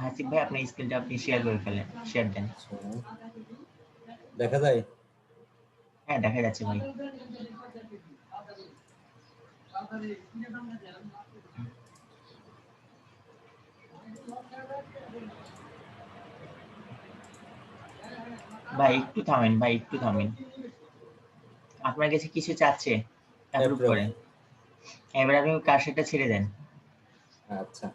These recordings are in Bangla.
হাসিব ভাই আপনার স্ক্রিনটা আপনি শেয়ার করে ফেলেন, শেয়ার দেন। দেখা যায়? হ্যাঁ দেখা যাচ্ছে ভাই। ভাই একটু থামেন, ভাই একটু থামেন। আপনার কাছে কিছু চাচ্ছে, অ্যাপ্রুভ করেন। এবার আপনি কার্সারটা ছেড়ে দেন। আচ্ছা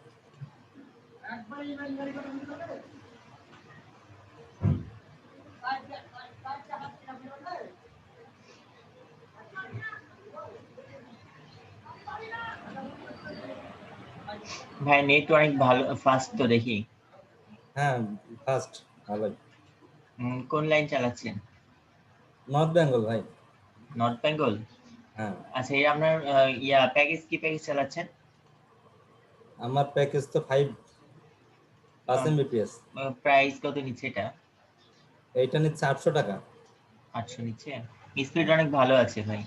ভাই নেট অনেক ভালো ফাস্ট তো দেখি। হ্যাঁ ফাস্ট ভালোই। কোন লাইন চালাচ্ছেন? নর্থ বেঙ্গল ভাই। নর্থ বেঙ্গল। হ্যাঁ আচ্ছা এই আপনার প্যাকেজ কি প্যাকেজ চালাচ্ছেন? আমার প্যাকেজ তো 5 Mbps। প্রাইস কত নিচ্ছে এটা? এইটা নিচ্ছে 800 টাকা। 800 নিচ্ছে। স্পিড অনেক ভালো আছে ভাই।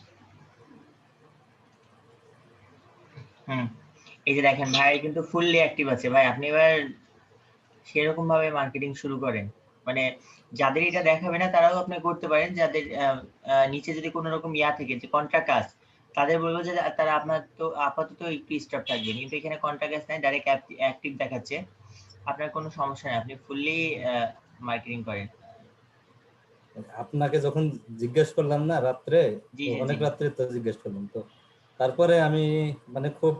এই যে দেখেন ভাই কিন্তু ফুললি অ্যাক্টিভ আছে ভাই। আপনি এবার সেরকম ভাবে মার্কেটিং শুরু করেন, মানে যাদের এটা দেখাবে না তারাও আপনি করতে পারেন। যাদের নিচে যদি কোনো রকম থেকে যে কন্ট্রাক্ট কাজ, তাদের বলবো যে তারা আপনার তো আপাতত একটু স্টপ থাকবে, কিন্তু এখানে কন্ট্রাক্ট কাজ নাই, ডাইরেক্ট অ্যাক্টিভ দেখাচ্ছে। আপনার কোনো সমস্যা নেই, আপনি ফুললি মার্কেটিং করেন। আপনাকে যখন জিজ্ঞেস করলাম না রাত্রে, জি অনেক জি। রাত্রে তো জিজ্ঞেস করলাম, তো তারপরে আমি মানে খুব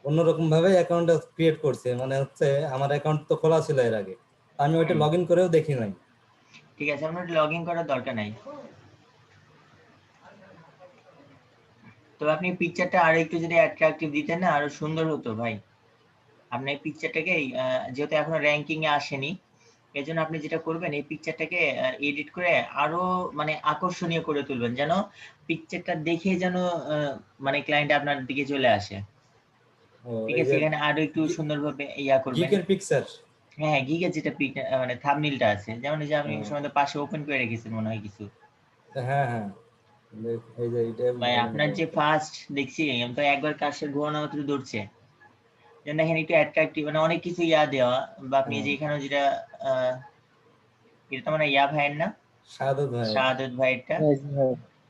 অন্যরকম ভাবে অ্যাকাউন্টটা ক্রিয়েট করছি। মানে হচ্ছে আমার অ্যাকাউন্ট তো খোলা ছিল এর আগে, আমি ওইটা লগ ইন করেও দেখি নাই। ঠিক আছে, আপনার লগ ইন করার দরকার নাই। তবে আপনি পিকচারটা আরো একটু যদি অ্যাট্রাকটিভ দিতেন না, আরো সুন্দর হতো ভাই। আপনার এই পিকচারটাকে যেহেতু এখনো র্যাঙ্কিং এ আসেনি, এজন্য আপনি যেটা করবেন এই পিকচারটাকে এডিট করে আরো মানে আকর্ষণীয় করে তুলবেন, যেন পিকচারটা দেখে যেন মানে ক্লায়েন্ট আপনার দিকে চলে আসে। ঠিক এই আছে, যে এখানে আরো একটু সুন্দরভাবে ইয়া করবেন। গিকের পিকচার। হ্যাঁ গিগের যেটা মানে থাম্বনেইলটা আছে, যেমন এই যে আপনি সময় পাশে ওপেন করে রেখেছেন মনে হয় কিছু। হ্যাঁ হ্যাঁ এই যে এটা ভাই ভালো আপনার মতো যে ফার্স্ট দেখছি আমি তো একবার কাশের ঘোরানো মাত্র দৌড়ছে। যেন দেখেন একটু অ্যাট্রাকটিভ, মানে অনেক কিছু দেওয়া, বা আপনি যে এখানে যেটা এটা তো মানে ভাইয়ের না, সাদত ভাই। শাহাদত ভাইয়েরটা।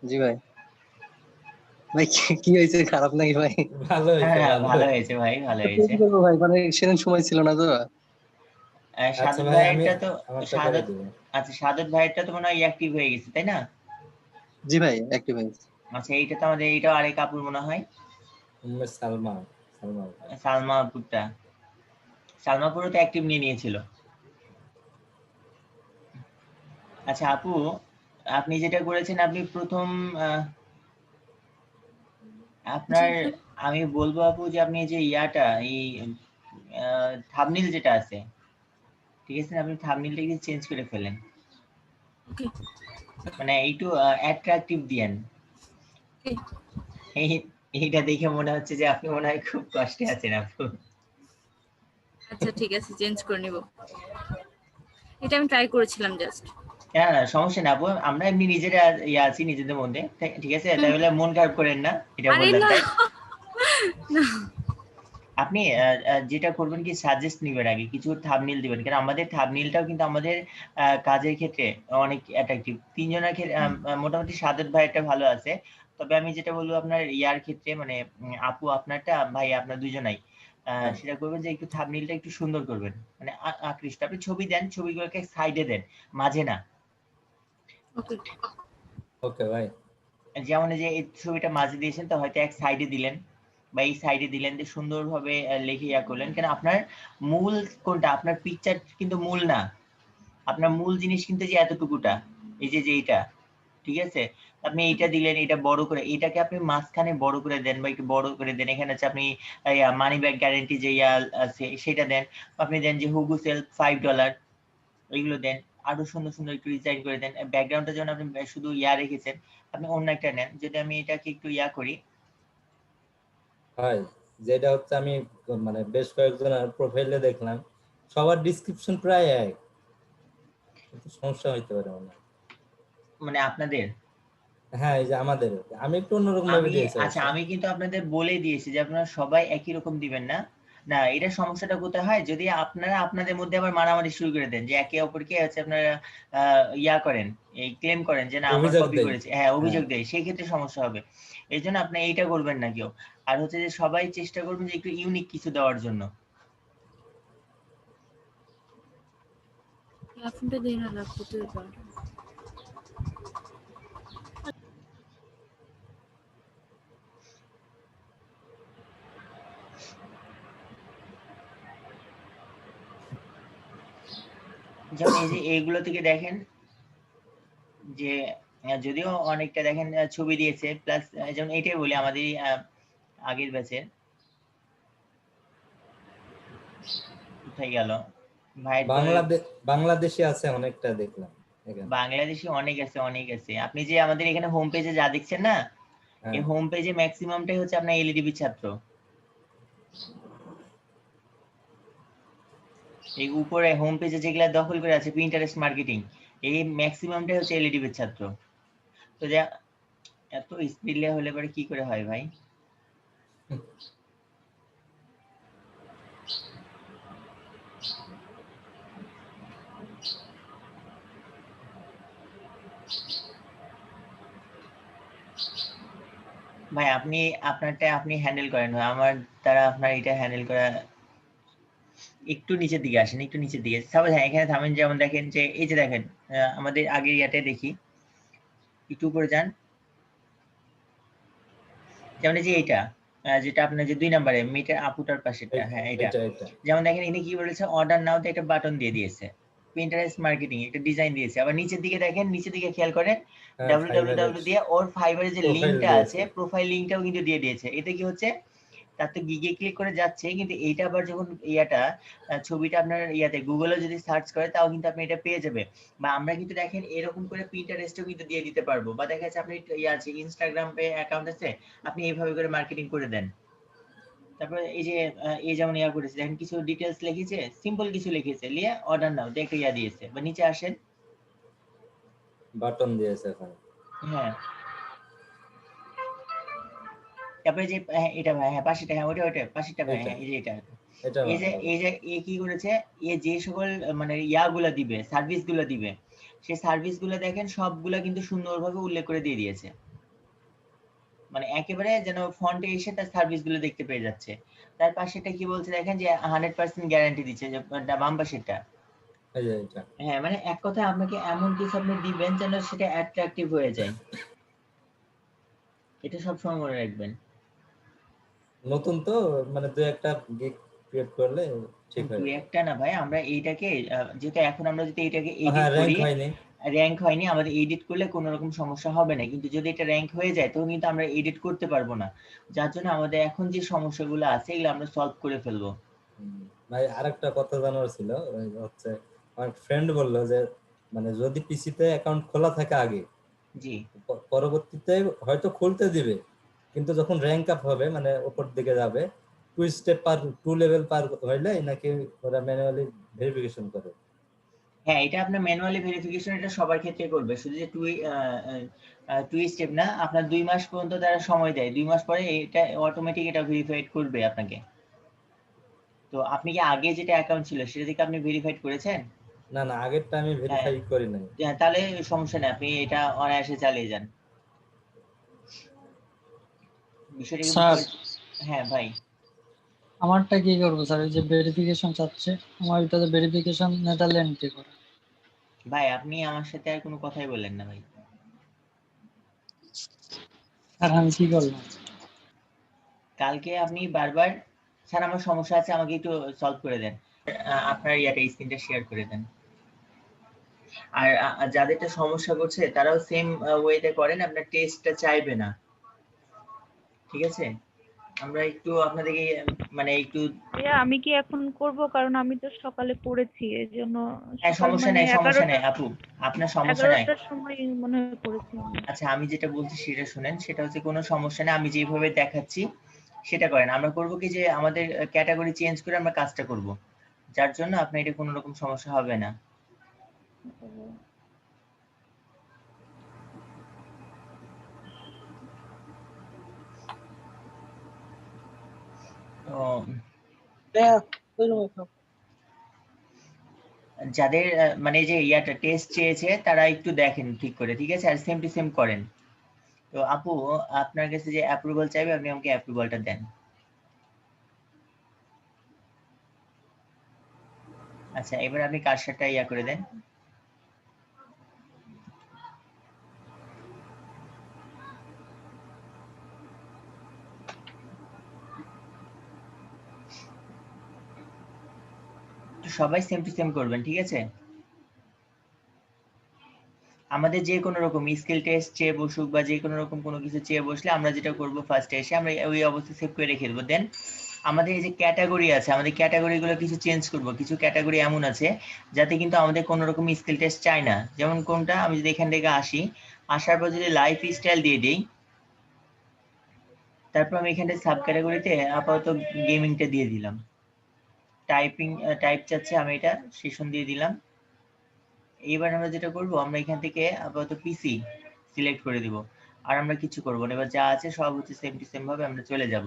জি ভাই। ভাই কি হয়েছে, খারাপ নাকি ভাই? ভালো হয়েছে হ্যাঁ ভালো ভালো হয়েছে। হয়েছে ভাই, ভালো হয়েছে। ভাই মানে সেদিন সময় ছিল না তো। আচ্ছা শাহাদত ভাই আমি ভাইয়েরটা তো আমারটা করে শাহাদত, দিব। আচ্ছা শাহাদত ভাইয়েরটা তো মনে হয় অ্যাক্টিভ হয়ে গেছে তাই না? জি ভাই অ্যাক্টিভ হয়েছে। আচ্ছা এইটা তো আমাদের, এইটাও আরেক আপুর মনে হয়, সালমা। সালমা সালমা আপুরটা। সালমা আপুরও তো অ্যাক্টিভ নিয়ে নিয়েছিল। আচ্ছা আপু, আপনি যেটা করেছেন আপনি প্রথম আপনার, আমি বলবো আপু যে আপনি যে এই থাম্বনেইল যেটা আছে, ঠিক আছে আপনি থাম্বনেইলটা একটু চেঞ্জ করে ফেলেন, মানে একটু অ্যাট্রাকটিভ দিয়েন। এইটা দেখে মনে হচ্ছে যে আপনি মনে হয় খুব কষ্টে আছেন আপু। আচ্ছা ঠিক আছে, চেঞ্জ করে নিব। এটা আমি ট্রাই করেছিলাম জাস্ট। হ্যাঁ সমস্যা না আপু, আমরা এমনি নিজেরা আছি নিজেদের মধ্যে, ঠিক আছে? তাই বলে মন খারাপ করেন না, এটা বললাম তাই। আপনি যেটা করবেন কি সাজেস্ট নিবেন, আগে কিছু থাম্বনেইল দিবেন, কারণ আমাদের থাম্বনেইলটাও কিন্তু আমাদের কাজের ক্ষেত্রে অনেক অ্যাট্রাকটিভ। তিনজনের ক্ষেত্রে মোটামুটি সাদত ভাইয়েরটা ভালো আছে। তবে আমি যেটা বলবো আপনার ক্ষেত্রে মানে আপু আপনারটা, ভাই আপনার দুজনাই সেটা করবেন যে একটু থাম্বনেইলটা একটু সুন্দর করবেন, মানে আকৃষ্ট। আপনি ছবি দেন, ছবিগুলোকে সাইডে দেন, মাঝে না। ওকে ওকে ভাই। যেমন এই যে এই ছবিটা মাঝে দিয়েছেন তো হয়তো এক সাইডে দিলেন, বা এই সাইডে দিলেন, যে সুন্দরভাবে লিখে করলেন। কেন আপনার মূল কোনটা, আপনার পিকচার কিন্তু মূল না, আপনার মূল জিনিস কিন্তু যে এতটুকুটা, এই যে এইটা, ঠিক আছে? আপনি এইটা দিলেন, এটা বড় করে, এটাকে আপনি মাঝখানে বড় করে দেন, বা একটু বড় করে দেন। এখানে হচ্ছে আপনি মানি ব্যাক গ্যারান্টি যে আছে সেটা দেন। আপনি দেন যে হুগু সেল $5, এইগুলো দেন। আরো সুন্দর সুন্দর একটু ডিজাইন করে দেন। ব্যাকগ্রাউন্ডটা যেমন আপনি শুধু রেখেছেন, আপনি অন্য একটা নেন। যদি আমি এটাকে একটু করি, ভাই যেটা হচ্ছে আমি মানে বেশ কয়েকজনের প্রোফাইলে দেখলাম সবার ডেসক্রিপশন প্রায় এক, কিন্তু সমস্যা হইতে পারে মনে হয়। মানে আপনাদের? হ্যাঁ এই যে আমাদের, আমি একটু অন্যরকম ভাবে দিয়েছি আচ্ছা অবশ্য। আমি কিন্তু আপনাদের বলে দিয়েছি যে আপনারা সবাই একই রকম দিবেন না। না, এটা সমস্যাটা কোথায় হয়, যদি আপনারা আপনাদের মধ্যে আবার মারামারি শুরু করে দেন, যে একে অপরকে হচ্ছে আপনারা ইয়া করেন, এই ক্লেম করেন যে না আমার অভিযোগ কপি দেয়। করেছে, হ্যাঁ অভিযোগ হ্যাঁ। দেয়, সেই ক্ষেত্রে সমস্যা হবে। এই জন্য আপনি এইটা করবেন না কেউ। আর হচ্ছে যে সবাই চেষ্টা করবেন যে একটু ইউনিক কিছু দেওয়ার জন্য। ফোনটা দিয়ে না রাখো তুই এবার। যেমন এই যে এইগুলো থেকে দেখেন যে যদিও অনেকটা দেখেন ছবি দিয়েছে, প্লাস যেমন এইটাই বলি আমাদের আগের ব্যাচের, কোথায় গেল ভাই, বাংলাদেশে আছে অনেকটা দেখলাম এখানে। বাংলাদেশি অনেক আছে, অনেক আছে। আপনি যে আমাদের এখানে হোম পেজে যা দেখছেন না, এই হ্যাঁ। হোম পেজে ম্যাক্সিমামটাই হচ্ছে আপনার এলইডিবি ছাত্র। এই উপরে হোম পেজে যেগুলা দখল করে আছে পিন্টারেস্ট মার্কেটিং, এই ম্যাক্সিমামটাই হচ্ছে এলইডিবি ছাত্র। তো যা এত স্পিডলে হলে পরে কি করে হয় ভাই? ভাই আপনি আপনারটা আপনি হ্যান্ডেল করেন ভাই, আমার দ্বারা আপনার এটা হ্যান্ডেল করা। একটু নিচের দিকে আসেন, একটু নিচের দিকে সাপোজ, হ্যাঁ এখানে থামেন। যেমন দেখেন যে এই যে দেখেন আমাদের আগের ইয়াতে দেখি, একটু উপরে যান। যেমন এই যে এইটা যেটা আপনার যে 2 নম্বরে মিটার আপুটার পাশেরটা, হ্যাঁ এটা। এটা যেমন দেখেন ইনি কি বলেছে, অর্ডার নাও তে একটা বাটন দিয়ে দিয়েছে, পিন্টারেস্ট মার্কেটিং একটা ডিজাইন দিয়েছে। আবার নিচের দিকে দেখেন, নিচের দিকে খেয়াল করেন, হ্যাঁ, ফাইবারের www দিয়ে ওর ফাইবারের যে প্রোফাইল লিংকটা আছে, দিয়েছে। প্রোফাইল লিংকটাও কিন্তু দিয়ে দিয়েছে। এতে কি হচ্ছে, তার তো গিগে ক্লিক করে যাচ্ছে, কিন্তু এইটা আবার যখন ইয়াটা ছবিটা আপনার ইয়াতে গুগলে যদি সার্চ করে, তাও কিন্তু আপনি এটা পেয়ে যাবে। বা আমরা কিন্তু দেখেন এরকম করে পিন্টারেস্টেও কিন্তু দিয়ে দিতে পারবো। বা দেখা যাচ্ছে আপনি ইয়ে আছে ইনস্টাগ্রাম পে অ্যাকাউন্ট আছে, আপনি এইভাবে করে মার্কেটিং করে দেন। তারপরে এই যে এই যেমন ইয়া করেছে, দেখেন কিছু ডিটেলস লিখেছে, সিম্পল কিছু লিখেছে, লিয়ে অর্ডার নাও দেখে ইয়া দিয়েছে। বা নিচে আসেন, বাটন দিয়েছে এখানে। হ্যাঁ তারপরে যে হ্যাঁ এটা ভাই, হ্যাঁ পাশেটা, হ্যাঁ ওটা ওটা পাশেটা ভাই, এটা হ্যাঁ এই যে এটা। এটা এই যে ভালো। এই যে এ কি করেছে, এ যে সকল মানে ইয়াগুলা দিবে, সার্ভিস গুলা দিবে, সেই সার্ভিস গুলা দেখেন সবগুলা কিন্তু সুন্দরভাবে উল্লেখ করে দিয়ে দিয়েছে। মানে একেবারে যেন ফন্টে এসে তার সার্ভিস গুলো দেখতে পেয়ে যাচ্ছে। তার পাশেটা কি বলছে দেখেন, যে 100% গ্যারান্টি দিচ্ছে, যে বাম পাশেরটা। এই যে এটা হ্যাঁ মানে এক কথায় আপনাকে এমন কিছু আপনি দিবেন যেন সেটা অ্যাট্রাকটিভ হয়ে যায়। এটা সবসময় মনে রাখবেন। নতুন তো, মানে দুই একটা গিগ ক্রিয়েট করলে ঠিক হয়ে দুই যাবে। একটা না ভাই, আমরা এইটাকে যেহেতু এখন আমরা যদি এটাকে এডিট হ্যাঁ, র্যাঙ্ক করি, হয়নি। র‍্যাংক হয়নি, আমাদের এডিট করলে কোনো রকম সমস্যা হবে না। কিন্তু যদি এটা র‍্যাংক হয়ে যায়, তখন কিন্তু আমরা এডিট করতে পারবো না। যার জন্য আমাদের এখন যে সমস্যাগুলো আছে, এগুলো আমরা সলভ করে ফেলবো। ভাই আরেকটা কথা জানার ছিল, ওই হচ্ছে আমার ফ্রেন্ড বললো যে মানে যদি পিসিতে অ্যাকাউন্ট খোলা থাকে আগে, জি পরবর্তীতে হয়তো খুলতে দিবে, কিন্তু যখন র্যাঙ্ক আপ হবে মানে উপর দিকে যাবে, 2 লেভেল পার হইলে নাকি ওরা ম্যানুয়ালি ভেরিফিকেশন করে। হ্যাঁ, এটা আপনার ম্যানুয়ালি ভেরিফিকেশন, এটা সবার ক্ষেত্রে করবে। শুধু যে টু স্টেপ না, আপনার 2 মাস পর্যন্ত তারা সময় দেয়। 2 মাস পরে এটা অটোমেটিক এটা ভেরিফাইড করবে আপনাকে। তো আপনি কি আগে যেটা অ্যাকাউন্ট ছিল সেটা থেকে আপনি ভেরিফাইড করেছেন? না না, আগেরটা আমি হ্যাঁ, ভেরিফাই করি নাই। হ্যাঁ, তাহলে সমস্যা নেই, আপনি এটা অনায়াসে চালিয়ে যান। বিষয়টা কি বুঝতে স্যার পেরেছেন? হ্যাঁ ভাই। আমারটা কি করবো স্যার? ওই যে ভেরিফিকেশন চাচ্ছে, আমার ওইটাতে ভেরিফিকেশন নেদারল্যান্ড দিয়ে করে। ভাই আপনি আমার সাথে আর কোনো কথাই বললেন না ভাই। আর আমি কি করলাম? কালকে আপনি বারবার, স্যার আমার সমস্যা আছে, আমাকে একটু সলভ করে দেন। আপনার ইয়াটা স্ক্রিনটা শেয়ার করে দেন। আর যাদেরটা সমস্যা করছে তারাও সেম ওয়েতে করেন, আপনার টেস্টটা চাইবে না। ঠিক আছে? আমরা একটু আপনাদেরকে মানে একটু, ভাইয়া আমি কি এখন করব, কারণ আমি তো সকালে পড়েছি এর জন্য। হ্যাঁ সকাল সমস্যা মানে নাই, সমস্যা নাই 11টা আপু, আপনার সমস্যা নাই। 11টার সময় মনে হয় পড়েছি আমি। আচ্ছা আমি যেটা বলছি সেটা শুনেন, সেটা হচ্ছে কোনো সমস্যা নেই, আমি যেভাবে দেখাচ্ছি সেটা করেন। আমরা করব কি, যে আমাদের ক্যাটাগরি চেঞ্জ করে আমরা কাজটা করব, যার জন্য আপনার এটা কোনো রকম সমস্যা হবে না। তো যাদের মানে যে ইয়াটা টেস্ট চেয়েছে তারা একটু দেখেন ঠিক করে, ঠিক আছে? আর সেম টু সেম করেন। তো আপু আপনার কাছে যে অ্যাপ্রুভাল চাইবে, আপনি আমাকে অ্যাপ্রুভালটা দেন। আচ্ছা, এবার আপনি কার্সারটা ইয়া করে দেন। তো সবাই সেম টু সেম করবেন, ঠিক আছে? আমাদের যে কোনো রকম স্কিল টেস্ট চেয়ে বসুক বা যে কোনো রকম কোনো কিছু চেয়ে বসলে আমরা যেটা করব, ফার্স্টে এসে আমরা ওই অবস্থা সেভ করে রেখে দেবো। দেন আমাদের এই যে ক্যাটাগরি আছে, আমাদের ক্যাটাগরিগুলো কিছু চেঞ্জ করব। কিছু ক্যাটাগরি এমন আছে যাতে কিন্তু আমাদের কোনো রকম স্কিল টেস্ট চাই না। যেমন কোনটা, আমি যদি এখান থেকে আসি, আসার পর যদি লাইফ স্টাইল দিয়ে দিই, তারপর আমি এখানে সাব ক্যাটাগরিতে আপাতত গেমিংটা দিয়ে দিলাম। টাইপ চাচ্ছে, আমি এটা সেশন দিয়ে দিলাম। এইবার আমরা যেটা করব, আমরা এখান থেকে আপাতত পিসি সিলেক্ট করে দিব, আর আমরা কিছু করব না। এবার যা আছে সব হচ্ছে সেম টু সেম ভাবে আমরা চলে যাব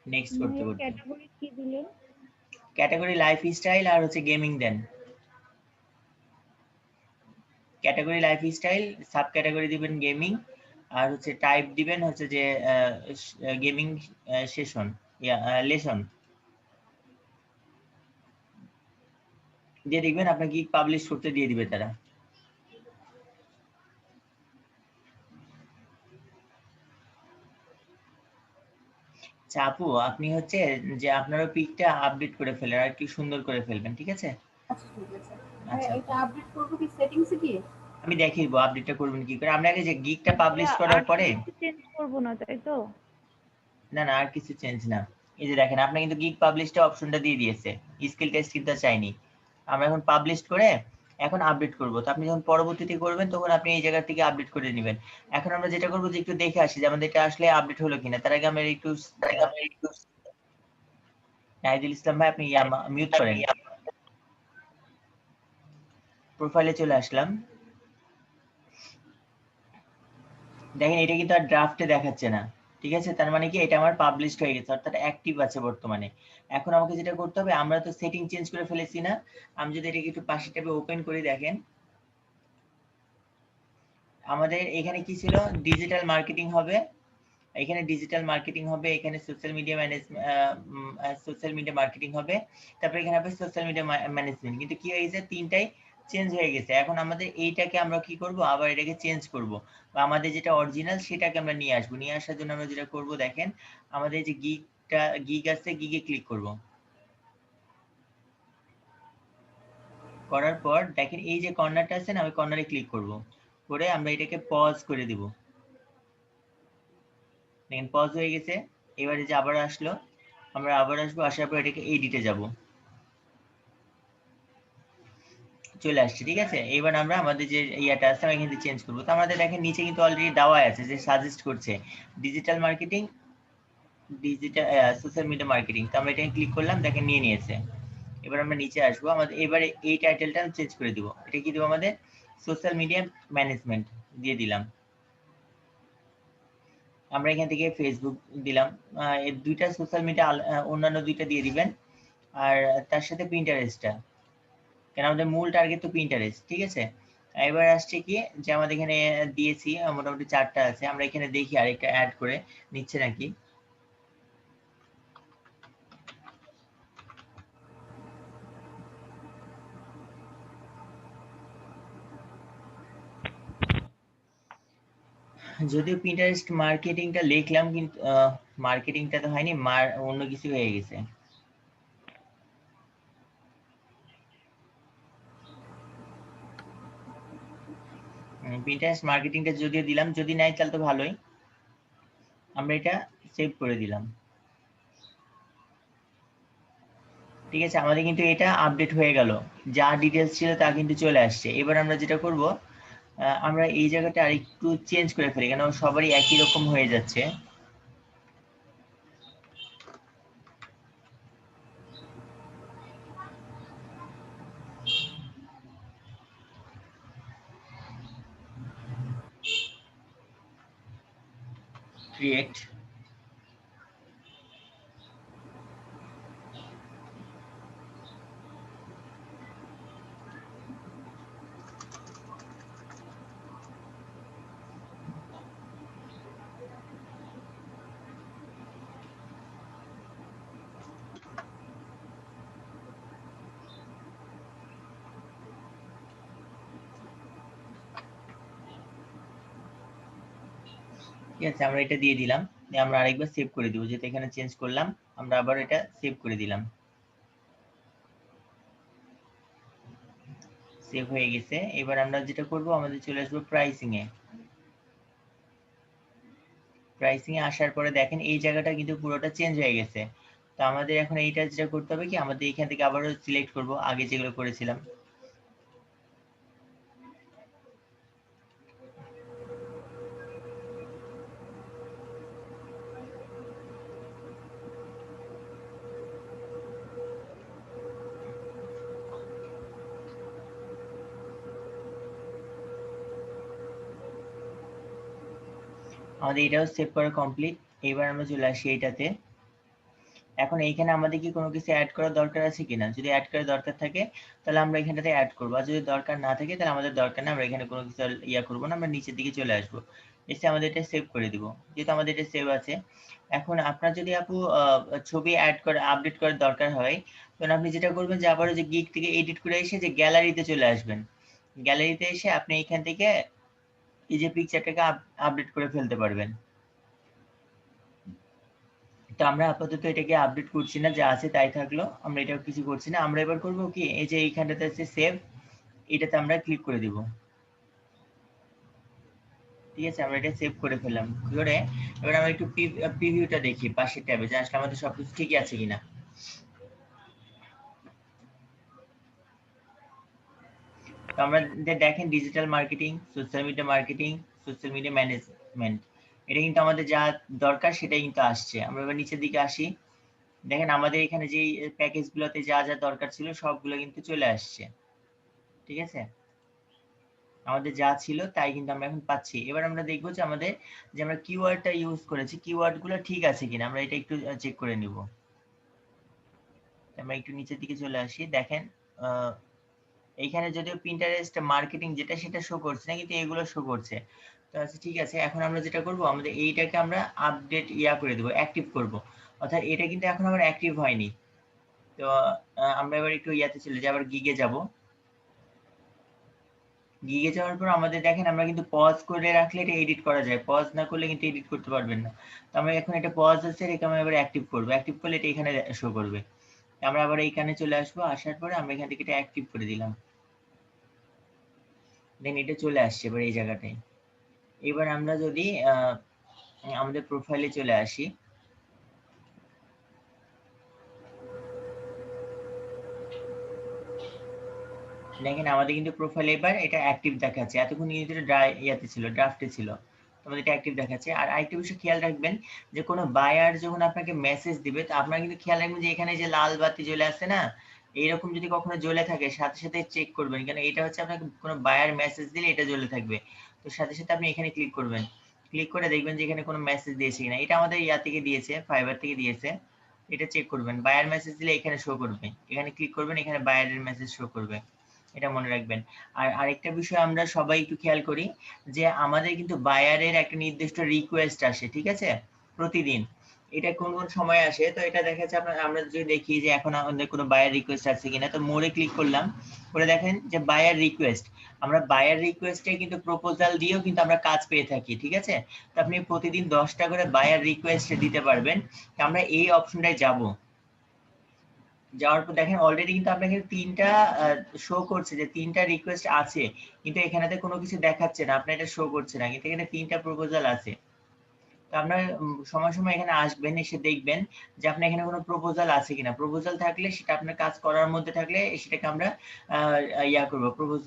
নেক্সট করতে করতে। ক্যাটাগরি কি দিলেন? ক্যাটাগরি লাইফ স্টাইল আর হচ্ছে গেমিং দেন। Category lifestyle, sub category দিবেন গেমিং, আর হচ্ছে টাইপ দিবেন হচ্ছে যে গেমিং সেশন, লেসন দিয়ে দেখবেন আপনাকে পাবলিশ করতে দিয়ে দিবে তারা। আচ্ছা আপু, আপনি হচ্ছে যে আপনারও পিকটা আপডেট করে ফেলেন, আর কি সুন্দর করে ফেলবেন, ঠিক আছে? আচ্ছা ঠিক আছে। আচ্ছা, এটা আপডেট করব কি সেটিংসে গিয়ে? আমি দেখিয়ে দেবো আপডেটটা করবেন কি করে। আমরা আগে যে গিগটা পাবলিশ আর করার পরে, কিছু চেঞ্জ করব না, তাই তো? না না আর কিছু চেঞ্জ না। এই যে দেখেন, আপনি কিন্তু গিগ পাবলিশটা অপশনটা দিয়ে দিয়েছে, স্কিল টেস্ট কিন্তু চাইনি। আমরা এখন পাবলিশ করে এখন আপডেট করব। তো আপনি যখন পরবর্তীতে করবেন তখন আপনি এই জায়গা থেকে আপডেট করে নেবেন। এখন আমরা যেটা করবো যে একটু দেখে আসি যে আমাদের এটা আসলে আপডেট হলো কিনা। তার আগে আমরা একটু, নাহিদুল ইসলাম ভাই আপনি মিউট করেন। প্রোফাইলে চলে আসলাম, দেখেন এটা কিন্তু আর ড্রাফটে দেখাচ্ছে না, ঠিক আছে? তার মানে কি এটা আমার পাবলিশড হয়ে গেছে, অর্থাৎ অ্যাক্টিভ আছে বর্তমানে। এখন আমাকে যেটা করতে হবে, আমরা তো সেটিং চেঞ্জ করে ফেলেছি না? আমি যদি এটাকে একটু পাশে ট্যাবে ওপেন করি, দেখেন আমাদের এখানে কি ছিল, ডিজিটাল মার্কেটিং হবে, এখানে ডিজিটাল মার্কেটিং হবে, এখানে social media social media marketing হবে, তারপরে এখানে হবে সোশ্যাল মিডিয়া ম্যানেজমেন্ট। কিন্তু কি হয়েছে, তিনটাই চেঞ্জ হয়ে গেছে। এখন আমাদের এইটাকে আমরা কি করব, আবার এটাকে চেঞ্জ করব, বা আমাদের যেটা অরিজিনাল সেটাকে আমরা নিয়ে আসবো। নিয়ে আসার জন্য আমরা যেটা করব, দেখেন আমাদের যে গিগ আছে, গিগে ক্লিক করব। করার পর দেখেন এই যে কর্নারটা আছে না, ওই কর্নারে ক্লিক করব, করে আমরা এটাকে পজ করে দিব। দেখেন পজ হয়ে গেছে। এবারে যে আবার আসলো, আমরা আবার আসবো, আসার পর এটাকে এডিটে যাব, চলে আসছে, ঠিক আছে? এবার আমরা আমাদের যে ইয়াটা আছে আমরা এখানে চেঞ্জ করবো। তো আমাদের দেখেন নিচে কিন্তু অলরেডি দেওয়া আছে যে সাজেস্ট করছে digital marketing, digital social media marketing. তো আমরা এটাকে ক্লিক করলাম, দেখেন নিয়ে নিয়েছে। এবার আমরা নিচে আসবো, আমাদের এবারে এই টাইটেলটা চেঞ্জ করে দিব। এটা কি দেবো, আমাদের সোশ্যাল মিডিয়া ম্যানেজমেন্ট দিয়ে দিলাম। আমরা এখান থেকে ফেসবুক দিলাম। এই দুইটা সোশ্যাল মিডিয়া, অন্যান্য দুইটা দিয়ে দিবেন, আর তার সাথে পিন্টারেস্টটা, কেন আমাদের মূল টার্গেট তো পিন্টারেস্ট, ঠিক আছে? এবার আসছে কি, যে আমাদের এখানে দিয়েছি মোটামুটি 4টা আছে, আমরা এখানে দেখি আরেকটা অ্যাড করে নিচ্ছে নাকি। যদিও পিন্টারেস্ট মার্কেটিংটা লিখলাম, কিন্তু মার্কেটিংটা তো হয়নি, অন্য কিছু হয়ে গেছে। পিন্টারেস্ট মার্কেটিংটা যদিও দিলাম, যদি নাই তাহলে তো ভালোই। আমরা এটা সেভ করে দিলাম, ঠিক আছে? আমাদের কিন্তু এটা আপডেট হয়ে গেল, যা ডিটেলস ছিল তা কিন্তু চলে আসছে। এবার আমরা যেটা করব, আমরা এই জায়গাটা আরেকটু চেঞ্জ করে ফেলি, কেন সবারই একই রকম হয়ে যাচ্ছে। ক্রিয়েট, ঠিক আছে, আমরা এটা দিয়ে দিলাম, দিয়ে আমরা আরেকবার সেভ করে দিব, যেহেতু এখানে চেঞ্জ করলাম আমরা আবার এটা সেভ করে দিলাম। সেভ হয়ে গেছে। এবার আমরা যেটা করব, আমাদের চলে আসবো প্রাইসিং এ। প্রাইসিং এ আসার পরে দেখেন এই জায়গাটা কিন্তু পুরোটা চেঞ্জ হয়ে গেছে। তো আমাদের এখন এইটা যেটা করতে হবে কি, আমাদের এখান থেকে আবারও সিলেক্ট করব আগে যেগুলো করেছিলাম। আমাদের এটাও সেভ করা কমপ্লিট। এবার আমরা চলে আসি এইটাতে। এখন এইখানে আমাদের কি কোনো কিছু অ্যাড করার দরকার আছে কিনা, যদি অ্যাড করার দরকার থাকে তাহলে আমরা এখানটাতে অ্যাড করবো, আর যদি দরকার না থাকে তাহলে আমাদের দরকার না, আমরা এখানে কোনো কিছু ইয়া করবো না, আমরা নিচের দিকে চলে আসবো, এসে আমাদের এটা সেভ করে দিব, যেহেতু আমাদের এটা সেভ আছে। এখন আপনার যদি আপু ছবি অ্যাড করে আপডেট করার দরকার হয়, তখন আপনি যেটা করবেন যে আবারও যে গিগ থেকে এডিট করে এসে যে গ্যালারিতে চলে আসবেন। গ্যালারিতে এসে আপনি এখান থেকে এই যে পিকচারটাকে আপডেট করে ফেলতে পারবেন। তো আমরা আপাতত এটাকে আপডেট করছি না, যা আছে তাই থাকলো, আমরা এটা কিছু করছি না। আমরা এবার করব কি, এই যে এইখানটাতে আছে সেভ, এটাতে আমরা ক্লিক করে দিব। ঠিক আছে, আমরা এটা সেভ করে ফেললাম করে। এবার আমরা একটু প্রিভিউটা দেখি পাশের ট্যাবে, যে আসলে আমাদের সবকিছু ঠিকই আছে কিনা। তো আমরা দেখেন digital marketing, social media marketing, social media management, এটা কিন্তু আমাদের যা দরকার সেটাই কিন্তু আসছে। আমরা এবার নিচের দিকে আসি, দেখেন আমাদের এখানে যে প্যাকেজগুলোতে যা যা দরকার ছিল সবগুলো কিন্তু চলে আসছে। ঠিক আছে, আমাদের যা ছিল তাই কিন্তু আমরা এখন পাচ্ছি। এবার আমরা দেখবো যে আমাদের যে আমরা কিওয়ার্ডটা ইউজ করেছি কিওয়ার্ডগুলো ঠিক আছে কিনা, আমরা এটা একটু চেক করে নিব। আমরা একটু নিচের দিকে চলে আসি, দেখেন এইখানে যদিও পিন্টারেস্ট মার্কেটিং যেটা সেটা শো করছে না, কিন্তু এগুলো শো করছে। তো আচ্ছা ঠিক আছে, এখন আমরা যেটা করব, আমাদের এইটাকে আমরা আপডেট করে দেবো, অ্যাক্টিভ করব। অর্থাৎ এটা কিন্তু এখন আমার অ্যাক্টিভ হয়নি। তো আমরা এবার একটু ইয়াতে চলে যাই, আবার গিগে যাব। গিগে যাওয়ার পর আমাদের দেখেন আমরা কিন্তু পজ করে রাখলে এটা এডিট করা যায়, পজ না করলে কিন্তু এডিট করতে পারবেন না। তো আমরা এখন এটা পজ আছে, এটা আমরা এবার অ্যাক্টিভ করব, অ্যাক্টিভ করলে এটা এখানে শো করবে। আমরা আবার এইখানে চলে আসবো, আসার পরে আমরা এখান থেকে এটা অ্যাক্টিভ করে দিলাম, দেন এটা চলে আসছে এবার এই জায়গাটায়। এবার আমরা যদি আমাদের প্রোফাইলে চলে আসি, দেখেন আমাদের কিন্তু প্রোফাইলে এবার এটা অ্যাক্টিভ দেখাচ্ছে, এতক্ষণ কিন্তু এটা ইয়াতে ছিল, ড্রাফটে ছিল, তোমাদের এটা অ্যাক্টিভ দেখাচ্ছে। আর আরেকটা বিষয় খেয়াল রাখবেন, যে কোনো বায়ার যখন আপনাকে মেসেজ দিবে, তো আপনারা কিন্তু খেয়াল রাখবেন যে এখানে যে লাল বাতি জ্বলে আসছে না, এইরকম যদি কখনো জ্বলে থাকে সাথে সাথে চেক করবেন, কারণ এটা হচ্ছে আপনাকে কোনো বায়ার মেসেজ দিলে এটা জ্বলে থাকবে। তো সাথে সাথে আপনি এখানে ক্লিক করবেন, ক্লিক করে দেখবেন যে এখানে কোনো মেসেজ দিয়েছে কিনা। এটা আমাদের ইয়া থেকে দিয়েছে, ফাইবার থেকে দিয়েছে, এটা চেক করবেন। বায়ার মেসেজ দিলে এখানে শো করবে, এখানে ক্লিক করবেন, এখানে বায়ারের মেসেজ শো করবে, এটা মনে রাখবেন। আর আরেকটা বিষয় আমরা সবাই একটু খেয়াল করি, যে আমাদের কিন্তু বায়ারের একটা নির্দিষ্ট রিকোয়েস্ট আসে, ঠিক আছে, প্রতিদিন। এটা কোন কোন সময় আসে, তো এটা দেখা যাচ্ছে আমরা যদি দেখি যে এখন আমাদের কোনো বায়ার রিকোয়েস্ট আছে কিনা, তো মোরে ক্লিক করলাম, করে দেখেন যে বায়ার রিকোয়েস্ট, আমরা বায়ার রিকোয়েস্টে কিন্তু প্রপোজাল দিয়েও কিন্তু আমরা কাজ পেয়ে থাকি। ঠিক আছে, তো আপনি প্রতিদিন 10টা করে বায়ার রিকোয়েস্ট দিতে পারবেন। তো আমরা এই অপশনটায় যাব, যাওয়ার পর দেখেন অলরেডি কিন্তু আপনাকে 3টা শো করছে যে 3টা রিকোয়েস্ট আছে, কিন্তু এখানেতে কোনো কিছু দেখাচ্ছে না, আপনার এটা শো করছে না, কিন্তু এখানে 3টা প্রপোজাল আছে। তো আপনার সময় সময় এখানে আসবেন, এসে দেখবেন যে আপনার এখানে কোনো প্রপোজাল আছে কিনা। প্রপোজাল থাকলে সেটা আপনার কাজ করার মধ্যে থাকলে সেটাকে আমরা ইয়া করব, প্রপোজ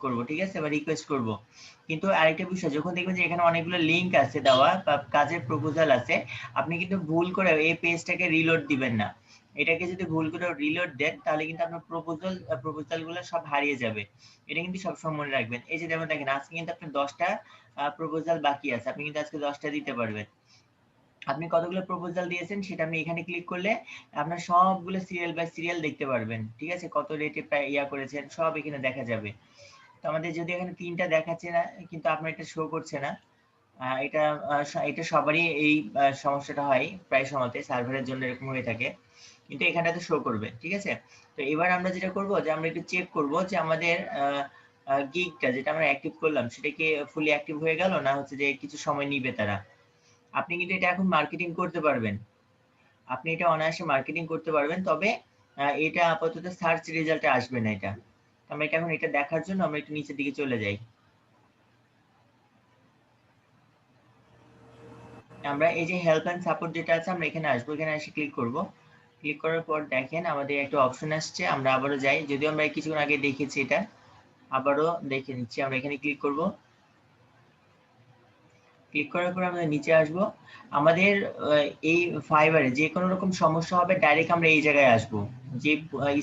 করব, ঠিক আছে, বা রিকোয়েস্ট করব। কিন্তু আরেকটা বিষয়, যখন দেখবেন যে এখানে অনেকগুলো লিংক আছে দেওয়া বা কাজের প্রপোজাল আছে, আপনি কিন্তু ভুল করে এই পেজটাকে রিলোড দিবেন না। এটাকে যদি ভুল করে রিলোড দেন তাহলে কিন্তু আপনার প্রপোজালগুলো সব হারিয়ে যাবে। এটা কিন্তু সবসময় মনে রাখবেন। এই যে যেমন দেখেন আজকে কিন্তু আপনার 10টা প্রপোজাল বাকি আছে, আপনি কিন্তু আজকে 10টা দিতে পারবেন। আপনি কতগুলো প্রপোজাল দিয়েছেন সেটা আপনি এখানে ক্লিক করলে আপনার সবগুলো সিরিয়াল বাই সিরিয়াল দেখতে পারবেন। ঠিক আছে, কত রেটে ইয়া করেছেন সব এখানে দেখা যাবে। তো আমাদের যদি এখানে 3টা দেখাচ্ছে না, কিন্তু আপনার এটা শো করছে না, এটা সবারই এই সমস্যাটা হয়, প্রায় সময়তে সার্ভারের জন্য এরকম হয়ে থাকে, কিন্তু এখানটাতে শো করবে। ঠিক আছে, তো এবার আমরা যেটা করব, যে আমরা একটু চেক করব যে আমাদের গিগটা যেটা আমরা অ্যাক্টিভ করলাম সেটা কি ফুলি অ্যাক্টিভ হয়ে গেল, না হচ্ছে যে কিছু সময় নিবে তারা। আপনি কিন্তু এটা এখন মার্কেটিং করতে পারবেন, আপনি এটা অনায়াসে মার্কেটিং করতে পারবেন। তবে এটা আপাতত সার্চ রেজাল্টে আসবে না এটা। আমরা এটা এখন এটা দেখার জন্য আমরা একটু নিচের দিকে চলে যাই। আমরা এই যে হেল্প এন্ড সাপোর্ট যেটা আছে আমরা এখানে আসবো, এখানে এসে ক্লিক করব। ক্লিক করার পর দেখেন আমাদের একটা অপশন আসছে, আমরা আবারও যাই, যদিও আমরা কিছুক্ষণ আগে দেখেছি এটা, আবারও দেখে নিচ্ছি। আমরা এখানে ক্লিক করব। ক্লিক করার পর আমরা নিচে আসব। আমাদের এই ফাইবারে যে কোনো রকম সমস্যা হবে ডাইরেক্ট আমরা এই জায়গায় আসব, যে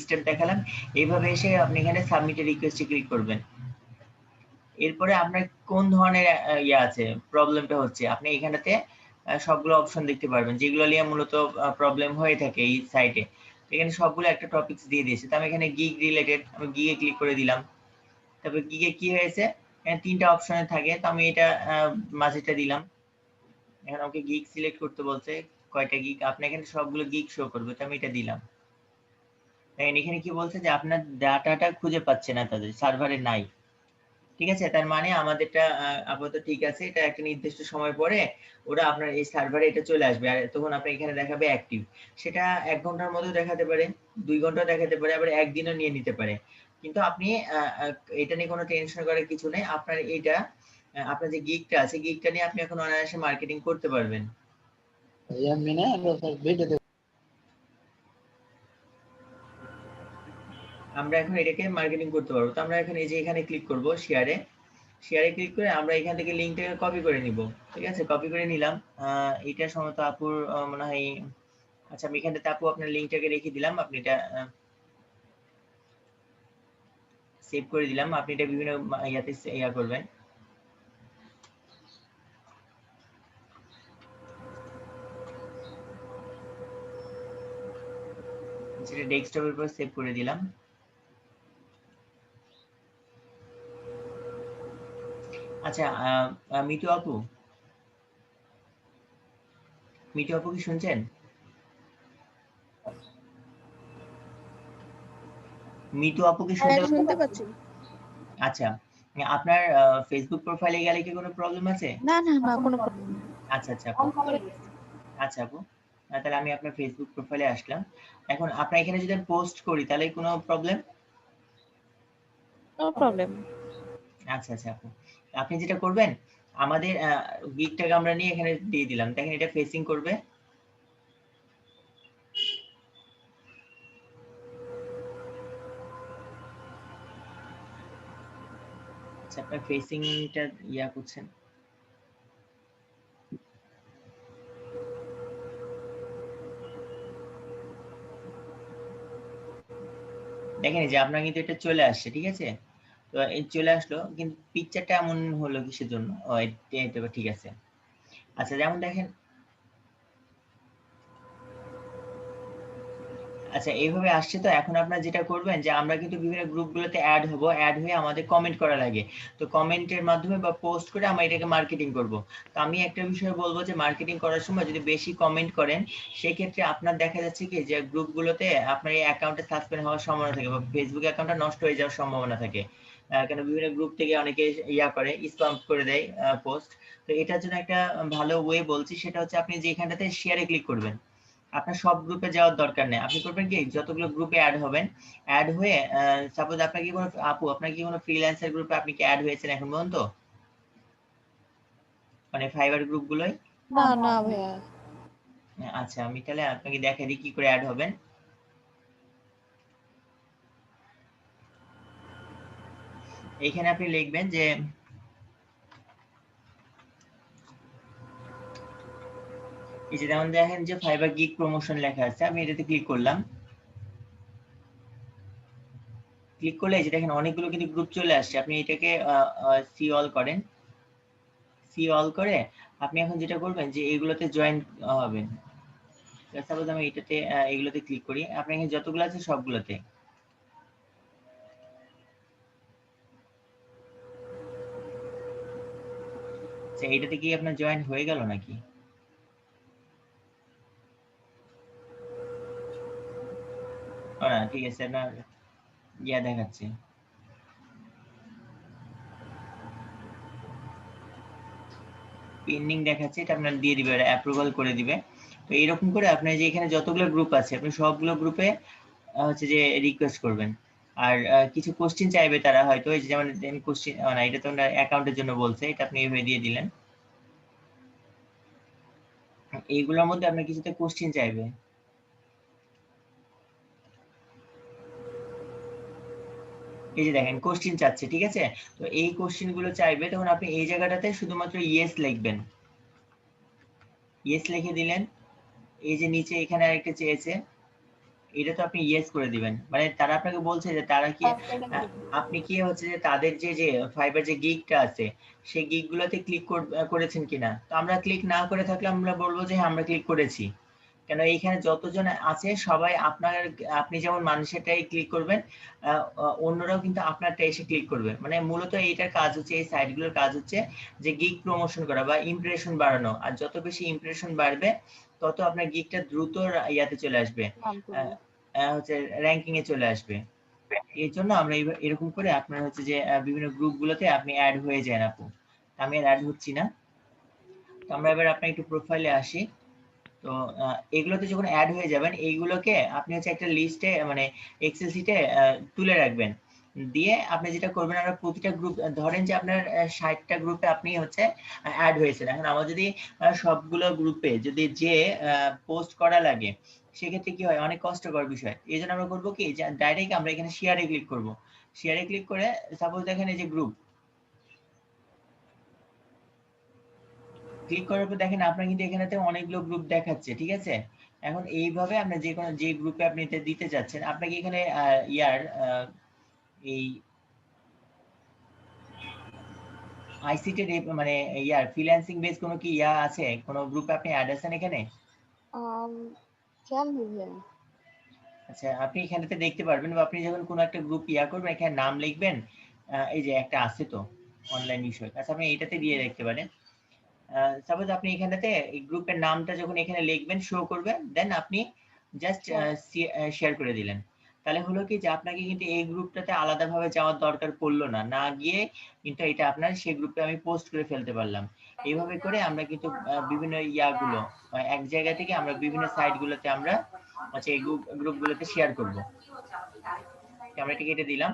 স্টেপ দেখালাম এইভাবে এসে আপনি এখানে সাবমিট রিকোয়েস্টে ক্লিক করবেন। এরপরে আপনার কোন ধরনের আছে প্রবলেমটা হচ্ছে, আপনি এখানটাতে সবগুলো অপশন দেখতে পারবেন যেগুলো নিয়ে মূলত প্রবলেম হয়ে থাকে এই সাইটে। এখানে সবগুলো একটা টপিকস দিয়ে দিয়েছে, তো আমি এখানে গিগ রিলেটেড, আমি গিগে ক্লিক করে দিলাম। তারপর গিগে কি হয়েছে, এখানে 3টা অপশনে থাকে, তো আমি এটা মাঝেটা দিলাম। এখন আমাকে গিগ সিলেক্ট করতে বলছে কয়টা গিগ, আপনি এখানে সবগুলো গিগ শো করবে, তো আমি এটা দিলাম। দেখেন এখানে কি বলছে যে আপনার ডাটাটা খুঁজে পাচ্ছে না, তাদের সার্ভারে নাই। ঠিক আছে, তার মানে আমাদেরটা আপাতত ঠিক আছে, এটা একটা নির্দিষ্ট সময় পরে ওরা আপনার এই সার্ভারে এটা চলে আসবে, আর তখন আপনার এখানে দেখাবে অ্যাক্টিভ। সেটা 1 ঘন্টার মধ্যে দেখাতে পারে, 2 ঘন্টা দেখাতে পারে, আবার একদিনও নিয়ে নিতে পারে। কিন্তু আপনি এটা নিয়ে কোনো টেনশন করার কিছু নেই। আপনার এইটা আপনার যে গিগটা আছে, গিগটা নিয়ে আপনি এখন অনায়াসে মার্কেটিং করতে পারবেন। আমরা এখন এটাকে মার্কেটিং করতে পারবো। তো আমরা এখন এই যে এখানে ক্লিক করব শেয়ারে, শেয়ারে ক্লিক করে আমরা এখান থেকে লিঙ্কটাকে কপি করে নিব। ঠিক আছে, কপি করে নিলাম। এটা সম্ভবত আপুর মনে হয়, আচ্ছা আমি এখানটাতে আপু আপনার লিঙ্কটাকে রেখে দিলাম, আপনি এটা সেভ করে দিলাম। আপনি এটা বিভিন্ন ইয়াতে ইয়া করবেন। সেটা ডেস্কটপের উপর সেভ করে দিলাম। আচ্ছা মিতু আপু, মিতু আপু কি শুনছেন? মিতু আপু কি শুনতে পাচ্ছি। আচ্ছা, আপনার ফেসবুক প্রোফাইলে গেলে কি কোনো প্রবলেম আছে? না কোনো প্রবলেম নেই। আচ্ছা আচ্ছা আপু, আচ্ছা আপু, তাহলে আমি আপনার ফেসবুক প্রোফাইলে আসলাম। এখন আপনার এখানে যদি আমি পোস্ট করি তাহলে কোনো প্রবলেম? No problem. আচ্ছা আচ্ছা আপু, আপনি যেটা করবেন, আমাদের গিগটাকে আমরা নিয়ে এখানে দিয়ে দিলাম, দেখেন এটা ফেসিং করবে। আচ্ছা আপনার ফেসিংটা ইয়া করছেন। দেখেন যে আপনার কিন্তু এটা চলে আসছে, ঠিক আছে, তো এই চলে আসলো, কিন্তু পিকচারটা এমন হলো কিসের জন্য? ও এটা ঠিক আছে। আচ্ছা যেমন দেখেন, আচ্ছা এইভাবে আসছে। তো এখন আপনারা যেটা করবেন যে আমরা কিন্তু বিভিন্ন গ্রুপগুলোতে অ্যাড হব, অ্যাড হয়ে আমাদের কমেন্ট করা লাগে। তো কমেন্টের মাধ্যমে বা পোস্ট করে আমরা এটাকে মার্কেটিং করব। তো আমি একটা বিষয় বলবো যে মার্কেটিং করার সময় যদি বেশি কমেন্ট করেন, সেই ক্ষেত্রে আপনার দেখা যাচ্ছে কি যে গ্রুপগুলোতে আপনার এই অ্যাকাউন্টে সাসপেন্ড হওয়ার সম্ভাবনা থাকে, বা ফেসবুক অ্যাকাউন্টটা নষ্ট হয়ে যাওয়ার সম্ভাবনা থাকে। কেন বিভিন্ন গ্রুপ থেকে অনেকে ইয়া করে, স্প্যাম করে দেয় পোস্ট। তো এটার জন্য একটা ভালো ওয়ে বলছি, সেটা হচ্ছে আপনি যে এখানটাতে শেয়ারে ক্লিক করবেন। আপনার সব গ্রুপে যাওয়ার দরকার নেই, আপনি করবেন কি যতগুলো গ্রুপে অ্যাড হবেন, অ্যাড হয়ে সাপোজ আপনার কি কোনো আপু, আপনার কি কোনো ফ্রিল্যান্সার গ্রুপে আপনি কি অ্যাড হয়েছেন এখন পর্যন্ত, মানে ফাইবার গ্রুপগুলোই? না ভাইয়া। আচ্ছা আমি তাহলে আপনাকে দেখাই দিই কি করে অ্যাড হবেন। এইখানে আপনি লিখবেন যে এই যে যেমন দেখেন যে ফাইবার গিগ প্রমোশন লেখা আছে, আমি এটাতে ক্লিক করলাম। ক্লিক করলে এই যে দেখেন অনেকগুলো কিন্তু গ্রুপ চলে আসছে, আপনি এটাকে সি অল করেন। সি অল করে আপনি এখন যেটা করবেন যে এগুলোতে জয়েন হবেন। সাপোজ আমি এটাতে এগুলোতে ক্লিক করি, আপনি এখানে যতগুলো আছে সবগুলোতে। আচ্ছা এটাতে কি আপনার জয়েন হয়ে গেল নাকি? না ঠিক আছে, আপনার ইয়া দেখাচ্ছে। পেন্ডিং দেখাচ্ছে, এটা আপনার দিয়ে দিবে, অ্যাপ্রুভাল করে দিবে। তো এরকম করে আপনার যে এখানে যতগুলো গ্রুপ আছে আপনি সবগুলো গ্রুপে হচ্ছে যে রিকোয়েস্ট করবেন। আর কিছু কোশ্চেন চাইবে তারা, হয়তো এই যে যেমন কোশ্চেন, না এটা তো অ্যাকাউন্টের জন্য বলছে, এটা আপনি এইভাবে দিয়ে দিলেন। এইগুলোর মধ্যে আপনার কিছুতে কোশ্চেন চাইবে, এই যে দেখেন কোশ্চেন চাচ্ছে, ঠিক আছে। তো এই কোশ্চেন গুলো চাইবে, তখন আপনি এই জায়গাটাতে শুধুমাত্র ইয়েস লিখবেন, ইয়েস লিখে দিলেন। এই যে নিচে এখানে আরেকটা চেয়েছে, এটা তো আপনি ইয়েস করে দিবেন। মানে তারা আপনাকে বলছে যে তারা কি আপনি কি হচ্ছে যে তাদের যে ফাইবার যে গিগটা আছে সেই গিগ গুলোতে ক্লিক করেছেন কিনা। তো আমরা ক্লিক না করে থাকলে আমরা বলবো যে হ্যাঁ আমরা ক্লিক করেছি, কেন এইখানে যতজন আছে সবাই আপনি যেমন মানুষেরটাই ক্লিক করবেন, অন্যরাও কিন্তু আপনারটা এসে ক্লিক করবে। মানে মূলত এইটার কাজ হচ্ছে, এই সাইটগুলোর কাজ হচ্ছে যে গিগ প্রমোশন করা বা ইমপ্রেশন বাড়ানো। আর যত বেশি ইমপ্রেশন বাড়বে তত আপনার গিগটা দ্রুত ইয়াতে চলে আসবে, হচ্ছে র্যাঙ্কিং এ চলে আসবে। এর জন্য আমরা এরকম করে আপনার হচ্ছে যে বিভিন্ন গ্রুপ গুলোতে আপনি অ্যাড হয়ে যান আপু। আমি আর অ্যাড হচ্ছি না। তো আমরা এবার আপনার একটু প্রোফাইলে আসি। তো এগুলোতে যখন অ্যাড হয়ে যাবেন, এইগুলোকে আপনি হচ্ছে একটা লিস্টে মানে এক্সেল শিটে তুলে রাখবেন। দিয়ে আপনি যেটা করবেন, আমরা প্রতিটা গ্রুপ, ধরেন যে আপনার 60টা গ্রুপে আপনি হচ্ছে অ্যাড হয়েছেন। এখন আমার যদি সবগুলো গ্রুপে যদি যে পোস্ট করা লাগে, সেক্ষেত্রে কি হয়, অনেক কষ্টকর বিষয়। এই জন্য আমরা করবো কি, যে ডাইরেক্ট আমরা এখানে শেয়ারে ক্লিক করব। শেয়ারে ক্লিক করে সাপোজ দেখেন এই যে গ্রুপ, ক্লিক করার পর দেখেন আপনার কিন্তু এখানেতে অনেকগুলো গ্রুপ দেখাচ্ছে, ঠিক আছে। এখন এইভাবে আপনি যে কোনো যে গ্রুপে আপনি এটা দিতে যাচ্ছেন, আপনাকে এখানে এই আইসিটি মানে ফ্রিল্যান্সিং বেস কোনো কি আছে, কোনো গ্রুপে আপনি অ্যাড আছেন এখানে? খেয়াল নেই ভাইয়া। আচ্ছা, আপনি এখানেতে দেখতে পারবেন, বা আপনি যখন কোনো একটা গ্রুপ করবেন, এখানে নাম লিখবেন। এই যে একটা আছে তো অনলাইন বিষয়, আচ্ছা আপনি এটাতে দিয়ে দেখতে পারেন। সাপোজ আপনি এখানেতে এই গ্রুপের নামটা যখন এখানে লিখবেন, শো করবে, দেন আপনি জাস্ট শেয়ার করে দিলেন। তাহলে হলো কি, যে আপনাকে কিন্তু এই গ্রুপটাতে আলাদাভাবে যাওয়ার দরকার পড়লো না, না গিয়ে কিন্তু এটা আপনার সেই গ্রুপে আমি পোস্ট করে ফেলতে পারলাম। এইভাবে করে আমরা কিন্তু বিভিন্ন গুলো এক জায়গা থেকে আমরা বিভিন্ন সাইট গুলোতে আমরা আচ্ছা এই গ্রুপ গুলোতে শেয়ার করব। আমরা এটা কেটে দিলাম।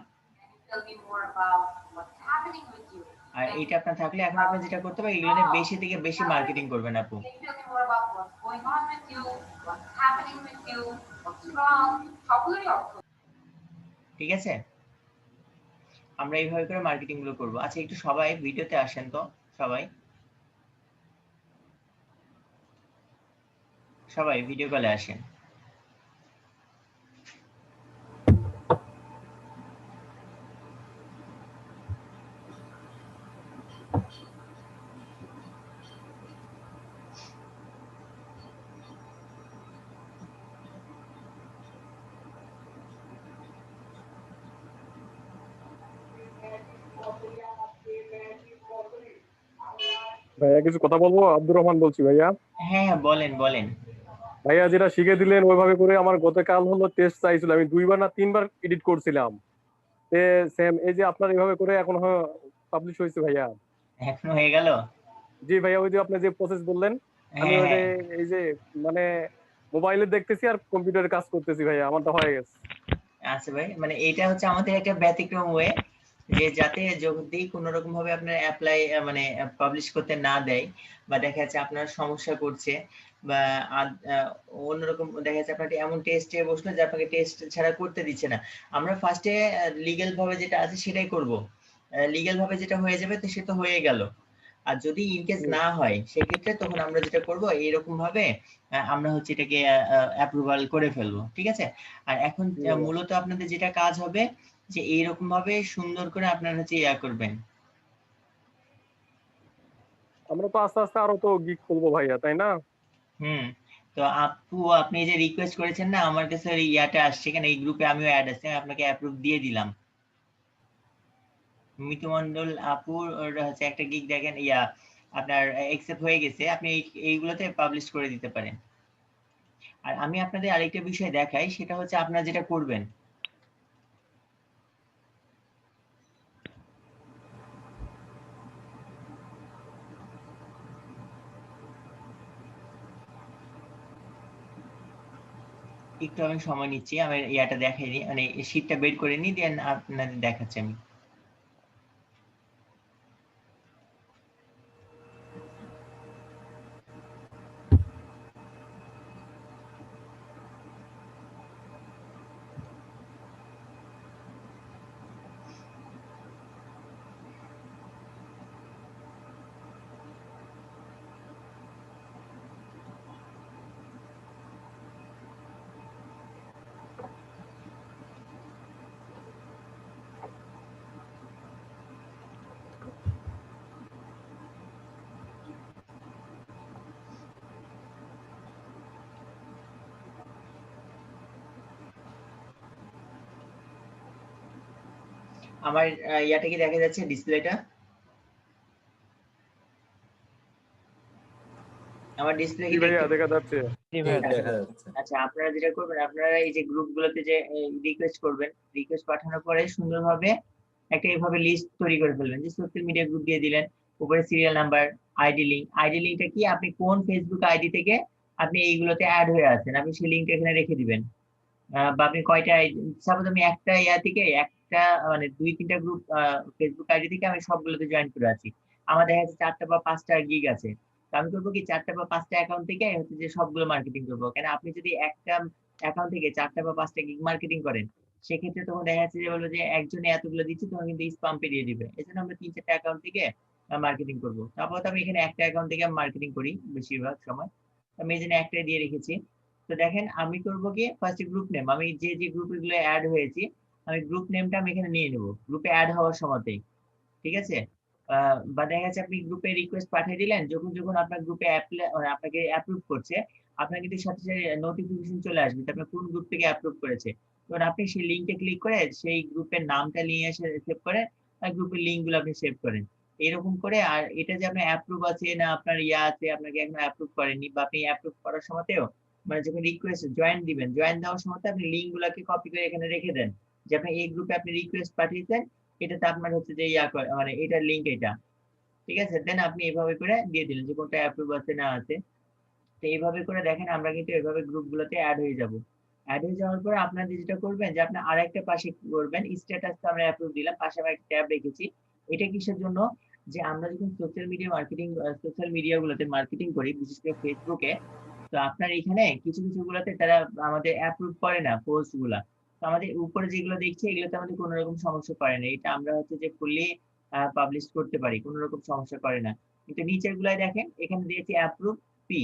আর এইটা আপনার থাকলে এখন আপনি যেটা করতে পারেন, এগুলো বেশি থেকে বেশি মার্কেটিং করবেন আপু। ঠিক আছে, আমরা এইভাবে করে মার্কেটিং গুলো করবো। আচ্ছা একটু সবাই ভিডিওতে আসেন তো, সবাই সবাই ভিডিও কলে আসেন। ভাইয়া কিছু কথা বলবো? আব্দুর রহমান বলছি ভাইয়া। হ্যাঁ হ্যাঁ, বলেন বলেন। ভাইয়া যেটা শিখে দিলেন ওইভাবে করে আমার গতকাল হলো টেস্ট চাইছিল, আমি 2বার না 3বার এডিট করছিলাম। সেম এই যে আপনার এইভাবে করে এখন পাবলিশ হয়েছে ভাইয়া। এখনো হয়ে গেল? জি ভাইয়া, ওই যে আপনি যে প্রসেস বললেন, আমি হ্যাঁ ওই যে হ্যাঁ। এই যে মানে মোবাইলে দেখতেছি আর কম্পিউটারে কাজ করতেছি ভাইয়া, আমারটা হয়ে গেছে। আচ্ছা ভাই, মানে এটা হচ্ছে আমাদের একটা ব্যতিক্রম ওয়ে, যে যাতে যদি কোনো রকম ভাবে আপনার অ্যাপ্লাই মানে পাবলিশ করতে না দেয়, বা দেখা যাচ্ছে আপনার সমস্যা করছে, বা অন্যরকম দেখা যাচ্ছে আপনার এমন টেস্টে বসলো যে আপনাকে টেস্ট ছাড়া করতে দিচ্ছে না, আমরা ফার্স্টে লিগ্যাল ভাবে যেটা আছে সেটাই করব। লিগ্যাল ভাবে যেটা হয়ে যাবে তো সেটা হয়ে গেল। আর যদি ইনকেস না হয় সেক্ষেত্রে তখন আমরা যেটা করব, এইরকম ভাবে আমরা হচ্ছে এটাকে অ্যাপ্রুভাল করে ফেলবো, ঠিক আছে। আর এখন মূলত আপনাদের যেটা কাজ হবে, যে এইরকম ভাবে সুন্দর করে আপনারা হচ্ছে করবেন। আমরা তো আস্তে আস্তে আরো তো গিগ খুলবো ভাইয়া, তাই না? হুম। তো আপু আপনি যে রিকোয়েস্ট করেছেন না, আমার কাছে ওই আসছে, এখানে এই গ্রুপে আমিও অ্যাড আছি, আমি আপনাকে অ্যাপ্রুভ দিয়ে দিলাম। মিতু মন্ডল আপুর হচ্ছে একটা গিগ দেখেন আপনার অ্যাকসেপ্ট হয়ে গেছে, আপনি এইগুলোতে পাবলিশ করে দিতে পারেন। আর আমি আপনাদের আরেকটা বিষয় দেখাই, সেটা হচ্ছে আপনারা যেটা করবেন, একটু আমি সময় নিচ্ছি, আমি ইয়াটা দেখাই নিই, মানে শীটটা বের করে নিই, দেন আপনাদের দেখাচ্ছি আমি। আমার ইয়াটা কি দেখা যাচ্ছে ডিসপ্লেটা? আমার ডিসপ্লে জি কি ভাইয়া দেখতে? দেখা যাচ্ছে। দেখা যাচ্ছে। আচ্ছা, আপনারা যেটা করবেন, আপনারা এই যে গ্রুপগুলোতে যে রিকোয়েস্ট করবেন, রিকোয়েস্ট পাঠানোর পরে সুন্দরভাবে একটা এইভাবে লিস্ট তৈরি করে ফেলবেন, যে সোশ্যাল মিডিয়া গ্রুপ দিয়ে দিলেন, উপরে serial number, ID link. ID লিংকটা কি, আপনি কোন ফেসবুক আইডি থেকে আপনি এইগুলোতে অ্যাড হয়ে আছেন, আপনি সেই লিংকটা এখানে রেখে দিবেন। বা আপনি কয়টা, সাপোজ আমি একটা ইয়া থেকে একটা মানে 2-3টা গ্রুপ ফেসবুক আইডি থেকে আমি সবগুলোতে জয়েন করে আছি। আমার দেখা যাচ্ছে 4টা বা 5টা গিগ আছে। তো আমি করবো কি, 4টা বা 5টা অ্যাকাউন্ট থেকে হচ্ছে যে সবগুলো মার্কেটিং করবো। কেন আপনি যদি একটা অ্যাকাউন্ট থেকে 4টা বা 5টা গিগ মার্কেটিং করেন, সেক্ষেত্রে তখন দেখা যাচ্ছে যে বলবো যে একজনে এতগুলো দিচ্ছে, তখন কিন্তু স্পাম পেরিয়ে দিবে। এজন্য আমরা 3-4টা অ্যাকাউন্ট থেকে মার্কেটিং করবো। তারপর আমি এখানে একটা অ্যাকাউন্ট থেকে মার্কেটিং করি বেশিরভাগ সময়। আমি এই জন্য একটাই দিয়ে রেখেছি। তো দেখেন আমি করব কি, ফার্স্ট গ্রুপ নেম, আমি যে যে গ্রুপে গুলো অ্যাড হয়েছি, আমি গ্রুপ নেমটা আমি এখানে নিয়ে নেব গ্রুপে অ্যাড হওয়ার সময়তেই। ঠিক আছে? বা দেখা যাচ্ছে আপনি গ্রুপে রিকোয়েস্ট পাঠিয়ে দিলেন, যখন যখন আপনার গ্রুপে আপনাকে অ্যাপ্রুভ করছে, আপনার কিন্তু সাথে সাথে নোটিফিকেশন চলে আসবে যে আপনার কোন গ্রুপ থেকে অ্যাপ্রুভ করেছে। তখন আপনি সেই লিংকে ক্লিক করে সেই গ্রুপের নামটা নিয়ে এসে সেভ করে গ্রুপের লিংক গুলো আপনি সেভ করেন। এরকম করে, আর এটা যে আপনার অ্যাপ্রুভ আছে না আপনার ইয়া আছে, আপনাকে এখনো অ্যাপ্রুভ করেনি, বা আপনি অ্যাপ্রুভ করার সময়তেও মানে যখন রিকোয়েস্ট জয়েন দিবেন, জয়েন দেওয়ার সময় আপনি লিংক গুলাকে কপি করে এখানে রেখে দেন, যে আপনি এই গ্রুপে আপনি রিকোয়েস্ট পাঠিয়েছেন, এটাতে আপনার হচ্ছে যে ইয়া মানে এটার লিংক এটা। ঠিক আছে? দেন আপনি এভাবে করে দিয়ে দিলেন যে কোনটা অ্যাপ্রুভ আছে না আছে। তো এইভাবে করে দেখেন আমরা কিন্তু এভাবে গ্রুপগুলোতে এড হয়ে যাব। এড হয়ে যাওয়ার পরে আপনারা যেটা করবেন, যে আপনি আরেকটা পাশে কি করবেন, স্ট্যাটাসটা আমরা অ্যাপ্রুভ দিলাম, পাশে আমরা একটা ট্যাব রেখেছি। এটা কিসের জন্য? যে আমরা যখন সোশ্যাল মিডিয়া গুলোতে মার্কেটিং করি, বিশেষ করে ফেসবুকে, তো আপনার এখানে কিছু কিছু গুলাতে তারা আমাদের অ্যাপ্রুভ করে না পোস্ট গুলা। তো আমাদের উপরে যেগুলো দেখছি এগুলোতে আমাদের কোনো রকম সমস্যা করে না, এটা আমরা হচ্ছে যে ফুললি পাবলিশ করতে পারি, কোনো রকম সমস্যা করে না। কিন্তু নিচের গুলাই দেখেন, এখানে দিয়েছি অ্যাপ্রুভ পি।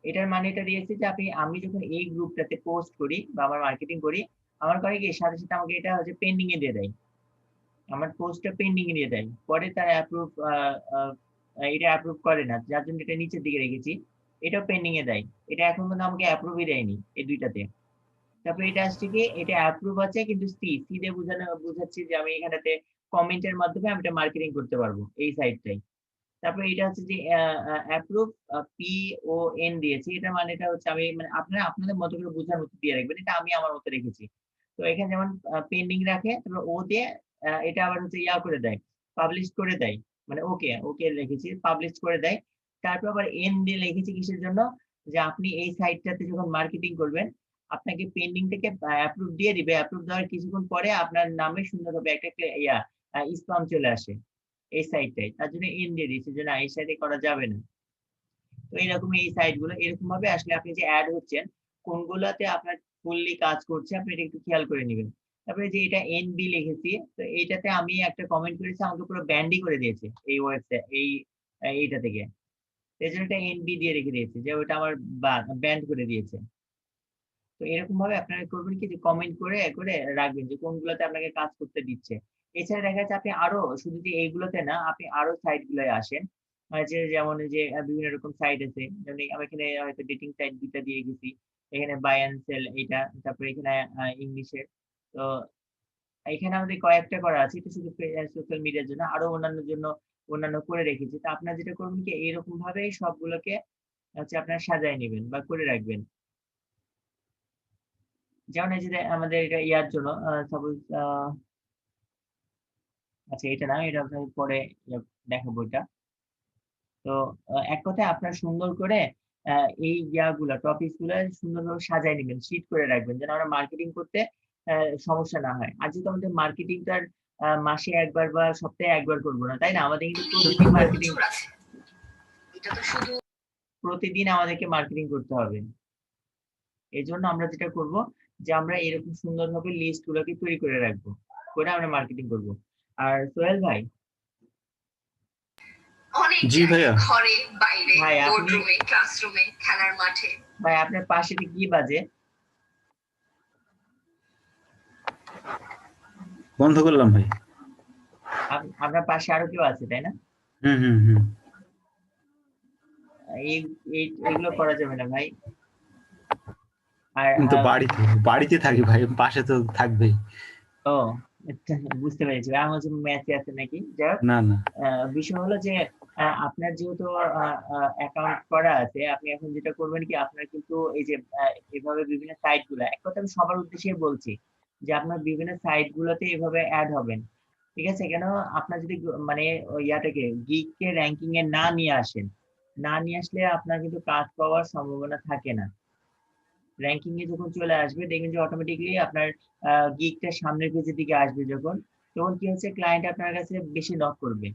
এটার মানে এটা দিয়েছে যে আমি যখন এই গ্রুপটাতে পোস্ট করি বা আমার মার্কেটিং করি, আমার করে কি সাথে সাথে আমাকে এটা হচ্ছে পেন্ডিং এ দিয়ে দেয়, আমার পোস্টটা পেন্ডিং এ দিয়ে দেয়। পরে তারা অ্যাপ্রুভ এটা অ্যাপ্রুভ করে না, যার জন্য এটা নিচের দিকে রেখেছি। এটাও পেন্ডিং এ দেয়। এটা এখন পর্যন্ত আমাকে অ্যাপ্রুভই দেয়নি এই দুইটাতে। তারপরে এটা আসছে কি, এটা অ্যাপ্রুভ আছে কিন্তু সি দিয়ে বুঝাচ্ছি যে আমি এখানেতে কমেন্টের মাধ্যমে আমি এটা মার্কেটিং করতে পারবো এই সাইটটাই। তারপরে এটা হচ্ছে যে অ্যাপ্রুভ পি ও এন দিয়েছি, এটা মানে এটা হচ্ছে আমি মানে আপনারা আপনাদের মতো করে বোঝার মতো দিয়ে রাখবেন, এটা আমি আমার মতো রেখেছি। তো এখানে যেমন পেন্ডিং রাখে, তারপর ও দিয়ে এটা আবার হচ্ছে ইয়া করে দেয়, পাবলিশ করে দেয়, মানে ওকে ওকে লিখেছি, পাবলিশ করে দেয়। তারপর আবার এন দিয়ে লিখেছি কিসের জন্য, যে আপনি এই সাইটটাতে যখন মার্কেটিং করবেন, আপনাকে পেন্ডিং থেকে অ্যাপ্রুভ দিয়ে দিবে, অ্যাপ্রুভ দেওয়ার কিছুক্ষণ পরে আপনার নামে সুন্দরভাবে একটা ইয়া স্পাম চলে আসে এই সাইটটাই, তার জন্য এন দিয়ে দিয়েছি যে না এই সাইটে করা যাবে না। তো এইরকম এই সাইট গুলো এরকম ভাবে আসলে আপনি যে অ্যাড হচ্ছেন, কোনগুলাতে আপনার ফুললি কাজ করছে আপনি এটা একটু খেয়াল করে নেবেন। তারপরে যে এটা এনবি লিখেছি, তো এইটাতে আমি একটা কমেন্ট করেছি, আমাকে পুরো ব্যান্ডই করে দিয়েছে এই ওয়েবসাইট এইটা থেকে। এই জন্য এটা এনবি দিয়ে রেখে দিয়েছে, যে ওটা আমার ব্যান্ড করে দিয়েছে। তো এরকম ভাবে আপনারা করবেন কি, যে কমেন্ট করে করে রাখবেন যে কোনগুলোতে আপনাকে কাজ করতে দিচ্ছে। এছাড়া দেখা যাচ্ছে আপনি আরো শুধু যে এইগুলোতে না, আপনি আরো সাইট গুলোয় আসেন। যে যেমন এই যে বিভিন্ন রকম সাইট আছে, যেমন আমি এখানে হয়তো ডেটিং সাইট 2টা দিয়ে গেছি, এখানে বাই এন্ড সেল এইটা, তারপরে এখানে ইংলিশের। তো এখানে আমাদের কয়েকটা করা আছে, এটা শুধু সোশ্যাল মিডিয়ার জন্য, আরো অন্যান্যর জন্য অন্যান্য করে রেখেছি। তো আপনারা যেটা করবেন কি, এরকম ভাবে সবগুলোকে হচ্ছে আপনারা সাজায় নেবেন বা করে রাখবেন। যেমন এই যে আমাদের এটা ইয়ার জন্য সাপোজ আচ্ছা এটা না, এটা আপনাকে পরে দেখাবো এটা। তো এক কথায় আপনার সুন্দর করে এই ইয়াগুলা টপিকস গুলা সুন্দরভাবে সাজায় নেবেন, শিট করে রাখবেন, যেন আমরা মার্কেটিং করতে সমস্যা না হয়। আর যেহেতু আমাদের মার্কেটিংটার মাসে একবার বা সপ্তাহে একবার করবো না, তাই না? আমাদের কিন্তু প্রতিদিন মার্কেটিং, প্রতিদিন আমাদেরকে মার্কেটিং করতে হবে। এই জন্য আমরা যেটা করব যে আমরা এরকম সুন্দরভাবে লিস্ট গুলোকে তৈরি করে রাখবো, করে আমরা মার্কেটিং করব। আর সোহেল ভাই, জি ভাইয়া। ঘরে বাইরে, ভাই আপনি বোর্ডরুমে, ক্লাসরুমে, খেলার মাঠে। ভাই আপনার পাশে কি বাজে? বন্ধ করলাম ভাই। আপনার পাশে আরো কেউ আছে, তাই না? হুম। এগুলো করা যাবে না ভাই। আর কিন্তু বাড়িতে থাকি ভাই, পাশে তো থাকবেই। ও বুঝতে পেরেছি, আমি হচ্ছে ম্যাচে আছে নাকি। যাই হোক, না বিষয় হলো যে আপনার যেহেতু অ্যাকাউন্ট করা আছে, আপনি এখন যেটা করবেন কি, আপনার কিন্তু এই যে এভাবে বিভিন্ন সাইট গুলো, এক কথা আমি সবার উদ্দেশ্যে বলছি যে আপনার বিভিন্ন সাইট গুলোতে এভাবে অ্যাড হবেন, ঠিক আছে? কেন আপনার যদি মানে ইয়াটাকে গিগকে র্যাঙ্কিং এ না নিয়ে আসলে আপনার কিন্তু কাজ পাওয়ার সম্ভাবনা থাকে না। র্যাঙ্কিং এ যখন চলে আসবে, দেখবেন যে অটোমেটিকলি আপনার গিগটা সামনের পেজের দিকে আসবে, তখন কি হচ্ছে, ক্লায়েন্ট আপনার কাছে বেশি নক করবে,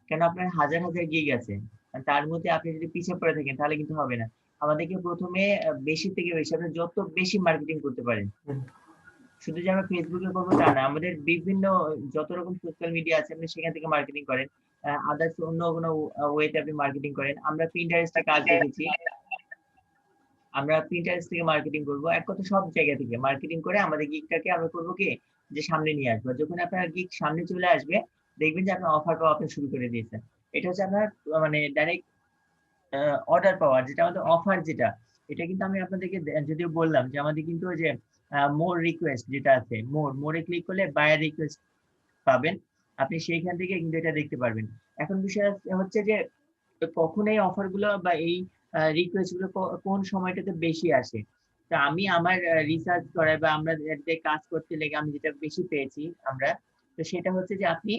কেন আপনার হাজার হাজার গিগ আছে, তার মধ্যে আপনি যদি পিছিয়ে পড়ে থাকেন তাহলে কিন্তু হবে না। আমাদেরকে প্রথমে বেশি থেকে বেশি, আপনি যত বেশি মার্কেটিং করতে পারেন, শুধু যে আমরা ফেসবুকে করবো তা না, আমাদের বিভিন্ন যত রকম সোশ্যাল মিডিয়া আছে আপনি সেখান থেকে মার্কেটিং করেন, আদার্স অন্য কোনো ওয়েতে আপনি মার্কেটিং করেন। আমরা পিন্টারেস্টে কাজ দেখেছি, আমরা পিন্টারেস্ট থেকে মার্কেটিং করব, এক কথা সব জায়গা থেকে মার্কেটিং করে আমাদের গিগটাকে আমরা করবো কি, যে সামনে নিয়ে আসবো। যখন আপনার গিগ সামনে চলে আসবে, দেখবেন যে আপনার অফার পাওয়া আপনি শুরু করে দিয়েছেন। এটা হচ্ছে আপনার মানে ডাইরেক্ট অর্ডার পাওয়ার, যেটা আমাদের অফার, যেটা এটা কিন্তু আমি আপনাদেরকে যদিও বললাম যে আমাদের কিন্তু ওই যে মোর রিকোয়েস্ট যেটা আছে, মোরে ক্লিক করলে বায়ার রিকোয়েস্ট পাবেন, আপনি সেইখান থেকে কিন্তু এটা দেখতে পারবেন। এখন বিষয় হচ্ছে যে কখন এই অফার গুলো বা এই রিকোয়েস্ট গুলো কোন সময়টাতে বেশি আসে। তো আমি আমার রিসার্চ করায় বা আমরা কাজ করতে লেগে আমি যেটা বেশি পেয়েছি আমরা, তো সেটা হচ্ছে যে আপনি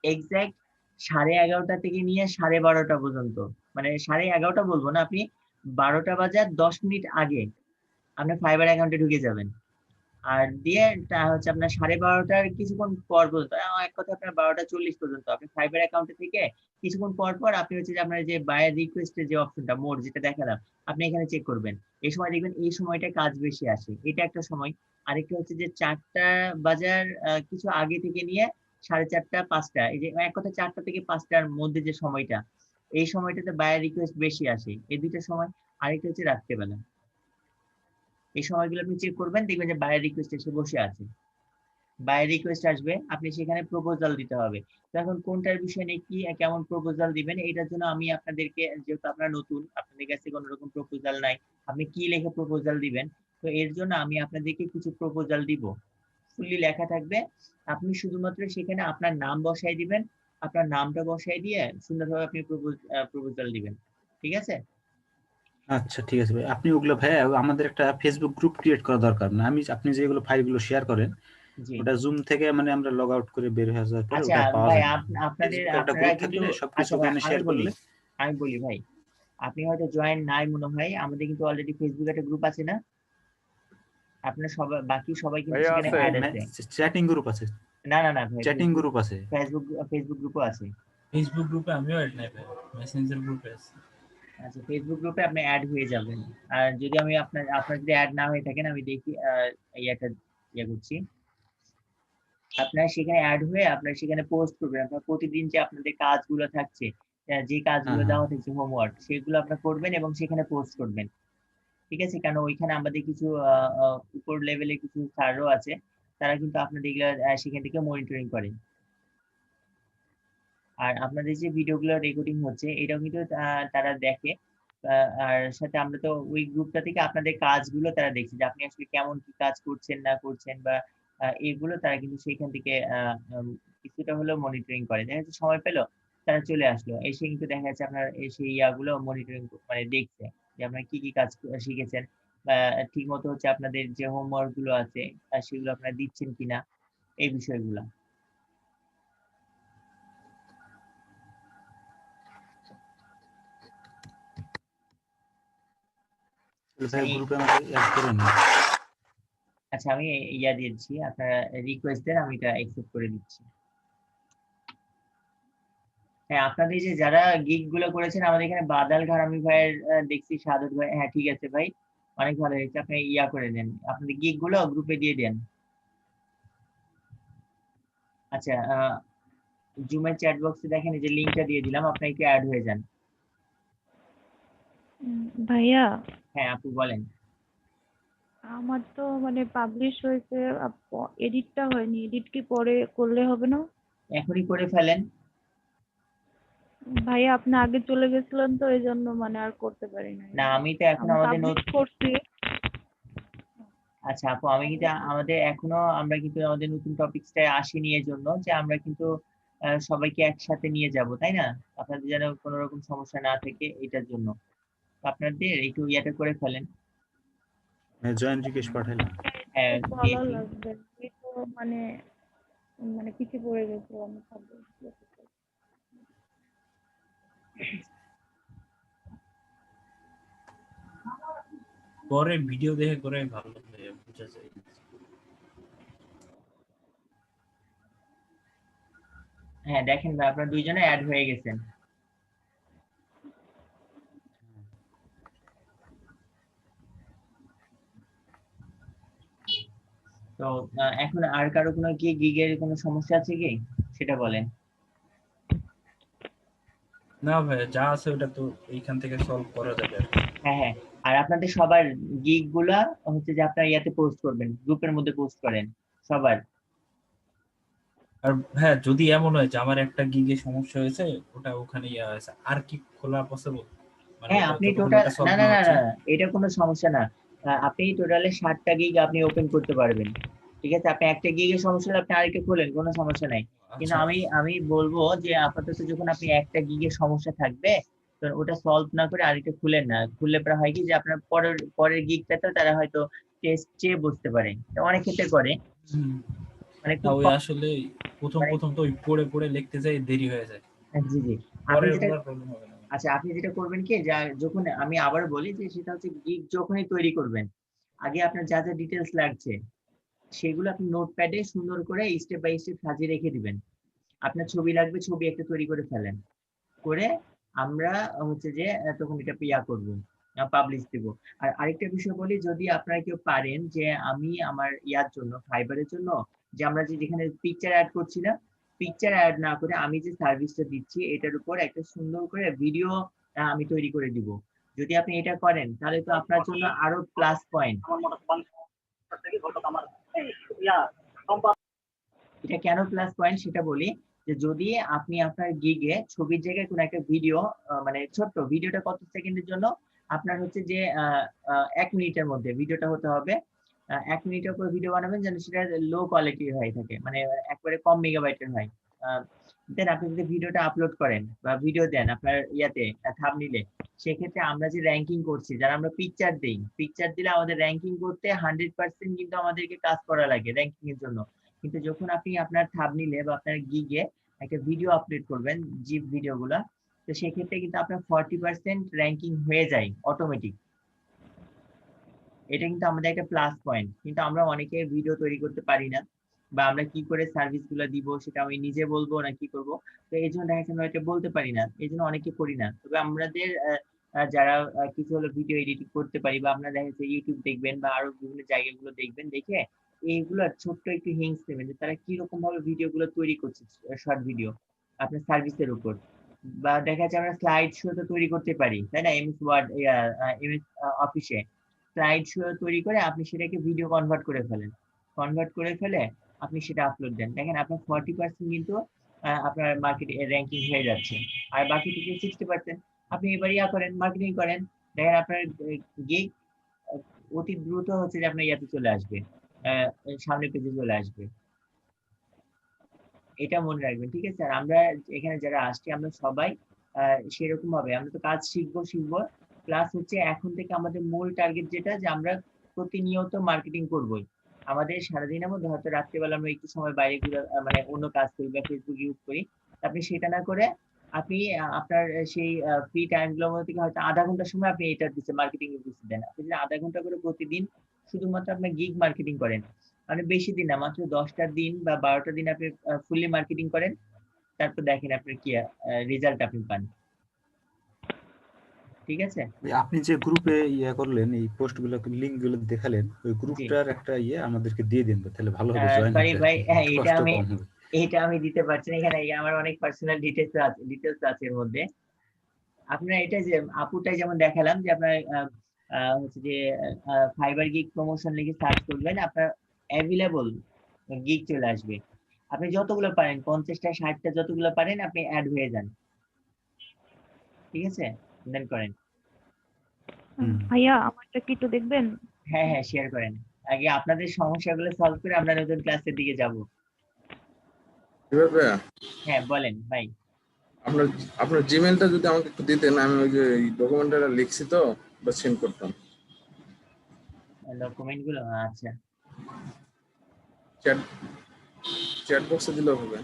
এক্সাক্ট 11:30 থেকে নিয়ে 12:30 পর্যন্ত, মানে 11:30 বলবো না, আপনি 12টা বাজার 10 মিনিট আগে আপনার ফাইবার অ্যাকাউন্টে ঢুকে যাবেন, আর দিয়ে হচ্ছে আপনার 12:30টার কিছুক্ষণ পর পর্যন্ত, এক কথা আপনার 12:40 পর্যন্ত আপনি ফাইবার অ্যাকাউন্টে থেকে কিছুক্ষণ পর আপনি হচ্ছে যে আপনার যে বায়ার রিকোয়েস্টের যে অপশনটা, মোড যেটা দেখালাম, আপনি এখানে চেক করবেন। এই সময় দেখবেন এই সময়টা কাজ বেশি আসে, এটা একটা সময়। আরেকটা হচ্ছে যে 4টা বাজার কিছু আগে থেকে নিয়ে 4:30 5টা, এই যে এক কথা 4টা থেকে 5টার মধ্যে যে সময়টা, এই সময়টাতে বায়ার রিকোয়েস্ট বেশি আসে, এই দুইটা সময়। আরেকটা হচ্ছে রাত্রেবেলা, এই সময়গুলো আপনি চেক করবেন, দেখবেন যে বায়ার রিকোয়েস্ট এসে বসে আছে, বায়ার রিকোয়েস্ট আসবে, আপনি সেখানে প্রপোজাল দিতে হবে। তো এখন কোনটার বিষয় নিয়ে কি কেমন প্রপোজাল দিবেন, এটার জন্য আমি আপনাদেরকে, যেহেতু আপনারা নতুন, আপনাদের কাছে কোনো রকম প্রপোজাল নাই, আপনি কি লিখে প্রপোজাল দিবেন, তো এর জন্য আমি আপনাদেরকে কিছু প্রপোজাল দিব, ফুললি লেখা থাকবে। আপনি শুধুমাত্র সেখানে আপনার নাম বসাই দিবেন, আপনার নামটা বসাই দিয়ে সুন্দরভাবে আপনি প্রপোজাল দিবেন, ঠিক আছে? আচ্ছা ঠিক আছে ভাই, আপনি ওগুলো ভাই আমাদের একটা ফেসবুক গ্রুপ ক্রিয়েট করা দরকার না? আপনি যেগুলো ফাইলগুলো শেয়ার করেন, জি ওটা জুম থেকে মানে আমরা লগ আউট করে বের হয়ে যাওয়ার পরে আচ্ছা ওটা পাওয়া ভাই, যায় না। আপনাদের ফেসবুকে একটা আপনারা গ্রুপ কিন্তু, থাকলে সবকিছু আচ্ছা ভাই ওখানে শেয়ার করলে। আমি বলি ভাই, আপনি হয়তো জয়েন নাই মনে হয়, আমাদের কিন্তু অলরেডি ফেসবুকে একটা গ্রুপ আছে না, আপনার সবাই, বাকি সবাই কিন্তু ভাইয়া সেখানে আছে। অ্যাড আছে। চ্যাটিং গ্রুপ আছে, না ভাই, চ্যাটিং গ্রুপ আছে। ফেসবুক গ্রুপও আছে। ফেসবুক গ্রুপে আমিও অ্যাড নাই ভাই, মেসেঞ্জার গ্রুপে আছি। আচ্ছা, ফেসবুক গ্রুপে আপনি অ্যাড হয়ে যাবেন। আর যদি আমি আপনার যদি অ্যাড না হয়ে থাকেন, আমি দেখি একটা করছি, আপনার সেখানে অ্যাড হয়ে আপনার সেখানে পোস্ট করবেন, আপনার প্রতিদিন যে আপনাদের কাজগুলো থাকছে, যে কাজগুলো দেওয়া থাকছে হোমওয়ার্ক, সেগুলো আপনার করবেন এবং সেখানে পোস্ট করবেন, ঠিক আছে? কেন ওইখানে আমাদের কিছু উপর লেভেলে কিছু স্যারও আছে, তারা কিন্তু আপনাদের এগুলো সেখান থেকে মনিটরিং করে। আর আপনাদের যে ভিডিওগুলো রেকর্ডিং হচ্ছে, এটাও কিন্তু তারা দেখে। আর সাথে আমরা তো ওই গ্রুপটা থেকে আপনাদের কাজগুলো তারা দেখছে, যে আপনি আসলে কেমন কি কাজ করছেন না করছেন, বা এগুলো তারা কিন্তু সেইখান থেকে কিছুটা হলেও মনিটরিং করে। দেখা যাচ্ছে সময় পেলো, তারা চলে আসলো, এসে কিন্তু দেখা যাচ্ছে আপনার সেই ইয়াগুলো মনিটরিং মানে দেখছে যে আপনারা কি কি কাজ শিখেছেন, বা ঠিক মতো হচ্ছে আপনাদের যে হোমওয়ার্ক গুলো আছে সেগুলো আপনারা দিচ্ছেন কিনা, এই বিষয়গুলো। ভাই গ্রুপে আমাকে অ্যাড করে নিন। আচ্ছা আমি ইয়া দিচ্ছি, আপনারা রিকোয়েস্ট দেন, আমি এটা অ্যাকসেপ্ট করে দিচ্ছি। হ্যাঁ আপনাদের যে যারা গিগ গুলো করেছেন আমাদের এখানে বাদাল ঘারামি ভাইয়ের দেখছি, সাদত ভাই, হ্যাঁ ঠিক আছে ভাই, অনেক ভালো হয়েছে। আপনি ইয়া করে দেন, আপনাদের গিগ গুলো গ্রুপে দিয়ে দেন। আচ্ছা জুমের চ্যাট বক্সে দেখেন এই যে লিংকটা দিয়ে দিলাম, আপনি একটু অ্যাড হয়ে যান। ভাইয়া হ্যাঁ আপু বলেন। আমার তো মানে পাবলিশ হয়েছে, এডিটটা হয়নি, এডিট কি পরে করলে হবে না? এখনই করে ফেলেন। ভাইয়া আপনি আগে চলে গেছিলেন তো এই জন্য মানে আর করতে পারি নাই। না আমি তো এখন আমি আমাদের পাবলিশ করছি। আচ্ছা আপু আমি কিন্তু আমাদের এখনো আমরা কিন্তু আমাদের নতুন টপিকসটায় আসিনি এর জন্য যে আমরা কিন্তু সবাইকে একসাথে নিয়ে যাব, তাই না? আপনাদের যেন কোনো রকম সমস্যা না থাকে এটার জন্য আপনাদের একটু ইয়াটা করে ফেলেন। জয়েন্ট রিকোয়েস্ট পাঠাইলাম। হ্যাঁ ভালো দিয়েছি। লাগবে, আমি তো মানে মানে পিছিয়ে পড়ে গেছি আমি পরে ভিডিও দেখে করে ভালো বুঝা যায়। হ্যাঁ দেখেন ভাই আপনারা দুইজনে অ্যাড হয়ে গেছেন। তো এখন আর কারো কোনো কি গিগের কোনো সমস্যা আছে কি সেটা বলেন। না ভাই যা আছে ওটা তো এইখান থেকে সলভ করা যাবে। হ্যাঁ হ্যাঁ, আর আপনাদের সবার গিগ গুলা হচ্ছে যে আপনারা ইয়াতে পোস্ট করবেন, গ্রুপের মধ্যে পোস্ট করেন সবার। আর হ্যাঁ যদি এমন হয় যে আমার একটা গিগে সমস্যা হয়েছে ওটা ওখানে ইয়া হয়েছে, আর কি খোলা পসিবল? মানে হ্যাঁ আপনি টোটাল না না না না এটা কোনো সমস্যা না, আপনি টোটালে 60টা গিগ আপনি ওপেন করতে পারবেন, ঠিক আছে? আপনি একটা গিগের সমস্যা হলে আপনি আরেকটা খোলেন, কোনো সমস্যা নাই। কিন্তু আমি বলবো যে আপাতত যখন আপনি একটা গিগের সমস্যা থাকবে তো ওটা সলভ না করে আরেকটা খুলেন না, খুললে পরে হয় কি যে আপনার পরের গিগটাতে তারা হয়তো টেস্ট চেয়ে বুঝতে পারে, অনেক ক্ষেত্রে করে মানে খুব ওই আসলে প্রথম তো ওই পড়ে পড়ে লিখতে যাই দেরি হয়ে যায়। জি জি পরে আপনি যেটা ওগুলোর প্রবলেম হবে না। আচ্ছা আপনি যেটা করবেন কি, যা যখন আমি আবার বলি যে সেটা হচ্ছে গিগ যখনই তৈরি করবেন আগে আপনার যা যা ডিটেলস লাগছে সেগুলো আপনি নোটপ্যাডে সুন্দর করে স্টেপ বাই স্টেপ সাজিয়ে রেখে দিবেন। আপনার ছবি লাগবে, ছবি একটা তৈরি করে ফেলেন, করে আমরা হচ্ছে যে তখন এটা ইয়া করবো, পাবলিশ দিব। আর আরেকটা বিষয় বলি, যদি আপনারা কেউ পারেন যে আমি আমার ইয়ার জন্য ফাইবারের জন্য যে আমরা যেখানে পিকচার অ্যাড করছি না, পিকচার অ্যাড না করে আমি যে সার্ভিসটা দিচ্ছি এটার উপর একটা সুন্দর করে ভিডিও আমি তৈরি করে দিব। যদি আপনি এটা করেন তাহলে তো আপনার জন্য আরো প্লাস পয়েন্ট। এটা কেন প্লাস পয়েন্ট সেটা বলি, যে যদি আপনি আপনার গিগে ছবির জায়গায় কোনো একটা ভিডিও মানে ছোট্ট ভিডিওটা কত সেকেন্ডের জন্য, আপনার হচ্ছে যে 1 মিনিটের মধ্যে ভিডিওটা হতে হবে, 1 মিনিটের উপর ভিডিও বানাবেন যেন সেটা লো কোয়ালিটির হয়ে থাকে, মানে একবারে কম মেগাবাইটের হয়। দেন আপনি যদি ভিডিওটা আপলোড করেন বা ভিডিও দেন আপনার ইয়াতে থাম্বনেইলে, সেক্ষেত্রে আমরা যে র্যাঙ্কিং করছি, যারা আমরা পিকচার দেই, পিকচার দিলে আমাদের র্যাঙ্কিং করতে 100% কিন্তু আমাদেরকে কাজ করা লাগে র্যাঙ্কিং এর জন্য। কিন্তু যখন আপনি আপনার থাম্বনেইলে বা আপনার গিগে একটা ভিডিও আপলোড করবেন, জিপ ভিডিও গুলা, তো সেক্ষেত্রে কিন্তু আপনার 40% র্যাঙ্কিং হয়ে যায় অটোমেটিক। এটা কিন্তু আমাদের একটা প্লাস পয়েন্ট। কিন্তু আমরা অনেকে ভিডিও তৈরি করতে পারি না, বা আমরা কি করে সার্ভিস গুলো দিব সেটা আমি নিজে বলবো না কি করব, তো এই জন্য দেখা যাচ্ছে এটা বলতে পারি না, এই জন্য অনেকে করি না। তবে আমাদের যারা কিছু হলো ভিডিও এডিটিং করতে পারি, বা আপনারা দেখা যাচ্ছে ইউটিউব দেখবেন বা আরো বিভিন্ন জায়গাগুলো দেখবেন, দেখে এইগুলো ছোট্ট একটু হিংস নেবেন যে তারা কিরকম ভাবে ভিডিও গুলো তৈরি করছে, শর্ট ভিডিও আপনার সার্ভিসের উপর। বা দেখা যাচ্ছে আমরা স্লাইড শো তো তৈরি করতে পারি, তাই না? এমএস ওয়ার্ড, এমএস অফিসে স্লাইড শো তৈরি করে আপনি সেটাকে ভিডিও কনভার্ট করে ফেলেন, কনভার্ট করে ফেলে আপনি সেটা আপলোড দেন, দেখেন আপনার 40% কিন্তু আপনার মার্কেটে র্যাঙ্কিং হয়ে যাচ্ছে। আর বাকি থেকে 60% আপনি এবার ইয়া করেন, মার্কেটিং করেন, দেখেন আপনার গিগ অতি দ্রুত হচ্ছে যে আপনার ইয়াতে চলে আসবে, সামনে পেজে চলে আসবে। এটা মনে রাখবেন, ঠিক আছে? আর আমরা এখানে যারা আসছি আমরা সবাই সেরকম ভাবে আমরা তো কাজ শিখবো প্লাস হচ্ছে এখন থেকে আমাদের মূল টার্গেট যেটা, যে আমরা প্রতিনিয়ত মার্কেটিং করবই। আমাদের সারাদিনের মধ্যে হয়তো রাত্রিবেলা আমরা একটু সময় বাইরে ঘুরে মানে অন্য কাজ করি বা ফেসবুক ইউজ করি, আপনি সেটা না করে আপনি আপনার সেই ফ্রি টাইম গুলোর মধ্যে থেকে হয়তো আধা ঘন্টা সময় আপনি এটা দিচ্ছেন, মার্কেটিং এ দিচ্ছেন দেন। আপনি যদি আধা ঘন্টা করে প্রতিদিন শুধুমাত্র আপনি গিগ মার্কেটিং করেন, মানে বেশি দিন না, মাত্র 10টা দিন বা 12টা দিন আপনি ফুললি মার্কেটিং করেন, তারপর দেখেন আপনার কি রেজাল্ট আপনি পান। ঠিক আছে? আপনি যে গ্রুপে করলেন, এই পোস্ট গুলো, লিঙ্ক গুলো দেখালেন, ওই জি। গ্রুপটার একটা আমাদেরকে দিয়ে দিন, তাহলে ভালো হবে, জয়েন সরি হতে ভাই, হ্যাঁ, একটু এটা কষ্ট আমি কম হবে। দিতে পারছি না। এখানে আমার অনেক পার্সোনাল ডিটেলস আছে এর মধ্যে। আপনার এটা যে আপুটাই যেমন দেখালাম যে আপনার হচ্ছে যে ফাইবার গিগ প্রমোশন লিখে সার্চ করবেন, আপনার অ্যাভেলেবল গিগ চলে আসবে। আপনি যতগুলো পারেন, 50টা 60টা যতগুলো পারেন আপনি অ্যাড হয়ে যান। ঠিক আছে? দেন করেন। ভাইয়া আমারটা কি একটু দেখবেন? হ্যাঁ হ্যাঁ, শেয়ার করেন। আগে আপনাদের সমস্যাগুলো সলভ করে আমরা নতুন ক্লাসের দিকে যাব। ভাইয়া, হ্যাঁ বলেন ভাই। আপনার আপনার জিমেলটা যদি আমাকে একটু দিতেন, আমি ওই যে ডকুমেন্টটা লিখছি তো, ওটা সেন্ড করতাম। ডকুমেন্ট গুলো, আচ্ছা। চ্যাট চ্যাট বক্সে দিলেও হবে।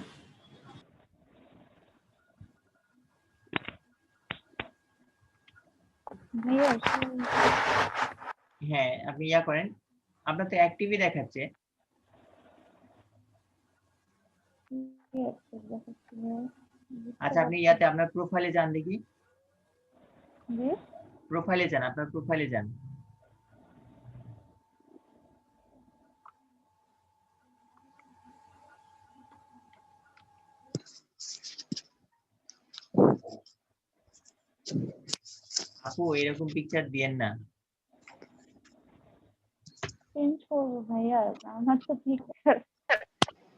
ভাইয়া হ্যাঁ, আপনি করেন। আপনার তো অ্যাক্টিভই দেখাচ্ছে। আচ্ছা, আপনি আপনার প্রোফাইলে যান দেখি। প্রোফাইলে যান, আপনার প্রোফাইলে যান। আপু এরকম পিকচার দিয়েন না। চেঞ্জ করবো ভাইয়া, আমার তো পিকচার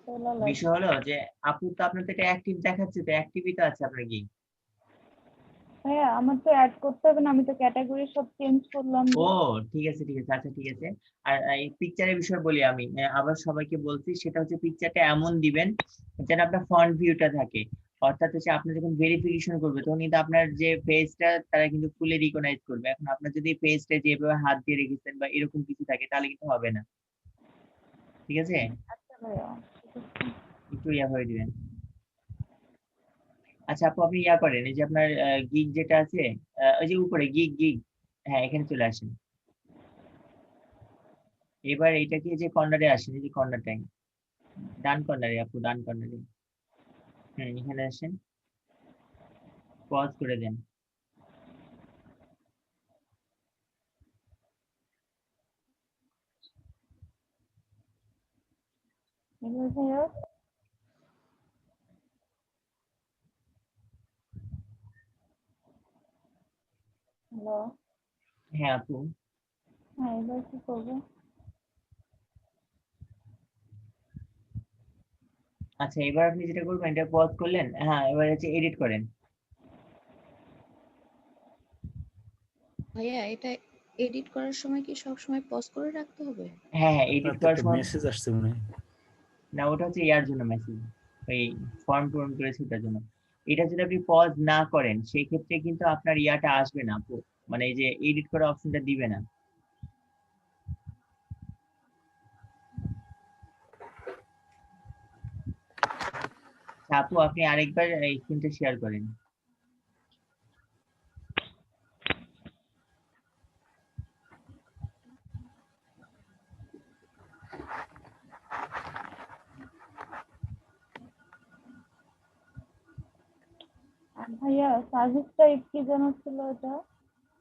তোলা লাগবে। বিষয় হলো যে আপু তো আপনার তো এটা অ্যাক্টিভ দেখাচ্ছে, তো অ্যাক্টিভই তো আছে আপনার কি। ভাইয়া আমার তো অ্যাড করতে হবে না, আমি তো ক্যাটাগরি সব চেঞ্জ করলাম। ও ঠিক আছে ঠিক আছে, আচ্ছা ঠিক আছে। আর এই পিকচারের বিষয় বলি আমি, আবার সবাইকে বলছি, সেটা হচ্ছে পিকচারটা এমন দিবেন যেন আপনার ফ্রন্ট ভিউটা থাকে। অর্থাৎ হচ্ছে আপনি যখন ভেরিফিকেশন করবে তখন কিন্তু আপনার যে পেজটা তারা কিন্তু ফুলি রিকগনাইজ করবে। এখন আপনার যদি পেজটা যেভাবে হাত দিয়ে রেখেছেন বা এরকম কিছু থাকে তাহলে কিন্তু হবে না। ঠিক আছে? আচ্ছা ভাইয়া, একটু হয়ে দিবেন। আচ্ছা আপু, আপনি করেন, এই যে আপনার গিগ যেটা আছে, ওই যে উপরে গিগ গিগ, হ্যাঁ এখানে চলে আসেন। এবার এইটাকে যে কর্নারে আসেন, এই যে কর্নারটাই, ডান কর্নারে আপু, ডান কর্নারে। এখানে আসেন, পজ করে দেন। ভাইয়া হ্যালো। হ্যাঁ আপু। হ্যাঁ, এবার কি করবো? আচ্ছা, এবার আপনি যেটা করবেন, এটা পজ করলেন, হ্যাঁ এবার হচ্ছে এডিট করেন। ভাইয়া এটা এডিট করার সময় কি সব সময় পজ করে রাখতে হবে? হ্যাঁ হ্যাঁ, এডিট করার সময়। মেসেজ আসছে মনে হয়। না, ওটা হচ্ছে জন্য মেসেজ, ওই ফর্ম পূরণ করেছে ওটার জন্য। এটা যদি আপনি পজ না করেন সেই ক্ষেত্রে কিন্তু আপনার আসবে না আপু, মানে এই যে এডিট করা অপশনটা দিবে না। আপু আপনি আরেকবার এই স্ক্রিনটা শেয়ার করেন। ভাইয়া সার্ভিস টাইপ কি যেন ছিল এটা?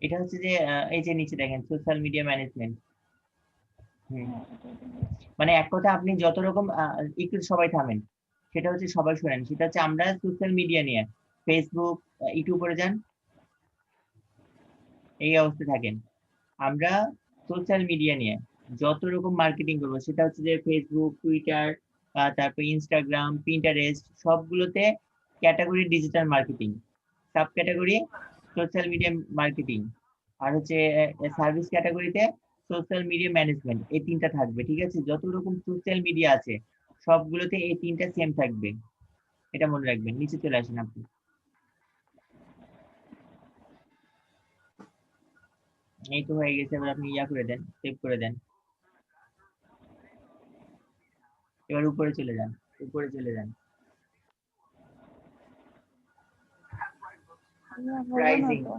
এটা হচ্ছে যে এই যে নিচে দেখেন, সোশ্যাল মিডিয়া ম্যানেজমেন্ট। মানে এক কথা, আপনি যত রকম একটু সবাই থামেন, সেটা হচ্ছে সবাই শোনেন, সেটা হচ্ছে আমরা সোশ্যাল মিডিয়া নিয়ে ফেসবুক, ইউটিউবে যান, এই অবস্থায় থাকেন। আমরা সোশ্যাল মিডিয়া নিয়ে যত রকম মার্কেটিং করবো, সেটা হচ্ছে যে ফেসবুক, টুইটার, তারপর ইনস্টাগ্রাম, পিন্টারেস্ট, সবগুলোতে category digital marketing, sub category social media marketing, আর হচ্ছে সার্ভিস ক্যাটাগরিতে সোশ্যাল মিডিয়া ম্যানেজমেন্ট, এই তিনটা থাকবে। ঠিক আছে? যত রকম সোশ্যাল মিডিয়া আছে সবগুলোতে এই তিনটা সেম থাকবে, এটা মনে রাখবেন। নিচে চলে আসেন আপনি। এই তো হয়ে গেছে, এবার আপনি করে দেন, সেভ করে দেন। এবার উপরে চলে যান, উপরে চলে যান। হলো না প্রাইজিং তো।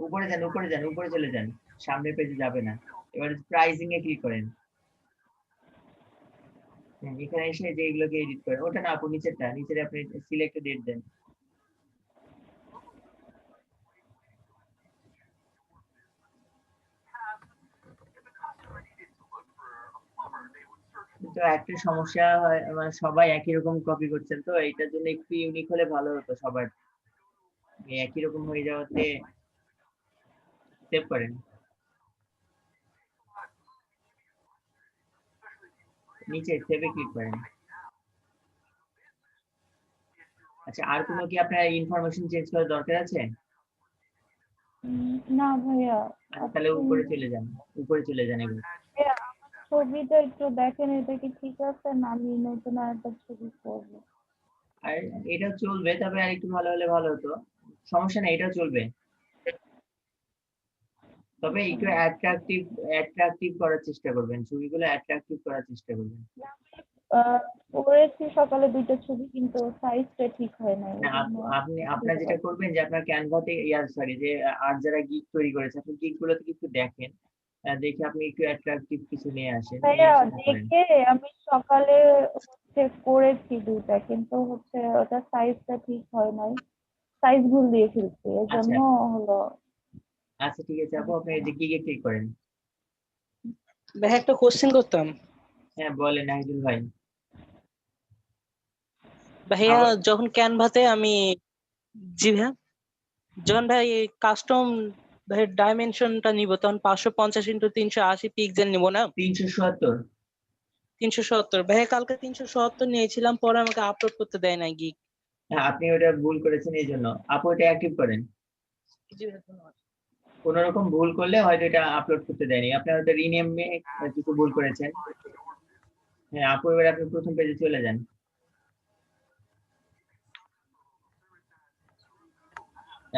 উপরে যান, উপরে যান, উপরে চলে যান, সামনের পেজে যাবে না। এবার প্রাইজিং এ ক্লিক করেন। এখানে এসে যে এগুলোকে এডিট করেন, ওটা না আপু, নিচেরটা, নিচের আপনি সিলেক্ট ডেট দেন। কিন্তু একটা সমস্যা হয়, মানে সবাই একই রকম কপি করছেন, তো এইটার জন্য একটু ইউনিক হলে ভালো হতো সবার। একই রকম হয়ে যাওয়াতে সেভ করেন, নিচে সেভে ক্লিক করেন। আচ্ছা, আর কোনো কি আপনার ইনফরমেশন চেঞ্জ করার দরকার আছে? না ভাইয়া। আচ্ছা, তাহলে উপরে চলে যান, উপরে চলে যান এবার। ভাইয়া, আমার ছবিটা একটু দেখেন, এটা কি ঠিক আছে না আমি নতুন একটা ছবি করবো? আর এটাও চলবে, তবে আর একটু ভালো হলে ভালো হতো। সমস্যা নেই, এটাও চলবে, তবে একটু অ্যাট্রাকটিভ করার চেষ্টা করবেন, ছবিগুলো অ্যাট্রাকটিভ করার চেষ্টা করবেন। করেছি সকালে 2টা ছবি, কিন্তু সাইজটা ঠিক হয় না। না, আপনি আপনার যেটা করবেন যে আপনার ক্যানভাতে সরি যে আর যারা গিগ তৈরি করেছে, আপনি গিগ গুলোতে কিছু দেখেন, দেখে আপনি একটু অ্যাট্রাকটিভ কিছু নিয়ে আসেন, ভাইয়া নিয়ে সেটা করেন। দেখে আমি সকালে করেছি 2টা, কিন্তু ওটা সাইজটা ঠিক হয় নাই, সাইজ ভুল দিয়ে ফেলছি, এর আচ্ছা জন্য হলো। আচ্ছা, ঠিক আছে আপু, আপনি এই যে গিগে ক্লিক করেন। ভাই একটা কোশ্চেন করতাম। হ্যাঁ বলেন নাহিদুল ভাই। ভাইয়া যখন ক্যানভাতে আমি, জি ভাইয়া, যখন ভাই কাস্টম ভাই ডাইমেনশনটা নিব তখন 550x380 পিক্সেল নিব না? 370 ভাইয়া, কালকে 370 নিয়েছিলাম, পরে আমাকে আপলোড করতে দেয় না গিগ। হ্যাঁ, আপনি ওটা ভুল করেছেন, এই জন্য আপু এটা অ্যাক্টিভ করেন। জি ভাইয়া, ধন্যবাদ। কোন রকম ভুল করলে হয়তো এটা আপলোড করতে দেয়নি, আপনি হয়তো রিনেমে কিছু ভুল করেছেন। হ্যাঁ আপু, এবার আপনি প্রথম পেজে চলে যান।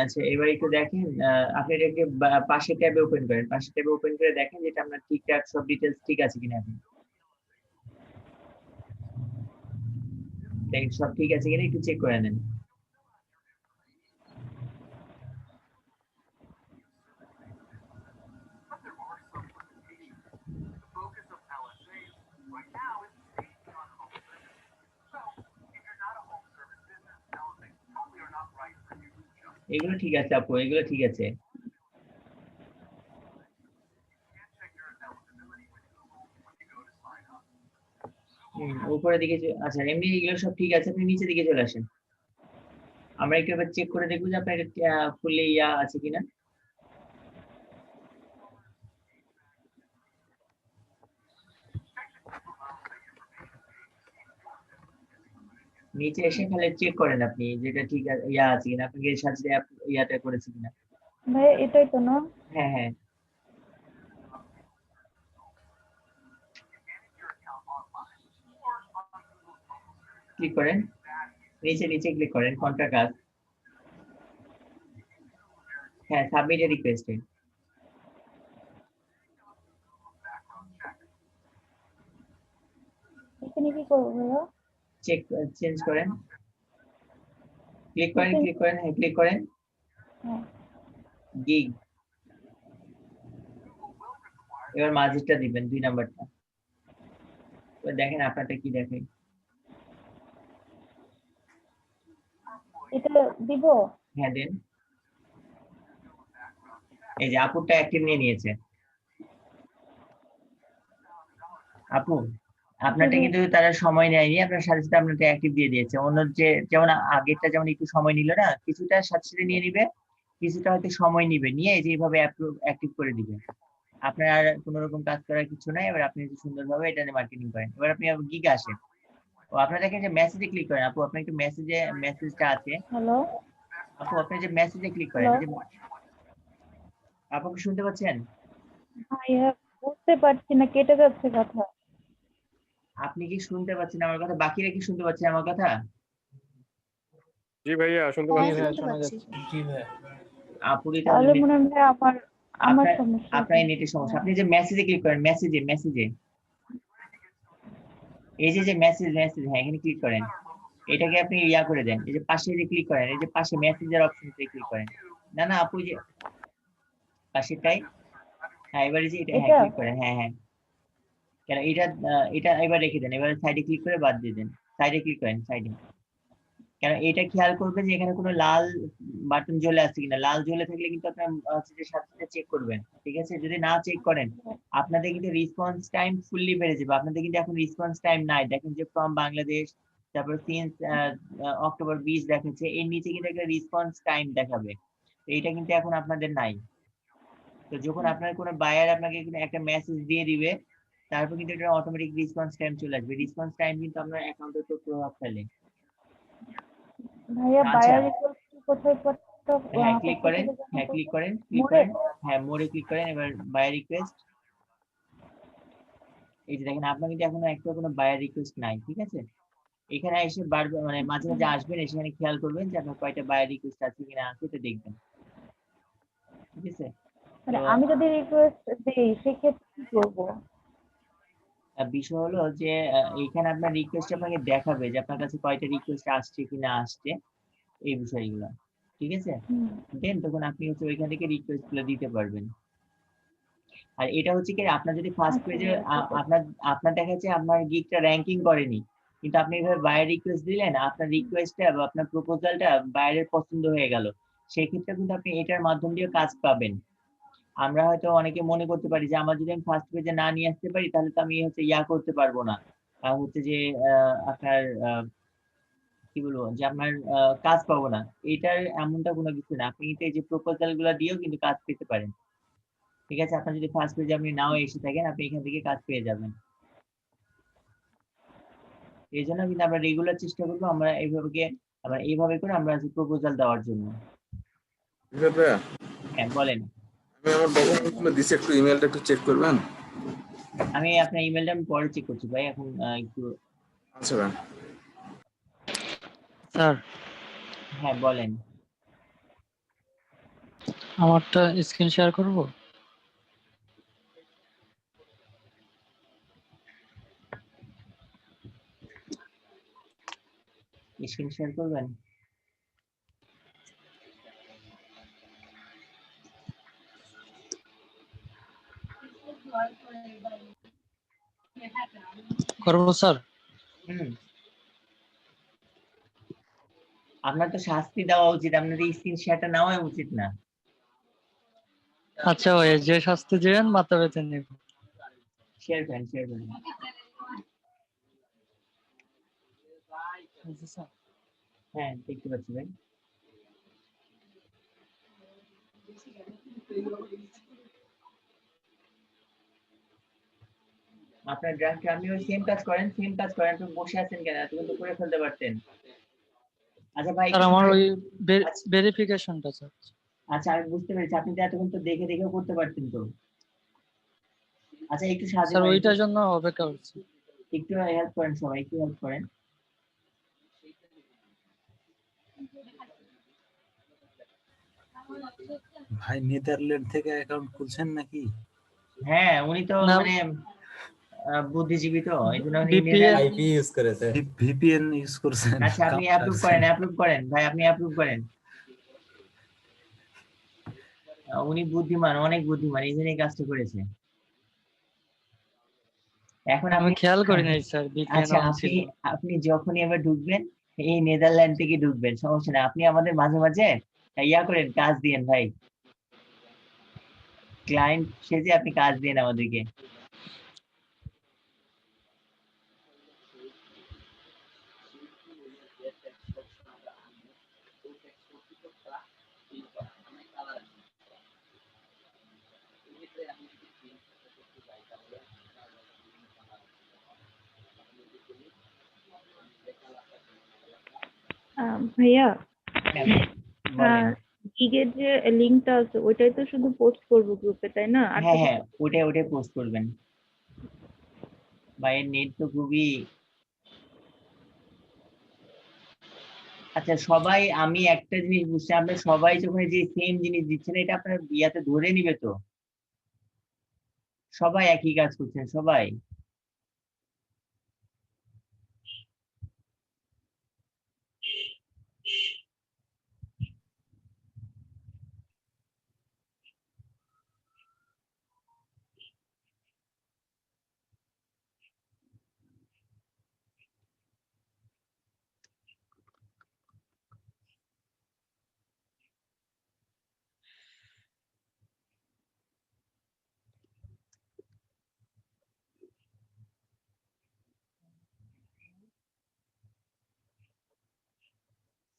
আচ্ছা, এবার একটু দেখেন, আপনি এটাকে পাশে ট্যাবে ওপেন করেন, পাশে ট্যাবে ওপেন করে দেখেন যেটা আপনার ঠিকঠাক সব ডিটেলস ঠিক আছে কিনা। আপনি দেখেন সব ঠিক আছে কিনা, একটু চেক করে নেন। এগুলো ঠিক আছে আপু, এগুলো ঠিক আছে। উপরের দিকে আচ্ছা, এমনি এগুলো সব ঠিক আছে, আপনি নিচের দিকে চলে আসেন। আমরা একটু এবার চেক করে দেখবো যে আপনার ফুললি আছে কিনা। নিচে এসে খালি চেক করেন আপনি যেটা ঠিক আছে কিনা, আপনাকে সাথে ইয়াটা করেছে কিনা। ভাই এটাই তো না? হ্যাঁ হ্যাঁ, ক্লিক করেন, নিচে নিচে ক্লিক করেন, কন্ট্রাক্ট আস। হ্যাঁ, সাবমিট এ রিকোয়েস্টে। এখানে কি করবো ভাইয়া? চেঞ্জ করেন, ক্লিক করেন, ক্লিক করেন, হ্যাঁ ক্লিক করেন, গিগ। এবার মাঝিটা দিবেন 2 নাম্বারটা। এবার দেখেন আপনারটা কি দেখে। এটা দিব? হ্যাঁ দেন। এই যে আপুটা অ্যাক্টিভ নিয়ে নিয়েছে। আপু আপনারটা কিন্তু তারা সময় নেয়নি, আপনার সাথে সাথে আপনারটা অ্যাক্টিভ দিয়ে দিয়েছে। অন্য যে যেমন আগেরটা যেমন একটু সময় নিল না, কিছুটা সাথে সাথে নিয়ে নিবে, কিছুটা হয়তো সময় নিবে, নিয়ে এই যে এইভাবে অ্যাক্টিভ করে দিবে। আপনার আর কোনো রকম কাজ করার কিছু নাই। এবার আপনি সুন্দরভাবে এটা নিয়ে মার্কেটিং করেন। এবার আপনি গিগে আসেন। ও আপনারা দেখেন যে মেসেজে ক্লিক করেন। আপু আপনি একটু মেসেজটা আছে। হ্যালো আপু আপনি যে মেসেজে ক্লিক করেন, এই যে আপু কি শুনতে পাচ্ছেন? ভাইয়া বুঝতে পারছি না, কেটে যাচ্ছে কথা। আপনি কি শুনতে পাচ্ছেন আমার কথা? বাকিরা কি শুনতে পাচ্ছে আমার কথা? জি ভাইয়া, শুনতে পাচ্ছি। জি ভাইয়া। আপুরি তাহলে মনে হয় আমার সমস্যা। আপনার নেটের সমস্যা। আপনি যে মেসেজে ক্লিক করেন, মেসেজে এই যে মেসেজ, হ্যাঁ এখানে ক্লিক করেন। এটাকে আপনি করে দেন। এই যে পাশে যে ক্লিক করেন, এই যে পাশে মেসেজের অপশনতে ক্লিক করেন। না না আপু যে পাশেরটাই, হ্যাঁ এবারে যে এটা, হ্যাঁ এটা ক্লিক করেন, হ্যাঁ হ্যাঁ, কেন এটা এটা এবার রেখে দেন, এবার সাইডে ক্লিক করে বাদ দিয়ে দেন, সাইডে ক্লিক করেন, সাইডে। কেন এটা খেয়াল করবেন যে এখানে কোনো লাল বাটন জ্বলে আছে কিনা, লাল জ্বলে থাকলে কিন্তু আপনার হচ্ছে যে সাথে সাথে চেক করবেন, ঠিক আছে? যদি না চেক করেন আপনাদের কিন্তু রেসপন্স টাইম ফুললি বেড়ে যাবে। আপনাদের কিন্তু এখন রেসপন্স টাইম নাই, দেখেন যে ফ্রম বাংলাদেশ, তারপর সিন্স অক্টোবর 20 দেখাচ্ছে, এর নিচে কিন্তু একটা রেসপন্স টাইম দেখাবে, তো এটা কিন্তু এখন আপনাদের নাই। তো যখন আপনার কোনো বায়ার আপনাকে একটা মেসেজ দিয়ে দিবে, তারপর কিন্তু এটা অটোমেটিক রেসপন্স টাইম চলে আসবে। রেসপন্স টাইম কিন্তু আপনার অ্যাকাউন্টের উপর প্রভাব ফেলে। ভাইয়া আচ্ছা, বায়ার রিকোয়েস্ট কোথায় করতে, হ্যাঁ ক্লিক কোথা করেন, থেকে জমা হ্যাঁ করব? ক্লিক করেন, মোড়ে? হ্যাঁ মোড়ে ক্লিক করেন, এবার বায়ার রিকোয়েস্ট। এই যে দেখেন আপনার কিন্তু এখনো একটা কোনো বায়ার রিকোয়েস্ট নাই, ঠিক আছে? এখানে এসে বারবার মানে মাঝে মাঝে আসবেন, এসে এখানে খেয়াল করবেন যে আপনার কয়টা বায়ার রিকোয়েস্ট আছে কিনা, আছে তো দেখবেন, ঠিক আছে? মানে তো আমি যদি রিকোয়েস্ট দেই সেক্ষেত্রে কি করবো? বিষয় হলো যে এইখানে আপনার রিকোয়েস্ট আপনাকে দেখাবে যে আপনার কাছে কয়টা রিকোয়েস্ট আসছে কিনা আসছে, এই বিষয়গুলো, ঠিক আছে? দেন তখন আপনি হচ্ছে ওইখান থেকে রিকোয়েস্ট গুলো দিতে পারবেন। আর এটা হচ্ছে কি, আপনার যদি ফার্স্ট আচ্ছা পেজে ভাইয়া ঠিক আছে। আপনার আপনার দেখা যাচ্ছে আপনার গিগটা র্যাঙ্কিং করেনি, কিন্তু আপনি এভাবে বায়ার রিকোয়েস্ট দিলেন, আপনার রিকোয়েস্টটা বা আপনার প্রপোজালটা বায়ারের পছন্দ হয়ে গেল, সেক্ষেত্রে কিন্তু আপনি এটার মাধ্যম দিয়ে কাজ পাবেন। আমরা হয়তো অনেকে মনে করতে পারি যে আমার যদি আমি ফার্স্ট পেজে না নিয়ে আসতে পারি তাহলে তো আমি হচ্ছে করতে পারবো না, হচ্ছে যে আপনার কি বলবো যে আপনার কাজ পাবো না। এটার এমনটা কোনো কিছু না, আপনি কিন্তু এই যে প্রপোজাল গুলা দিয়েও কিন্তু কাজ পেতে পারেন, ঠিক আছে? আপনার যদি ফার্স্ট পেজে আপনি নাও এসে থাকেন, আপনি এখান থেকে কাজ পেয়ে যাবেন। এই জন্য কিন্তু আমরা রেগুলার চেষ্টা করবো আমরা এইভাবে করে আমরা প্রপোজাল দেওয়ার জন্য। রিফাত ভাইয়া, হ্যাঁ বলেন। আমি আমার ডকুমেন্ট গুলো দিছি, একটু ইমেলটা একটু চেক করবেন? আমি আপনার ইমেলটা আমি পরে চেক করছি ভাই, এখন একটু। আচ্ছা ভাই। স্যার হ্যাঁ বলেন। আমারটা স্ক্রিন শেয়ার করব? স্ক্রিন শেয়ার করবেন? করব স্যার? হুম, আপনার তো শাস্তি দেওয়া উচিত, আপনার স্ক্রিন শেয়ারটা নেওয়া উচিত না। আচ্ছা ভাই, যে শাস্তি দিবেন মাথা পেতে নেব। শেয়ার করেন, শেয়ার করেন। হ্যাঁ দেখতে পাচ্ছি ভাই। আপনার ড্রাফটে আপনি ওই সেম কাজ করেন, আপনি বসে আছেন কেন? এতক্ষণ তো করে ফেলতে পারতেন। আচ্ছা ভাই স্যার আমার ওই ভেরিফিকেশনটা স্যার। আচ্ছা আমি বুঝতে পেরেছি, আপনি তো এতক্ষণ তো দেখে দেখেও করতে পারতেন তো। আচ্ছা একটু সাহায্য স্যার করেন, ওইটার জন্য অপেক্ষা করছি। একটু হেল্প করেন, সবাই একটু হেল্প করেন। ভাই নেদারল্যান্ড থেকে অ্যাকাউন্ট খুলছেন নাকি? হ্যাঁ উনি তো না, মানে বুদ্ধিজীবী, তো এই জন্য উনি VPN আইপি ইউজ করেছে। ভিপিএন ইউজ করছেন? আচ্ছা আপনি অ্যাপ্রুভ করেন, ভাই আপনি অ্যাপ্রুভ করেন। উনি বুদ্ধিমান, অনেক বুদ্ধিমান, এই জন্য এই কাজটা করেছে। এখন আমি আপনি খেয়াল করি নাই স্যার, VPN আচ্ছা অন আপনি ছিল। আপনি যখনই এবার ঢুকবেন এই নেদারল্যান্ড থেকে ঢুকবেন, সমস্যা না, আপনি আমাদের মাঝে মাঝে করেন, কাজ দিয়েন ভাই, ক্লায়েন্ট সেজে আপনি কাজ দিয়েন আমাদেরকে। ভাইয়া হ্যাঁ, বলেন। গিগের যে লিংকটা আছে ওইটাই তো শুধু পোস্ট করবো গ্রুপে, তাই না? আর হ্যাঁ তো হ্যাঁ ওটাই পোস্ট করবেন। ভাই নেট তো খুবই। আচ্ছা সবাই, আমি একটা জিনিস বুঝছি, আপনার সবাই যখন যে সেম জিনিস দিচ্ছেন এটা আপনার ইয়াতে ধরে নিবে তো? সবাই একই কাজ করছেন সবাই?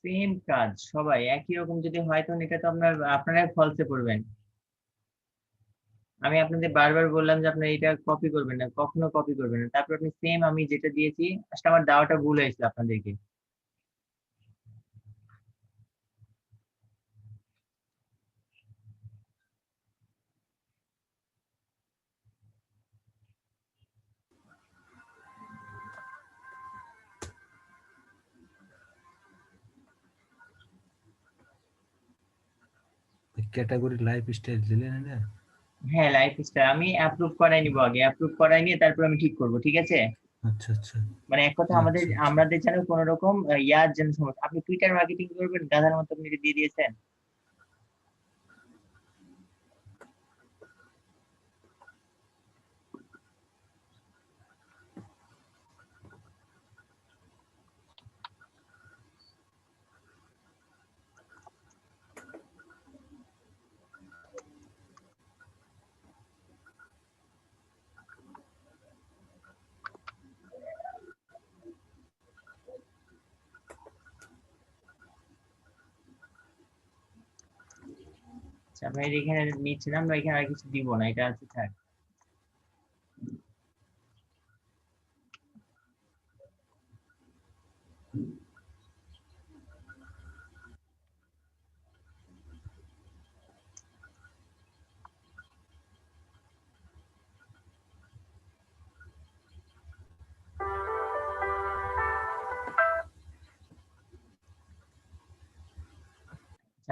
সেম কাজ সবাই একই রকম যদি হয় তখন এটা তো আপনারাই ফলসে পড়বেন। আমি আপনাদের বারবার বললাম যে আপনারা এটা কপি করবেন না, কখনো কপি করবেন না। তারপর আপনি সেম আমি যেটা দিয়েছি, আসলে আমার দেওয়াটা ভুল হয়েছিল আপনাদেরকে। ক্যাটাগরি লাইফস্টাইল দিলেন এটা? হ্যাঁ, লাইফস্টাইল আমি অ্যাপ্রুভ করাই নিব আগে, অ্যাপ্রুভ করাই নিয়ে তারপর আমি ঠিক করব, ঠিক আছে? আচ্ছা আচ্ছা মানে এক কথা আমাদের যেন কোনো রকম ইয়ার যেন সমস্যা। আপনি টুইটার মার্কেটিং করবেন গাধার মতো, আপনি দিয়ে দিয়েছেন। আচ্ছা, আমরা এখানে নিচ্ছি না, আমরা এখানে আর কিছু দিব না, এটা আছে থাক।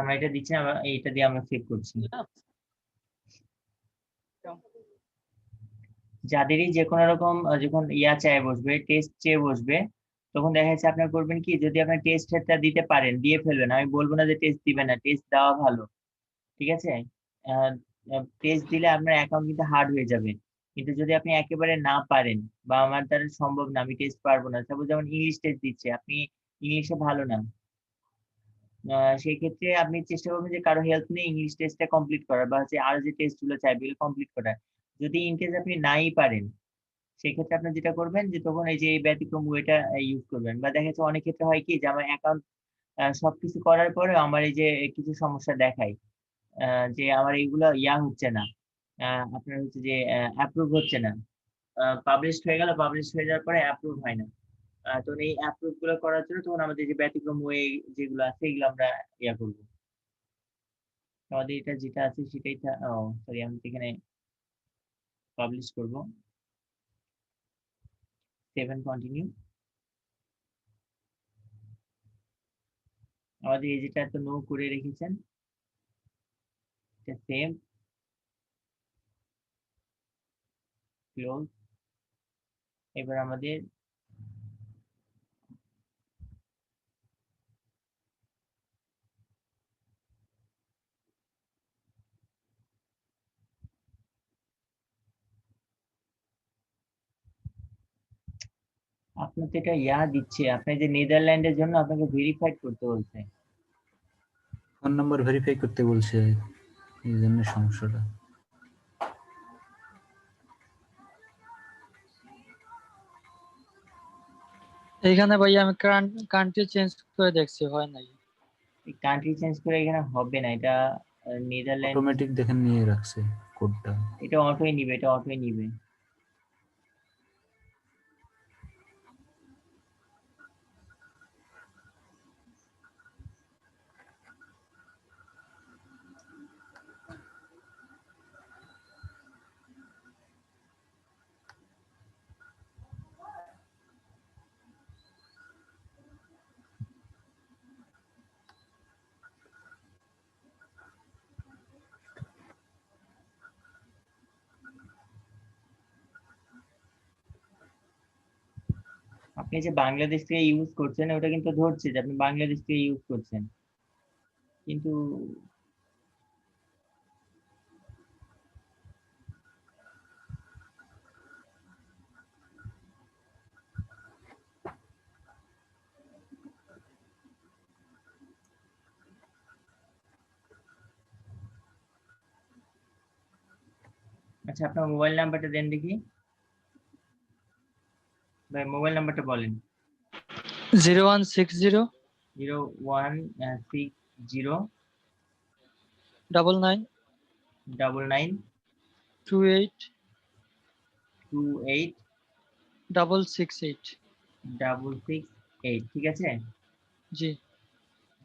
আমরা এটা দিচ্ছি না, এইটা দিয়ে আমরা সেভ করছি। যাদেরই যে কোনো রকম যখন চেয়ে বসবে, টেস্ট চেয়ে বসবে, তখন দেখা যাচ্ছে আপনার করবেন কি, যদি আপনার টেস্টটা দিতে পারেন দিয়ে ফেলবেন। আমি বলবো না যে টেস্ট দিবেন না, টেস্ট দেওয়া ভালো, ঠিক আছে? টেস্ট দিলে আপনার অ্যাকাউন্ট কিন্তু হার্ড হয়ে যাবে। কিন্তু যদি আপনি একেবারে না পারেন বা আমার দ্বারা সম্ভব না, আমি টেস্ট পারবো না, সাপোজ যেমন ইংলিশ টেস্ট দিচ্ছে, আপনি ইংলিশে ভালো না, সেই ক্ষেত্রে আপনি চেষ্টা করবেন যে কারো হেল্প নিয়ে ইংলিশ টেস্টটা কমপ্লিট করার, বা হচ্ছে আর যে টেস্ট গুলো চাইবে এগুলো কমপ্লিট করার। যদি ইনকেস আপনি নাই পারেন, সেক্ষেত্রে আপনি যেটা করবেন যে তখন এই যে এই ব্যতিক্রম ওয়েটা ইউজ করবেন। বা দেখা যাচ্ছে অনেক ক্ষেত্রে হয় কি যে আমার অ্যাকাউন্ট সবকিছু করার পরে আমার এই যে কিছু সমস্যা দেখায়, যে আমার এইগুলো হচ্ছে না, আপনার হচ্ছে যে অ্যাপ্রুভ হচ্ছে না, পাবলিশড হয়ে গেল, পাবলিশড হয়ে যাওয়ার পরে অ্যাপ্রুভ হয় না। তখন এই অ্যাপ্রুভ গুলো করার জন্য তখন আমাদের যে ব্যতিক্রম ওয়ে যেগুলো আছে এগুলো আমরা করবো। আমাদের এটা যেটা আছে সেটাই সরি, আমি এখানে পাবলিশ করব। 7 কন্টিনিউ। আমাদের এই যেটা তো নো করে রেখেছেন, এটা সেভ, ক্লোজ। এবার আমাদের আপনাকে এটা দিচ্ছে, আপনি যে নেদারল্যান্ডের জন্য আপনাকে ভেরিফাইড করতে বলছে। ফোন নাম্বার ভেরিফাই করতে বলছে, এই জন্য সমস্যাটা। এইখানে ভাইয়া আমি কান্ট্রি চেঞ্জ করে দেখছি, হয় নাই। কান্ট্রি চেঞ্জ করে এখানে হবে না, এটা নেদারল্যান্ড অটোমেটিক দেখেন নিয়ে রাখছে কোডটা। এটা অটোই নিবে, এটা অটোই নিবে। আপনি যে বাংলাদেশ থেকে ইউজ করছেন ওটা কিন্তু ধরছে যে আপনি বাংলাদেশ থেকে ইউজ করছেন, কিন্তু আচ্ছা, আপনার মোবাইল নাম্বারটা দেন দেখি ভাই, মোবাইল নাম্বারটা বলেন। 0160 0160 99 99 28 28 668 668 ঠিক আছে। জি।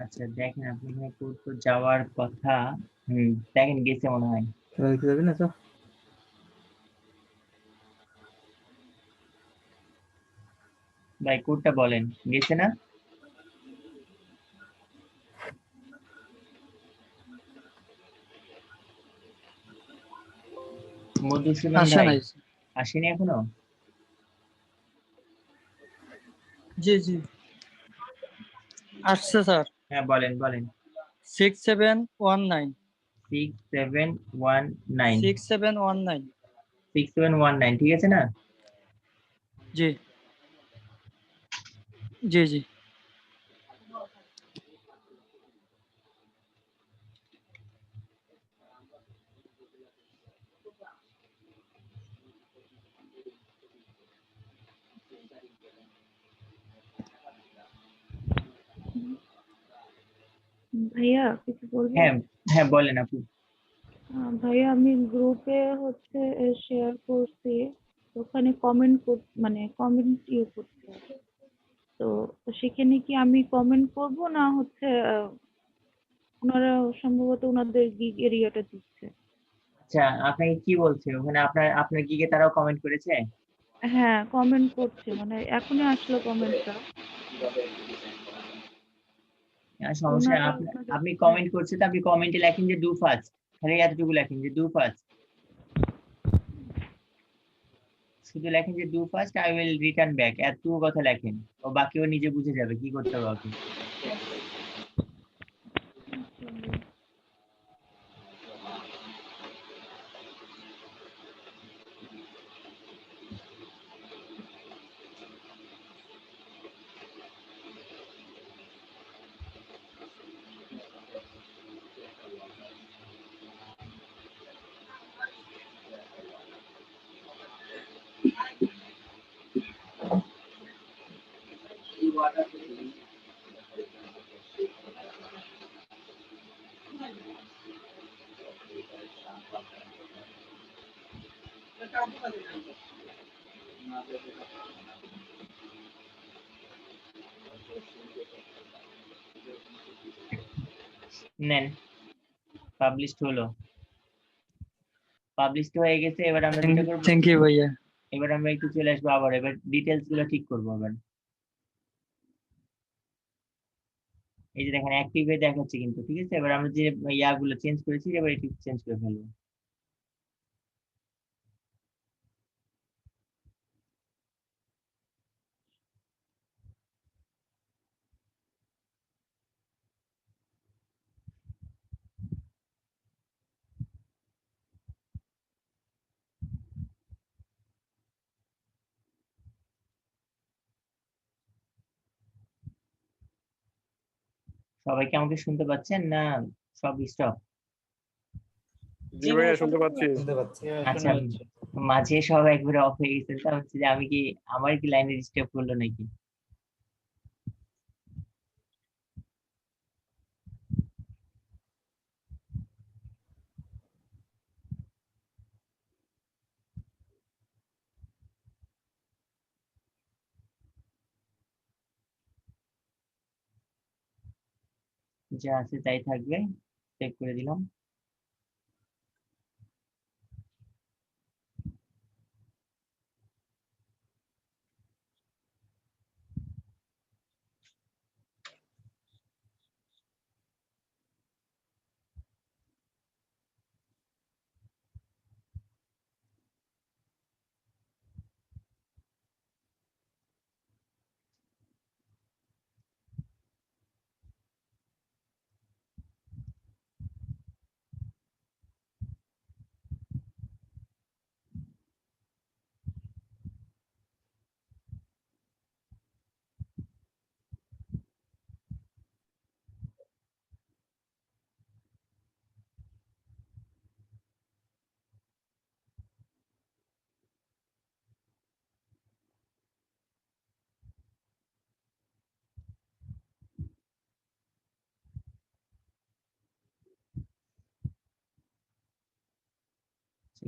আচ্ছা দেখেন আপনি এখানে কোড তো যাওয়ার কথা, দেখেন গেছে মনে হয়। যাবে না তো? ভাই কোডটা বলেন, গেছে না? মধুসূদন আসে ভাই নাই। আসেনি এখনো? জি জি আসছে স্যার। হ্যাঁ বলেন বলেন। 6719 6719 6719 6719 ঠিক আছে না? জি জি জি। ভাইয়া কিছু বলবো? হ্যাঁ হ্যাঁ বলেন আপু। ভাইয়া আমি গ্রুপে হচ্ছে শেয়ার করছি, ওখানে কমেন্ট মানে কমেন্ট করতে হবে। তো সেখানে কি আমি কমেন্ট করব না হচ্ছে ওনারা সম্ভবত ওনাদের গিগ এরিয়াটা দিচ্ছে। আচ্ছা আপনাকে কি বলছে ওখানে, আপনার গিগে তারাও কমেন্ট করেছে? হ্যাঁ কমেন্ট করছে, মানে এখনই আসলো কমেন্টটা। সমস্যা ওনারা আপনি কমেন্ট করছে তো আপনি কমেন্টে লেখেন যে ডু ফাস্ট, খালি এতটুকু লেখেন যে ডু ফাস্ট, শুধু লেখেন যে do fast I will return back, এতটুকু কথা লেখেন, ও বাকি ও নিজে বুঝে যাবে কি করতে হবে ওকে। নেন, পাবলিশড হলো, পাবলিশড হয়ে গেছে। এবার আমরা যেটা করব, থ্যাংক ইউ ভাইয়া। এবার আমরা একটু চলে আসবো আবার, এবার ডিটেলস গুলো ঠিক করবো আবার। এই যে দেখেন অ্যাক্টিভ হয়ে দেখাচ্ছে কিন্তু, ঠিক আছে। এবার আমরা যে ইয়াগুলো চেঞ্জ করেছি এবার একটু চেঞ্জ করে ফেলবো। সবাই কি আমাকে শুনতে পাচ্ছেন না সব স্টপ? জি ভাইয়া শুনতে পাচ্ছি। আচ্ছা মাঝে সব একবারে অফ হয়ে গেছে, তা হচ্ছে যে আমি কি, আমার কি লাইনে ডিস্টার্ব করলো নাকি? যা আছে তাই থাকবে, চেক করে দিলাম।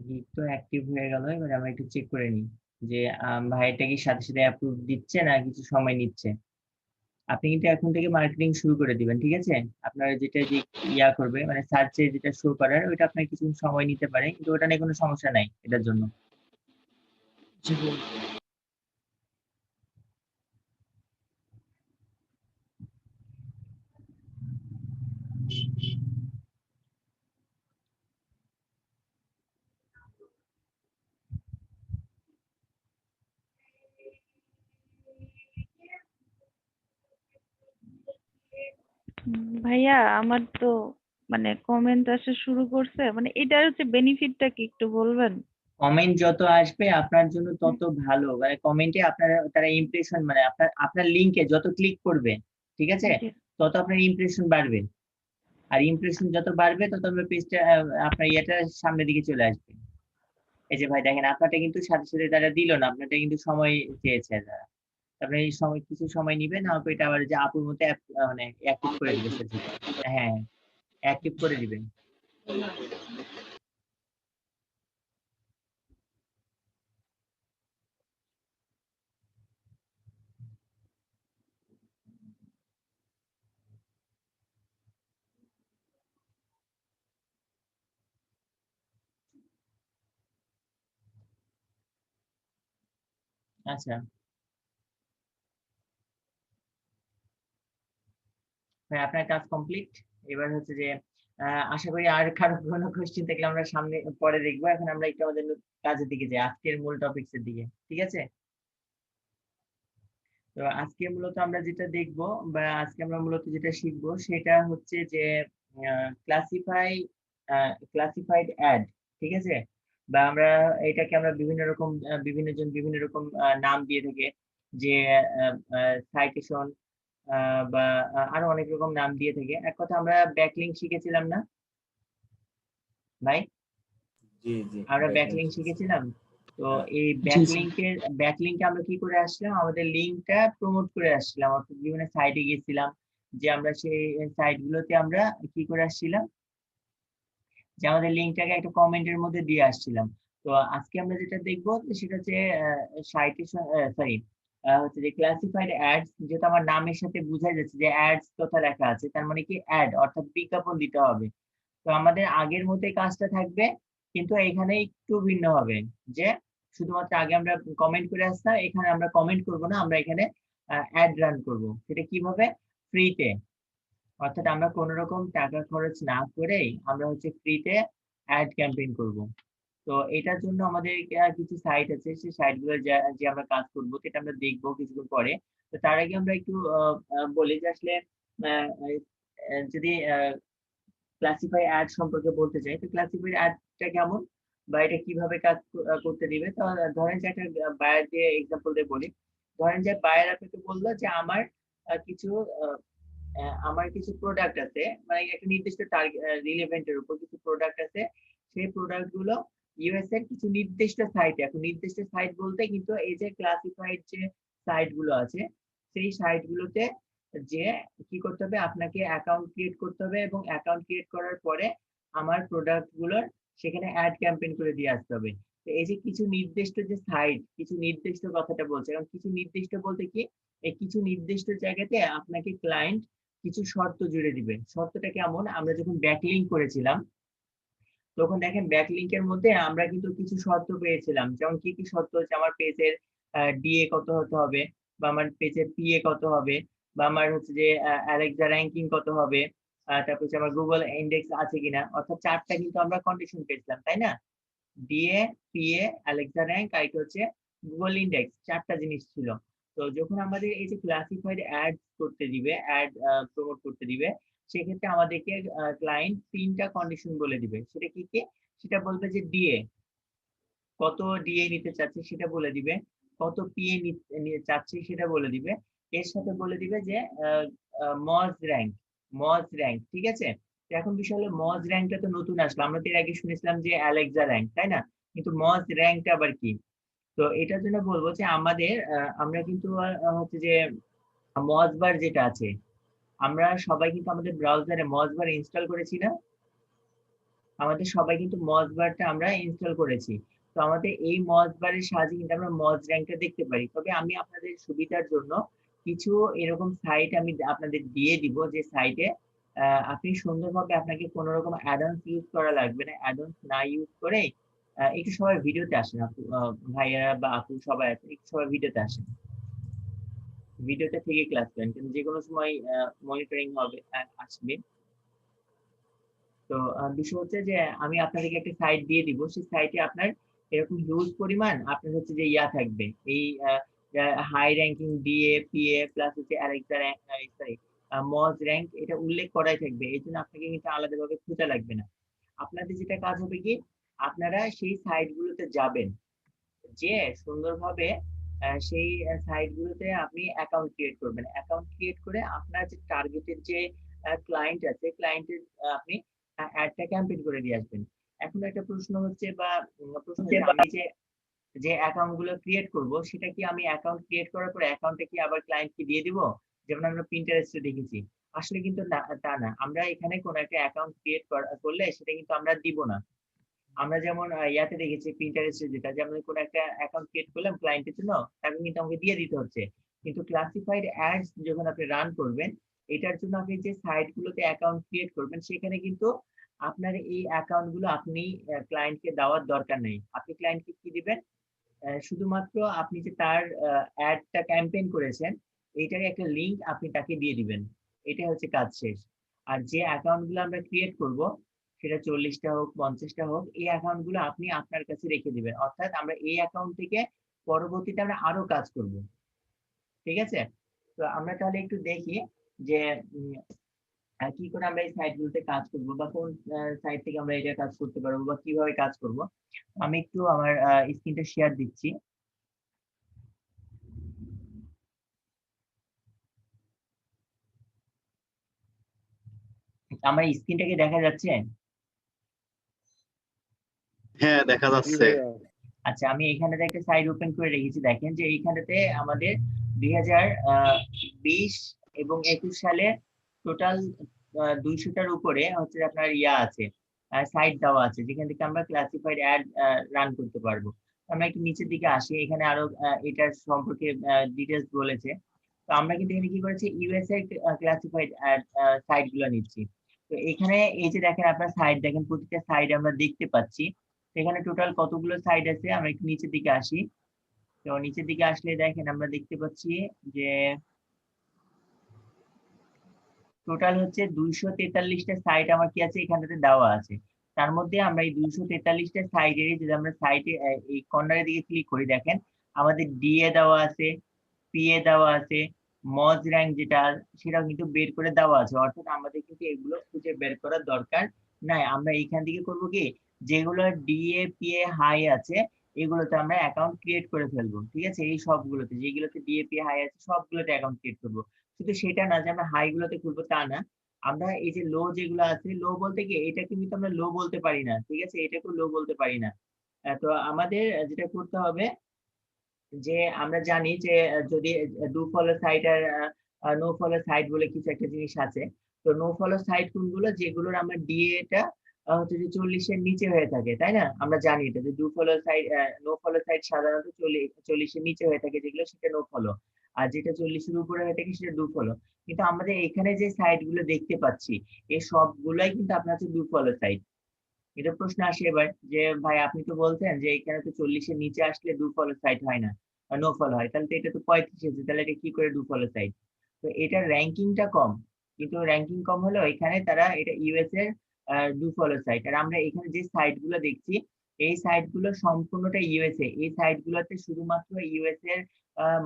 গিগ তো অ্যাক্টিভ হয়ে গেল, এবার আমরা একটু চেক করে নিই যে ভাইটা কি সাথে সাথে অ্যাপ্রুভ দিচ্ছে না কিছু সময় নিচ্ছে। আপনি কিন্তু এখন থেকে মার্কেটিং শুরু করে দিবেন, ঠিক আছে? আপনার যেটা যে ইয়া করবে মানে সার্চে যেটা শো করার ওইটা আপনার কিছু সময় নিতে পারে, কিন্তু ওটা নিয়ে কোনো সমস্যা নাই এটার জন্য। জি ভাই। ভাইয়া আমার তো মানে কমেন্ট আসা শুরু করছে, মানে এটার হচ্ছে বেনিফিটটা কি একটু বলবেন? কমেন্ট যত আসবে আপনার জন্য তত ভালো, মানে কমেন্টে আপনার তারা ইমপ্রেশন মানে আপনার আপনার লিংকে যত ক্লিক করবে, ঠিক আছে, জি। তত আপনার ইমপ্রেশন বাড়বে। আর ইমপ্রেশন যত বাড়বে তত আপনার পেজটা আপনার ইয়েটা সামনের দিকে চলে আসবে। এই যে ভাই দেখেন আপনারটা কিন্তু সাথে সাথে তারা দিল না, আপনারটা কিন্তু সময় চেয়েছে তারা। তারপরে এই সময় কিছু সময় নিবে, না এটা আবার যে আপুর মতো মানে অ্যাক্টিভ করে দিবে সাথে। হ্যাঁ, অ্যাক্টিভ করে দিবেন। আচ্ছা ভাই, আপনার কাজ কমপ্লিট। এবার হচ্ছে যে আশা করি আর কারো কোনো কোশ্চেন থাকলে আমরা সামনে পরে দেখবো। এখন আমরা একটু আমাদের কাজের দিকে যাই, আজকের মূল টপিকস এর দিকে, ঠিক আছে? তো আজকে মূলত আমরা যেটা দেখব বা আজকে আমরা মূলত যেটা শিখবো সেটা হচ্ছে যে ক্লাসিফাইড অ্যাড, ঠিক আছে? বা আমরা এটাকে আমরা বিভিন্ন রকম বিভিন্ন জন বিভিন্ন রকম নাম দিয়ে থাকে, যে সাইটেশন বা আরো অনেক রকম নাম দিয়ে থাকে। এক কথা আমরা ব্যাকলিংক শিখেছিলাম না ভাই? জি জি আমরা backlink ব্যাকলিংক শিখেছিলাম। তো এই জি জি। ব্যাকলিংকে আমরা কি করে আসলাম, আমাদের লিঙ্কটা প্রমোট করে আসছিলাম, অর্থাৎ বিভিন্ন সাইটে গেছিলাম, যে আমরা সেই সাইট গুলোতে আমরা কি করে আসছিলাম, যে আমাদের লিঙ্কটাকে একটা কমেন্টের মধ্যে দিয়ে আসছিলাম। তো আজকে আমরা যেটা দেখবো সেটা হচ্ছে সাইটেশন, সরি হচ্ছে যে ক্লাসিফাইড অ্যাডস, যেটা আমার নামের সাথে বোঝা যাচ্ছে যে অ্যাডস কথা লেখা আছে, তার মানে কি অ্যাড অর্থাৎ বিজ্ঞাপন দিতে হবে। তো আমাদের আগের মতোই কাজটা থাকবে, কিন্তু এখানে একটু ভিন্ন হবে, যে শুধুমাত্র আগে আমরা কমেন্ট করে আসতাম, এখানে আমরা কমেন্ট করব না, আমরা এখানে অ্যাড রান করব। সেটা কিভাবে? ফ্রিতে, অর্থাৎ আমরা কোনো রকম টাকা খরচ না করেই আমরা হচ্ছে ফ্রিতে অ্যাড ক্যাম্পেইন করব। তো এটার জন্য আমাদের কিছু সাইট আছে, সেই সাইট গুলো যে আমরা কাজ করব সেটা আমরা দেখবো কিছুক্ষণ পরে। তো তার আগে আমরা একটু বলি যে আসলে আহ, যদি ক্লাসিফাই অ্যাড সম্পর্কে বলতে চাই, তো ক্লাসিফাইড অ্যাডটা কেমন বা এটা কিভাবে কাজ করতে দিবে। তো ধরেন যে একটা বায়ার দিয়ে এক্সাম্পল দিয়ে বলি, ধরেন যে বায়ার আপনাকে বললো যে আমার কিছু আমার কিছু প্রোডাক্ট আছে, মানে একটা নির্দিষ্ট রিলেভেন্টের উপর কিছু প্রোডাক্ট আছে, সেই প্রোডাক্ট গুলো ইউএস এর কিছু নির্দিষ্ট সাইটে, এখন নির্দিষ্ট সাইট বলতে কিন্তু এই যে ক্লাসিফাইড যে সাইট গুলো আছে সেই সাইট গুলোতে যে কি করতে হবে, আপনাকে অ্যাকাউন্ট ক্রিয়েট করতে হবে, এবং অ্যাকাউন্ট ক্রিয়েট করার পরে আমার প্রোডাক্ট গুলোর সেখানে অ্যাড ক্যাম্পেইন করে দিয়ে আসতে হবে। তো এই যে কিছু নির্দিষ্ট যে সাইট, কিছু নির্দিষ্ট কথাটা বলছে, কারণ কিছু নির্দিষ্ট বলতে কি, এই কিছু নির্দিষ্ট জায়গাতে আপনাকে ক্লায়েন্ট কিছু শর্ত জুড়ে দিবে। শর্তটা কেমন, আমরা যখন ব্যাকলিংক করেছিলাম তখন দেখেন ব্যাকলিংকের মধ্যে আমরা কিন্তু কিছু শর্ত পেয়েছিলাম, যেমন কি কি শর্ত হচ্ছে, আমার পেজের ডিএ কত হতে হবে, বা আমার পেজের পিএ কত হবে, বা আমার হচ্ছে যে অ্যালেক্সা র্যাঙ্কিং কত হবে, তারপর হচ্ছে আমার গুগল ইন্ডেক্স আছে কিনা, অর্থাৎ চারটা কিন্তু আমরা কন্ডিশন পেয়েছিলাম, তাই না? ডিএ, পিএ, অ্যালেক্সা র্যাঙ্ক, আর এটা হচ্ছে গুগল ইন্ডেক্স, চারটা জিনিস ছিল। তো যখন আমাদের এই যে ক্লাসিফাইড অ্যাড করতে দিবে, অ্যাড প্রমোট করতে দিবে, সেক্ষেত্রে আমাদেরকে ক্লায়েন্ট তিনটা কন্ডিশন বলে দিবে। সেটা কি কি? সেটা বলবে যে ডিএ কত, ডিএ নিতে চাচ্ছে সেটা বলে দিবে, কত পিএ নিতে চাচ্ছে সেটা বলে দিবে, এর সাথে বলে দিবে যে মজ র্যাঙ্ক, মজ র্যাঙ্ক, ঠিক আছে? তো এখন বিষয় হলো মজ র্যাঙ্কটা তো নতুন আসলো, আমরা তো এর আগে শুনেছিলাম যে অ্যালেক্সা র্যাঙ্ক, তাই না? কিন্তু মজ র্যাঙ্কটা আবার কি? তো এটার জন্য বলবো যে আমাদের আমরা কিন্তু হচ্ছে যে মজবার যেটা আছে, আমরা সবাই কিন্তু আমাদের ব্রাউজারে মজবার ইনস্টল করেছি না? আমাদের সবাই কিন্তু মজবারটা আমরা ইনস্টল করেছি। তো আমাদের এই মজবারের সাহায্যে কিন্তু আমরা মজ র্যাঙ্কটা দেখতে পারি। তবে আমি আপনাদের সুবিধার জন্য কিছু এরকম সাইট আমি আপনাদের দিয়ে দিব, যে সাইটে আপনি সুন্দরভাবে, আপনাকে কোনো রকম অ্যাডন্স ইউজ করা লাগবে না। অ্যাডন্স না ইউজ করে একটু সবাই ভিডিওতে আসেন, আপু ভাইয়ারা বা আপু সবাই আছেন, একটু সবাই ভিডিওতে আসেন। ভিডিওতে থেকে ক্লাস করেন, কিন্তু যে কোনো সময় মনিটরিং হবে আসবে। তো বিষয় হচ্ছে যে আমি আপনাদেরকে একটা সাইট দিয়ে দিব, সেই সাইটে আপনার এরকম হিউজ পরিমাণ আপনার হচ্ছে যে ইয়া থাকবে, এই high ranking DA PA plus হচ্ছে আরেকটা সরি মজ র্যাঙ্ক, এটা উল্লেখ করাই থাকবে। এই জন্য আপনাকে কিন্তু আলাদাভাবে খোঁজা লাগবে না। আপনাদের যেটা কাজ হবে কি, আপনারা সেই সাইটগুলোতে যাবেন, যে সুন্দরভাবে সেই সাইটগুলোতে আপনি অ্যাকাউন্ট ক্রিয়েট করবেন। অ্যাকাউন্ট ক্রিয়েট করে আপনার যে টার্গেটেড যে ক্লায়েন্ট আছে, ক্লায়েন্টের আপনি অ্যাডটা ক্যাম্পেইন করে দিয়ে আসবেন। এখন একটা প্রশ্ন হচ্ছে, বা প্রশ্ন হচ্ছে, আমি যে অ্যাকাউন্ট গুলো ক্রিয়েট করব, সেটা কি আমি অ্যাকাউন্ট ক্রিয়েট করার পরে অ্যাকাউন্টটা কি আবার ক্লায়েন্টকে দিয়ে দিব, যেমন আমরা পিন্টারেস্টে দেখেছি? আসলে কিন্তু তা না। আমরা এখানে কোনো একটা অ্যাকাউন্ট ক্রিয়েট করলে সেটা কিন্তু আমরা দিব না। আমরা যেমন ইয়াতে দেখেছি, পিন্টারেস্টে যেটা, যে আমরা কোনো একটা অ্যাকাউন্ট ক্রিয়েট করলাম ক্লায়েন্টের জন্য, তাকে কিন্তু আমাকে দিয়ে দিতে হচ্ছে। কিন্তু ক্লাসিফাইড অ্যাডস যখন আপনি রান করবেন, এটার জন্য আপনি যে সাইটগুলোতে অ্যাকাউন্ট ক্রিয়েট করবেন, সেখানে কিন্তু আপনার এই অ্যাকাউন্ট গুলো আপনি ক্লায়েন্টকে দেওয়ার দরকার নেই। আপনি ক্লায়েন্টকে কি দিবেন, শুধুমাত্র আপনি যে তার অ্যাডটা ক্যাম্পেইন করেছেন, এইটার একটা লিংক আপনি তাকে দিয়ে দিবেন। এটাই হচ্ছে কাজ শেষ। আর যে অ্যাকাউন্ট গুলো আমরা ক্রিয়েট করব, সেটা 40টা হোক 50টা হোক, এই অ্যাকাউন্ট গুলো আপনি আপনার কাছে রেখে দিবেন। অর্থাৎ আমরা এই অ্যাকাউন্ট থেকে পরবর্তীতে আমরা আরো কাজ করব। ঠিক আছে? তো আমরা তাহলে একটু দেখি যে কি করে আমরা এই সাইটগুলোতে কাজ করব, বা কোন সাইট থেকে আমরা এটা কাজ করতে পারবো, বা কিভাবে কাজ করব। আমি একটু আমার স্ক্রিনটা শেয়ার দিচ্ছি। আমার স্ক্রিনটা কি দেখা যাচ্ছে? হ্যাঁ, দেখা যাচ্ছে। আচ্ছা, আমি এখানে একটা সাইট ওপেন করে রেখেছি। দেখেন যে এইখানেতে আমাদের 2020 এবং 21 সালে টোটাল 200টার উপরে হচ্ছে আপনার ইয়া আছে, সাইট দেওয়া আছে, যেখান থেকে আমরা ক্লাসিফাইড অ্যাড রান করতে পারবো। আমরা একটু নিচের দিকে আসি, এখানে আরো এটার সম্পর্কে ডিটেলস বলেছে। তো আমরা কিন্তু এখানে কি করেছি, ইউএসএ ক্লাসিফাইড অ্যাড সাইট গুলো নিচ্ছি। তো এখানে এই যে দেখেন, আপনার সাইট দেখেন, প্রতিটা সাইট আমরা দেখতে পাচ্ছি। এখানে টোটাল কতগুলো সাইট আছে, আমরা একটু নিচের দিকে আসি। তো নিচের দিকে আসলে দেখেন আমরা দেখতে পাচ্ছি যে টোটাল হচ্ছে 243টা সাইট আমার কি আছে, এখানটাতে দেওয়া আছে। তার মধ্যে আমরা এই 243টা সাইটের যদি আমরা সাইটে এই কর্নারের দিকে ক্লিক করি, দেখেন আমাদের ডিএ দেওয়া আছে, পিএ দেওয়া আছে, মজ র্যাঙ্ক যেটা, সেটাও কিন্তু বের করে দেওয়া আছে। অর্থাৎ আমাদের কিন্তু এগুলো খুঁজে বের করার দরকার নাই। আমরা এইখান থেকে করবো কি, যেগুলো ডিএ পিএ হাই আছে, এগুলোতে আমরা অ্যাকাউন্ট ক্রিয়েট করে ফেলবো। ঠিক আছে? এই সবগুলোতে, যেগুলোতে ডিএ পিএ হাই আছে, সবগুলোতে অ্যাকাউন্ট ক্রিয়েট করবো। শুধু সেটা না যে আমরা হাই গুলোতে খুলবো তা না, আমরা এই যে লো যেগুলো আছে, লো বলতে কি, এটা কিন্তু আমরা লো বলতে পারি না। ঠিক আছে? এটাকেও লো বলতে পারি না। তো আমাদের যেটা করতে হবে, যে আমরা জানি যে যদি ডু ফলো সাইট আর নো ফলো সাইট বলে কিছু একটা জিনিস আছে। তো নো ফলো সাইট কোনগুলো, যেগুলোর আমরা ডিএ টা হচ্ছে যে 40-এর নিচে হয়ে থাকে, তাই না? আমরা জানি এটা, যে do follow site, no follow site সাধারণত 40-এর নিচে হয়ে থাকে, যেগুলো সেটা নো ফলো। আর যেটা 40-এর উপরে হয়ে থাকে সেটা ডু ফলো। কিন্তু আমাদের এখানে যে সাইট গুলো দেখতে পাচ্ছি, এই সবগুলাই কিন্তু আপনার হচ্ছে ডু ফলো সাইট। এটা প্রশ্ন আসে এবার, যে ভাই আপনি তো বলছেন যে এখানে তো 40-এর নিচে আসলে ডু ফলো সাইট হয় না, নো ফলো হয়, তাহলে তো এটা তো 35 আছে, তাহলে এটা কি করে ডু ফলো সাইট? তো এটার র্যাঙ্কিংটা কম, কিন্তু র্যাঙ্কিং কম হলেও এখানে তারা এটা ইউএস এর ডু ফলো সাইট। আর আমরা এখানে যে সাইট গুলো দেখছি, এই সাইট গুলো সম্পূর্ণটা ইউএসএ। এই সাইট গুলোতে শুধুমাত্র ইউএস এর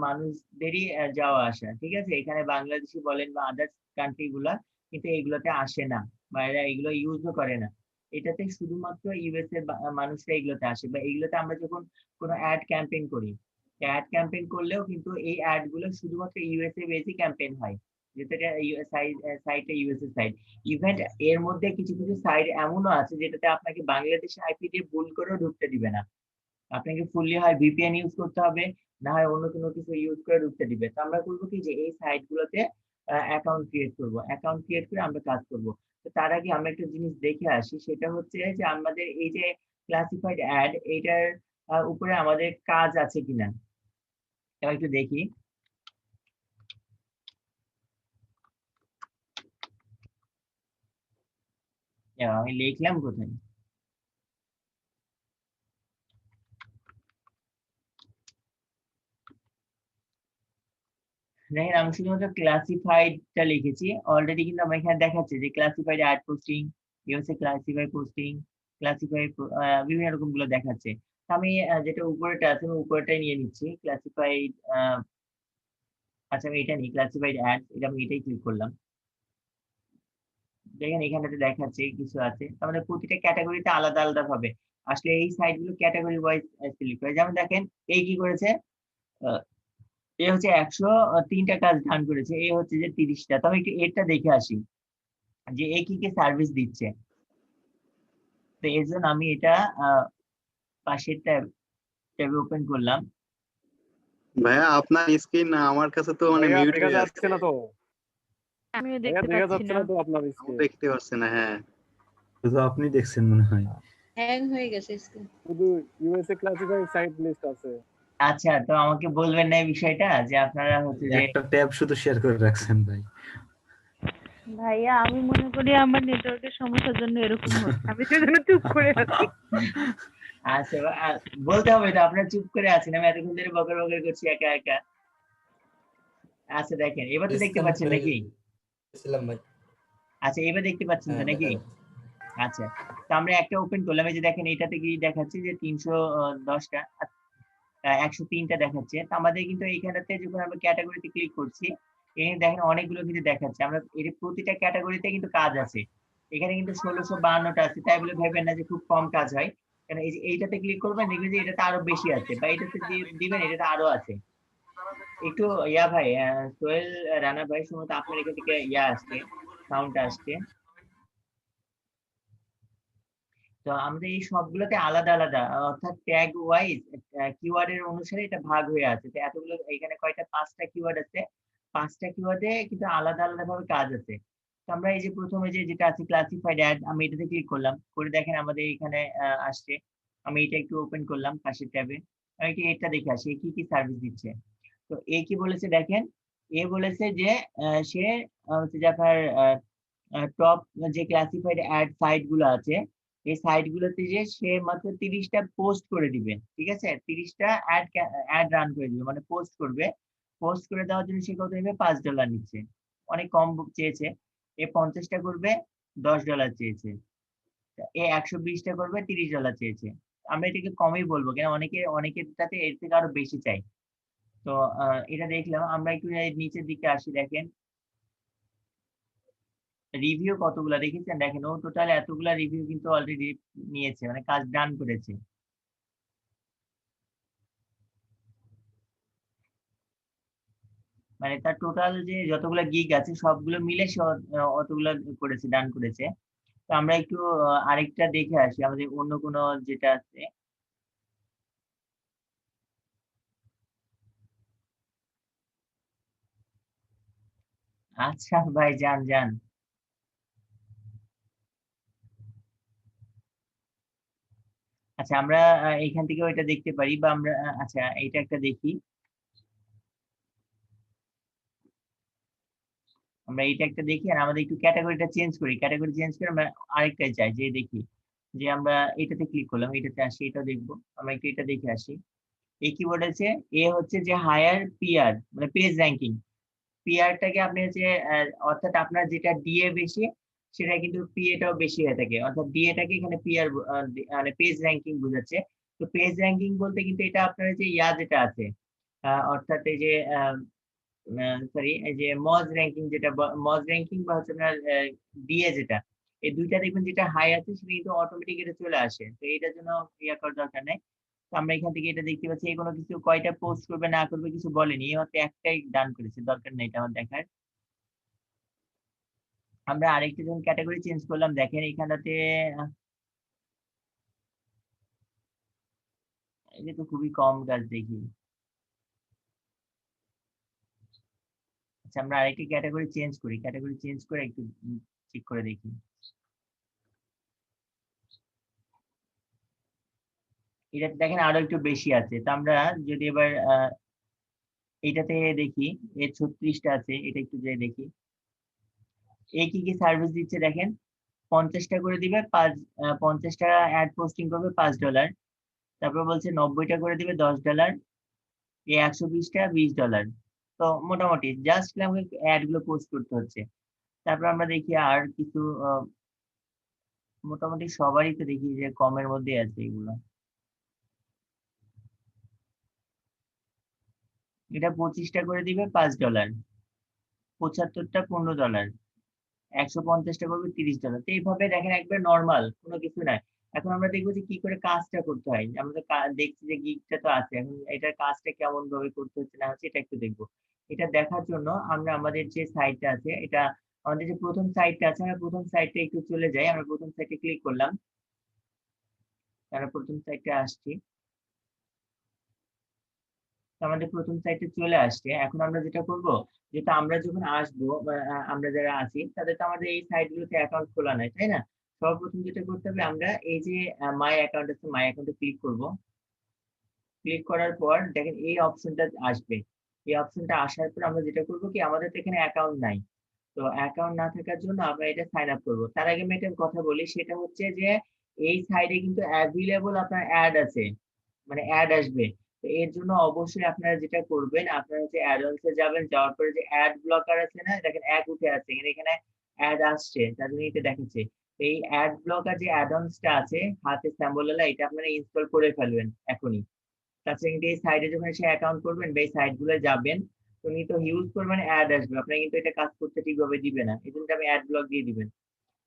মানুষদেরই যাওয়া আসা। ঠিক আছে? এখানে বাংলাদেশি বলেন বা আদার্স কান্ট্রি গুলা কিন্তু এগুলোতে আসে না, বা এরা এগুলো ইউজও করে না। এটাতে শুধুমাত্র ইউএস এর মানুষরা এগুলোতে আসে। বা এগুলোতে আমরা যখন কোনো অ্যাড ক্যাম্পেইন করি, অ্যাড ক্যাম্পেইন করলেও কিন্তু এই অ্যাড গুলো শুধুমাত্র ইউএসএ বেসই ক্যাম্পেইন হয়, যেটা সাইটে ইউএসএ সাইট। ইভেন এর মধ্যে কিছু কিছু সাইট এমনও আছে যেটাতে আপনাকে বাংলাদেশের আইপি দিয়ে ভুল করেও ঢুকতে দিবে না। আপনাকে ফুললি হয় ভিপিএন ইউজ করতে হবে, না হয় অন্য কোনো কিছু ইউজ করে ঢুকতে দিবে। তো আমরা করবো কি, যে এই সাইট গুলোতে অ্যাকাউন্ট ক্রিয়েট করবো। অ্যাকাউন্ট ক্রিয়েট করে আমরা কাজ করবো। তো তার আগে আমরা একটা জিনিস দেখে আসি, সেটা হচ্ছে যে আমাদের এই যে ক্লাসিফাইড অ্যাড, এইটার উপরে আমাদের কাজ আছে কিনা এবার একটু দেখি। আমি লিখলাম কোথায়, দেখেন আমি শুধুমাত্র ক্লাসিফাইডটা লিখেছি। অলরেডি কিন্তু আমার এখানে দেখাচ্ছে যে ক্লাসিফাইড অ্যাড পোস্টিং, এই হচ্ছে ক্লাসিফাইড পোস্টিং, ক্লাসিফাইড বিভিন্ন রকম গুলো দেখাচ্ছে। আমি যেটা উপরেটা আছে আমি উপরেটাই নিয়ে নিচ্ছি, ক্লাসিফাইড। আচ্ছা আমি এটা নিই, ক্লাসিফাইড অ্যাড, এটা আমি এটাই ক্লিক করলাম। দেখেন এখানটাতে দেখাচ্ছে কিছু আছে, তার মানে প্রতিটা ক্যাটাগরিতে আলাদা আলাদা ভাবে আসলে এই সাইটগুলো ক্যাটাগরি ওয়াইজ সিলেক্ট করে। যেমন দেখেন এই কি করেছে, এ হচ্ছে 103টা কাজ ডান করেছে, এ হচ্ছে যে 30টা। তবে একটু এটা দেখে আসি যে এ কি কি সার্ভিস দিচ্ছে। তো এর জন্য আমি এটা পাশের ট্যাবে ওপেন করলাম। ভাইয়া আপনার স্ক্রিন আমার কাছে তো মানে ভাইয়া মিউট দেখা হয়ে যাচ্ছে আছে, না তো, আমিও ভাইয়া দেখতে দেখা পাচ্ছি যাচ্ছে না। না তো আপনার স্ক্রিন, দেখতে পাচ্ছি না। হ্যাঁ শুধু আপনি দেখছেন মনে হয়। হ্যাং হয়ে গেছে স্ক্রিন। শুধু ইউএসএ ক্লাসিফাইড সাইট লিস্ট আছে। আচ্ছা তো আমাকে বলবেন না এই বিষয়টা যে আপনারা হচ্ছে যে একটা ট্যাব শুধু শেয়ার করে রাখছেন ভাই। ভাইয়া আমি মনে করি আমার নেটওয়ার্কের সমস্যার জন্য এরকম হচ্ছে, আমি সেজন্য চুপ করে আছি। আচ্ছা বলতে হবে তো, আপনারা চুপ করে আছেন, আমি এতক্ষণ ধরে বকর বকর করছি একা একা। আচ্ছা দেখেন এবার তো দেখতে পাচ্ছেন নাকি? ভাই। আচ্ছা এবার দেখতে পাচ্ছেন তো নাকি? আচ্ছা তো আমরা একটা ওপেন করলাম, এই যে দেখেন এটাতে কি দেখাচ্ছে যে 310টা 103টা দেখাচ্ছে। তো আমাদের কিন্তু এইখানটাতে যখন আমরা ক্যাটাগরিতে ক্লিক করছি, এখানে দেখেন অনেকগুলো কিন্তু দেখাচ্ছে। আমরা এর প্রতিটা ক্যাটাগরিতে কিন্তু কাজ আছে, এখানে কিন্তু 1652টা আছে। তাই বলে ভেবেন না যে খুব কম কাজ হয়, কারণ এই যে এইটাতে ক্লিক করবেন দেখবেন যে এটাতে আরো বেশি আছে, বা এটাতে দিবেন এটাতে আরো আছে। একটু ভাই সোহেল রানা ভাই সম্ভবত আপনার এখান থেকে আসছে, সাউন্ড আসছে। তো আমাদের এই সবগুলোতে আলাদা আলাদা, অর্থাৎ ট্যাগ ওয়াইজ কিওয়ার্ড এর অনুসারে এটা ভাগ হয়ে আছে। তো এতগুলো এখানে কয়টা 5টা কিওয়ার্ড আছে, 5টা কিওয়ার্ডে কিন্তু আলাদা আলাদা ভাবে কাজ আছে। তো আমরা এই যে প্রথমে যেটা আছে ক্লাসিফাইড অ্যাড, আমি এটাতে ক্লিক করলাম, করে দেখেন আমাদের এখানে আসছে। আমি এটা একটু ওপেন করলাম পাশের ট্যাবে, আমি এটা দেখে আসি কি কি সার্ভিস দিচ্ছে। তো এ কি বলেছে দেখেন, এ বলেছে যে সে হচ্ছে যে আপনার টপ যে ক্লাসিফাইড অ্যাড সাইট গুলো আছে, এই সাইট গুলোতে যে সে মাত্র 30টা পোস্ট করে দিবে, ঠিক আছে? 30টা অ্যাড রান করে দিবে, মানে পোস্ট করবে। পোস্ট করে দেওয়ার জন্য সে কত নেবে? $5 নিচ্ছে, অনেক কম চেয়েছে। এ 50টা করবে, $10 চেয়েছে। এ 120টা করবে, $30 চেয়েছে। আমরা এটাকে কমই বলবো, কেন অনেকেরটাতে এর থেকে আরো বেশি চাই। তো এটা দেখলাম। আমরা একটু নিচের দিকে আসি, দেখেন রিভিউ কতগুলা দেখেছেন, দেখেন ও টোটাল এতগুলা রিভিউ কিন্তু অলরেডি নিয়েছে, মানে কাজ ডান করেছে। মানে তার টোটাল যে যতগুলা গিগ আছে সবগুলো মিলে সে অতগুলা করেছে, ডান করেছে। তো আমরা একটু আরেকটা দেখে আসি আমাদের অন্য কোনো যেটা আছে। আচ্ছা ভাই যান যান। আচ্ছা আমরা এইখান থেকে ওইটা দেখতে পারি, বা আমরা আচ্ছা এইটা একটা দেখি। আমরা এইটা একটা দেখি, আর আমাদের একটু ক্যাটাগরিটা চেঞ্জ করি, ক্যাটাগরি চেঞ্জ করে আমরা আরেকটাই চাই যে দেখি যে আমরা এটাতে ক্লিক করলাম, এটাতে আসি, এটা দেখবো। আমরা একটু এটা দেখে আসি। এই কি বলেছে, এ হচ্ছে যে হায়ার পিআর, মানে পেজ র্যাঙ্কিং। পিআরটাকে আপনি হচ্ছে অর্থাৎ আপনার যেটা ডিএ বেশি সেটা কিন্তু পিএটাও বেশি হয়ে থাকে, অর্থাৎ ডিএটাকে এখানে পিআর মানে পেজ র্যাঙ্কিং বোঝাচ্ছে। তো পেজ র্যাঙ্কিং বলতে কিন্তু এটা আপনার যে যেটা আছে, অর্থাৎ এই যে সরি এই যে মজ র্যাঙ্কিং, যেটা মজ র্যাঙ্কিং বা হচ্ছে আপনার ডিএ যেটা, এই দুইটা দেখবেন যেটা হাই আছে সেটা কিন্তু অটোমেটিক এটা চলে আসে। তো এটার জন্য করার দরকার নেই। তো আমরা এখান থেকে এটা দেখতে পাচ্ছি, কোনো কিছু কয়টা পোস্ট করবে না করবে কিছু বলেনি, হয়তো একটাই ডান করেছে, দরকার নেই এটা আমার দেখার। আমরা আরেকটা যখন ক্যাটাগরি চেঞ্জ করলাম, দেখেন এখানটাতে এটা তো খুবই কম কাজ দেখি। আচ্ছা আমরা আরেকটি ক্যাটাগরি চেঞ্জ করি, ক্যাটাগরি চেঞ্জ করে একটু চেক করে দেখি। এটা দেখেন আরো একটু বেশি আছে। তো আমরা যদি এবার এইটাতে দেখি, এর 36টা আছে, এটা একটু যে দেখি। এই কি সার্ভিস দিচ্ছে দেখেন, 50টা করে দিবে 50 টাকা অ্যাড পোস্টিং করবে $5। তারপর বলছে 90টা করে দিবে $10, এই 120টা $20। তো মোটামুটি জাস্ট আমাকে অ্যাড গুলো পোস্ট করতে হচ্ছে। তারপর আমরা দেখি আর কিছু মোটামুটি সবারই তো দেখি যে কমের মধ্যে আছে এগুলো। এটা 25টা করে দিবে $5, 75টা $15, 150টা করবে $30। তো এইভাবে দেখেন একবার নরমাল কোনো কিছু নাই। এখন আমরা দেখবো যে কি করে কাজটা করতে হয়। আমরা তো দেখছি যে গিগটা তো আছে, এখন এটার কাজটা কেমন ভাবে করতে হচ্ছে না হচ্ছে এটা একটু দেখবো। এটা দেখার জন্য আমরা আমাদের যে সাইটটা আছে, এটা আমাদের যে প্রথম সাইটটা আছে, আমরা প্রথম সাইটে একটু চলে যাই। আমরা প্রথম সাইটে ক্লিক করলাম, আমরা প্রথম সাইটে আসছি। আমাদের প্রথম সাইটে চলে আসছে। এখন আমরা যেটা করব, যেটা আমরা যখন আসবো বা আমরা যারা আছি তাদের তো আমাদের এই সাইটগুলোতে অ্যাকাউন্ট খোলা নাই, তাই না? সর্বপ্রথম যেটা করতে হবে, আমরা এই যে মাই অ্যাকাউন্ট আছে, মাই অ্যাকাউন্টে ক্লিক করব। ক্লিক করার পর দেখেন এই অপশনটা আসবে। এই অপশনটা আসার পর আমরা যেটা করব কি, আমাদের তো এখানে অ্যাকাউন্ট নাই। তো অ্যাকাউন্ট না থাকার জন্য আমরা এটা সাইন আপ করবো। তার আগে আমি একটা কথা বলি, সেটা হচ্ছে যে এই সাইডে কিন্তু অ্যাভেলেবল আপনার অ্যাড আছে, মানে অ্যাড আসবে। তো এর জন্য অবশ্যই আপনারা যেটা করবেন, আপনারা হচ্ছে অ্যাডভান্স এ যাবেন, যাওয়ার পরে যে অ্যাড ব্লকার আছে না, দেখেন এক উঠে আছে, এখানে অ্যাড আসছে, তার জন্য এটা দেখাচ্ছে। তো এই অ্যাড ব্লকার যে অ্যাডভান্সটা আছে হাতে স্যাম্বলওয়ালা, এটা আপনারা ইনস্টল করে ফেলবেন এখনই। তাছাড়া কিন্তু এই সাইডে যখন এসে অ্যাকাউন্ট করবেন বা এই সাইট গুলো যাবেন, তুমি তো হিউজ পরিমাণে অ্যাড আসবে, আপনারা কিন্তু এটা কাজ করতে ঠিকভাবে দিবে না, এই জন্য আমি অ্যাড ব্লক দিয়ে দিবেন।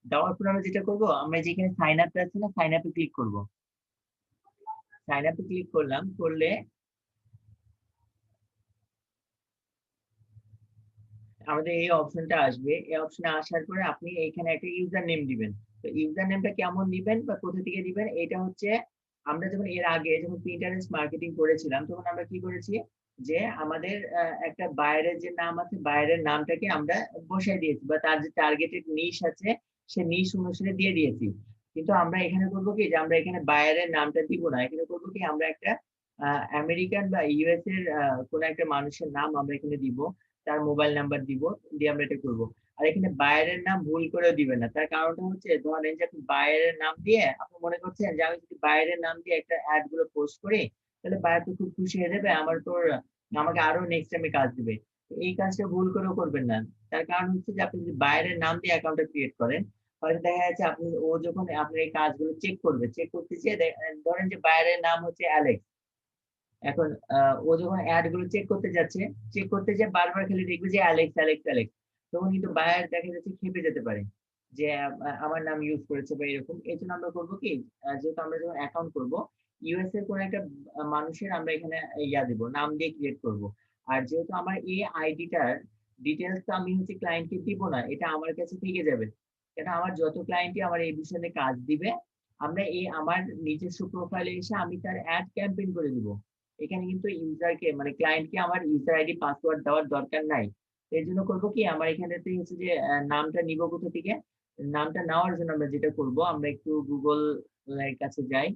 দেওয়ার পর আমরা যেটা করবো, আমরা যেখানে সাইন আপ আছে না, সাইন আপে ক্লিক করবো। সাইন আপে ক্লিক করলাম, করলে আমাদের এই অপশনটা আসবে। এই অপশনে আসার পরে আপনি এখানে একটা ইউজার নেম দিবেন। তো ইউজার নেমটা কেমন দিবেন বা কোথা থেকে দিবেন, এটা হচ্ছে আমরা যখন এর আগে যখন পিন্টারেস্ট মার্কেটিং করেছিলাম, তখন আমরা কি করেছি যে আমাদের একটা বায়ারের যে নাম আছে, বায়ারের নামটাকে আমরা বসাই দিয়েছি, বা তার যে টার্গেটেড নিশ আছে সে নিশ অনুসারে দিয়ে দিয়েছি। কিন্তু আমরা এখানে করবো কি, যে আমরা এখানে বায়ারের নামটা দিব না, এখানে করবো কি, আমরা একটা আমেরিকান বা ইউএস এর কোন একটা মানুষের নাম আমরা এখানে দিব, তার মোবাইল নাম্বার দিব, দিয়ে আমরা এটা করবো। আর এখানে বায়ারের নাম ভুল করে দিবেন না। তার কারণটা হচ্ছে, ধরেন যে আপনি বায়ারের নাম দিয়ে আপনি মনে করছেন যে আমি যদি বায়ারের নাম দিয়ে একটা অ্যাড গুলো পোস্ট করি, তাহলে বায়ার তো খুব খুশি হয়ে যাবে, আমাকে আরো নেক্সট টাইমে কাজ দিবে। এই কাজটা ভুল করেও করবেন না। তার কারণ হচ্ছে যে আপনি যদি বায়ারের নাম দিয়ে অ্যাকাউন্টটা ক্রিয়েট করেন, হয়তো দেখা যাচ্ছে ও যখন আপনার এই কাজগুলো চেক করবে, চেক করতে চেয়ে ধরেন যে বায়ারের নাম হচ্ছে অ্যালেক্স। এখন ও যখন অ্যাড গুলো চেক করতে যাচ্ছে, চেক করতে যে বারবার খালি দেখবে যে অ্যালেক্স অ্যালেক্স অ্যালেক্স, তখন কিন্তু বায়ার দেখা যাচ্ছে খেপে যেতে পারে যে আমার নাম ইউজ করেছে বা এরকম। এই জন্য আমরা করবো কি, যেহেতু আমরা যখন অ্যাকাউন্ট করবো, ইউএস এর কোন একটা মানুষের আমরা এখানে দিব, নাম দিয়ে ক্রিয়েট করব। আর যেহেতু আমার এই আইডিটার ডিটেলস তো আমি হচ্ছে ক্লায়েন্টকে দিব না, এটা আমার কাছে থেকে যাবে। কেন, আমার যত ক্লায়েন্টই আমার এই বিষয়ে কাজ দিবে, আমরা আমার নিজস্ব প্রোফাইলে এসে আমি তার অ্যাড ক্যাম্পেইন করে দিব। এখানে কিন্তু ইউজারকে মানে ক্লায়েন্টকে আমার ইউজার আইডি পাসওয়ার্ড দেওয়ার দরকার নাই। এর জন্য করবো কি, আমার এখানেতে হচ্ছে যে নামটা নিব কোথা থেকে, নামটা নেওয়ার জন্য আমরা যেটা করব, আমরা একটু গুগল এর কাছে যাই।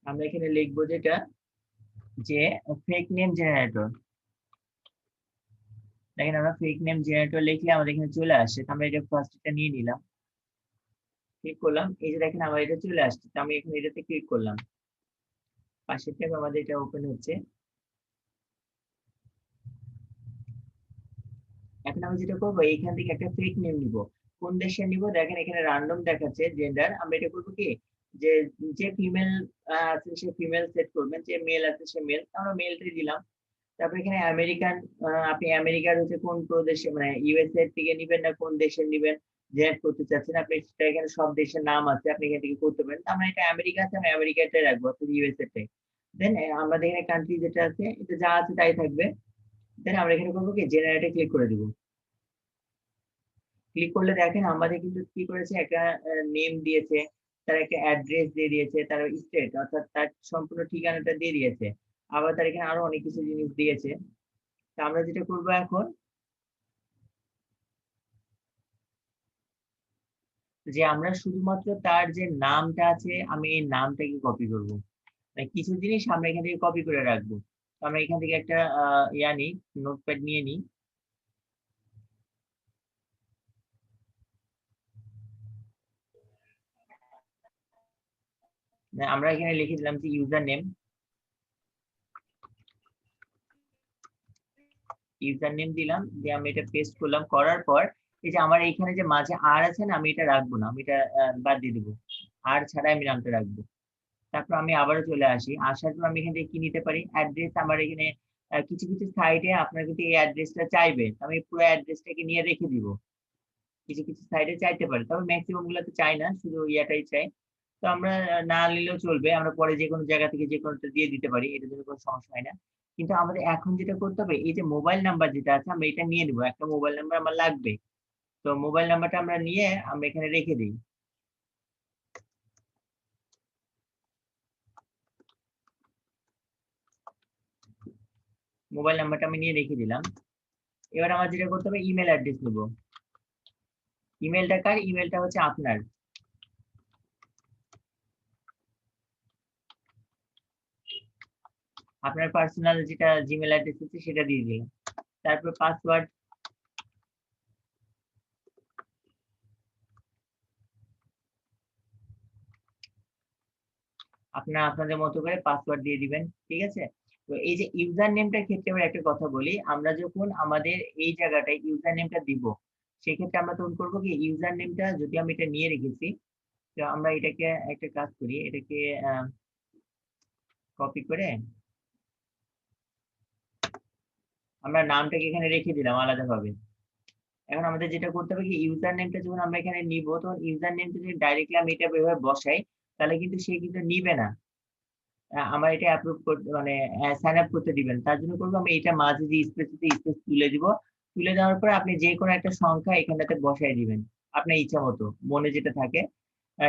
আমরা এখানে লিখবো যেটা, যে ফেক নেম জেনারেটর। দেখেন আমরা ফেক নেম জেনারেটর লিখলে আমাদের এখানে চলে আসে। আমরা এটা ফার্স্ট এটা নিয়ে নিলাম, ক্লিক করলাম, এই যে দেখেন আমার এটা চলে আসছে। আমি এখানে এটাতে ক্লিক করলাম, পাশের থেকে আমাদের এটা ওপেন হচ্ছে। এখন আমি যেটা করবো, এইখান থেকে একটা ফেক নেম নিব। কোন দেশের নিব, দেখেন এখানে রান্ডম দেখাচ্ছে জেন্ডার। আমরা এটা করবো কি, যে যে ফিমেল আছে সে ফিমেল সেট করবেন, যে মেল আছে সে মেল, আমরা মেলটাই দিলাম। তারপর এখানে আমেরিকান, আপনি আমেরিকার হচ্ছে কোন প্রদেশে, মানে ইউএসএ থেকে নিবেন না কোন দেশের নিবেন জেনারেট করতে চাচ্ছেন আপনি, সেটা এখানে সব দেশের নাম আছে, আপনি এখান থেকে করতে পারেন। আমরা এটা আমেরিকা আছে, আমি আমেরিকাটাই রাখবো, অর্থাৎ ইউএসএ টাই। দেন আমাদের এখানে কান্ট্রি যেটা আছে, এটা যা আছে তাই থাকবে। দেন আমরা এখানে করবো কি, জেনারেটে ক্লিক করে দিব। ক্লিক করলে দেখেন আমাদের কিন্তু কি করেছে, একটা নেম দিয়েছে, তার একটা অ্যাড্রেস দিয়ে দিয়েছে, তার স্টেট অর্থাৎ তার সম্পূর্ণ ঠিকানাটা দিয়ে দিয়েছে, আবার তার এখানে আরো অনেক কিছু জিনিস দিয়েছে। তা আমরা যেটা করবো এখন, যে আমরা শুধুমাত্র তার যে নামটা আছে আমি এই নামটাকে কপি করব, মানে কিছু জিনিস আমরা এখান থেকে কপি করে রাখবো। তো আমরা এখান থেকে একটা ইয়া নিই, নোটপ্যাড নিয়ে নিই। আমরা এখানে লিখে দিলাম যে ইউজার নেম, ইউজার নেম দিলাম, দিয়ে আমি এটা পেস্ট করলাম। করার পর এই যে আমার এইখানে যে মাঝে আর আছে না, আমি এটা রাখবো না, আমি এটা বাদ দিয়ে দেবো, আর ছাড়া আমি নামটা রাখবো। তারপর আমি আবারও চলে আসি, আসার পর আমি এখান থেকে কি নিতে পারি, অ্যাড্রেস। আমার এখানে কিছু কিছু সাইটে আপনার কিন্তু এই অ্যাড্রেসটা চাইবে, আমি পুরো অ্যাড্রেসটাকে নিয়ে রেখে দিব। কিছু কিছু সাইটে চাইতে পারে, তবে ম্যাক্সিমাম গুলোতে চাই না, শুধু ইয়াটাই চাই। তো আমরা না নিলেও চলবে, আমরা পরে যে কোনো জায়গা থেকে যে কোনোটা দিয়ে দিতে পারি, এটার জন্য কোনো সমস্যা হয় না। কিন্তু আমাদের এখন যেটা করতে হবে, এই যে মোবাইল নাম্বার যেটা আছে আমরা এটা নিয়ে নেবো, একটা মোবাইল নাম্বার আমার লাগবে। তো মোবাইল নাম্বারটা আমরা নিয়ে আমরা এখানে রেখে দিই। মোবাইল নাম্বারটা আমি নিয়ে রেখে দিলাম। এবার আমার যেটা করতে হবে, ইমেল অ্যাড্রেস নেব। ইমেলটা কার? ইমেলটা হচ্ছে আপনার। আপনার পার্সোনাল যেটা জিমেল অ্যাড্রেস আছে সেটা দিয়ে দিলাম। তারপর পাসওয়ার্ড, আপনারা আপনাদের মতো করে পাসওয়ার্ড দিয়ে দিবেন, ঠিক আছে। তো এই যে ইউজার নেমটার ক্ষেত্রে আবার একটা কথা বলি, আমরা যখন আমাদের এই জায়গাটায় ইউজার নেমটা দিব, সেক্ষেত্রে আমরা তখন করবো কি, ইউজার নেমটা যদি আমি এটা নিয়ে রেখেছি, তো আমরা এটাকে একটা কাজ করি, এটাকে কপি করে আমরা নামটাকে এখানে রেখে দিলাম আলাদাভাবে। এখন আমাদের যেটা করতে হবে কি, ইউজার নেমটা যখন আমরা এখানে নিব, তখন ইউজার নেমটা যদি ডাইরেক্টলি আমি এটা এভাবে বসাই, তাহলে কিন্তু সে কিন্তু নিবে না, আমার এটা অ্যাপ্রুভ করতে মানে সাইন আপ করতে দিবেন। তার জন্য করবো আমি এটা মাঝে যে স্পেস তুলে দিব, তুলে দেওয়ার পরে আপনি যে কোনো একটা সংখ্যা এখানটাতে বসাই দিবেন আপনার ইচ্ছা মতো, মনে যেটা থাকে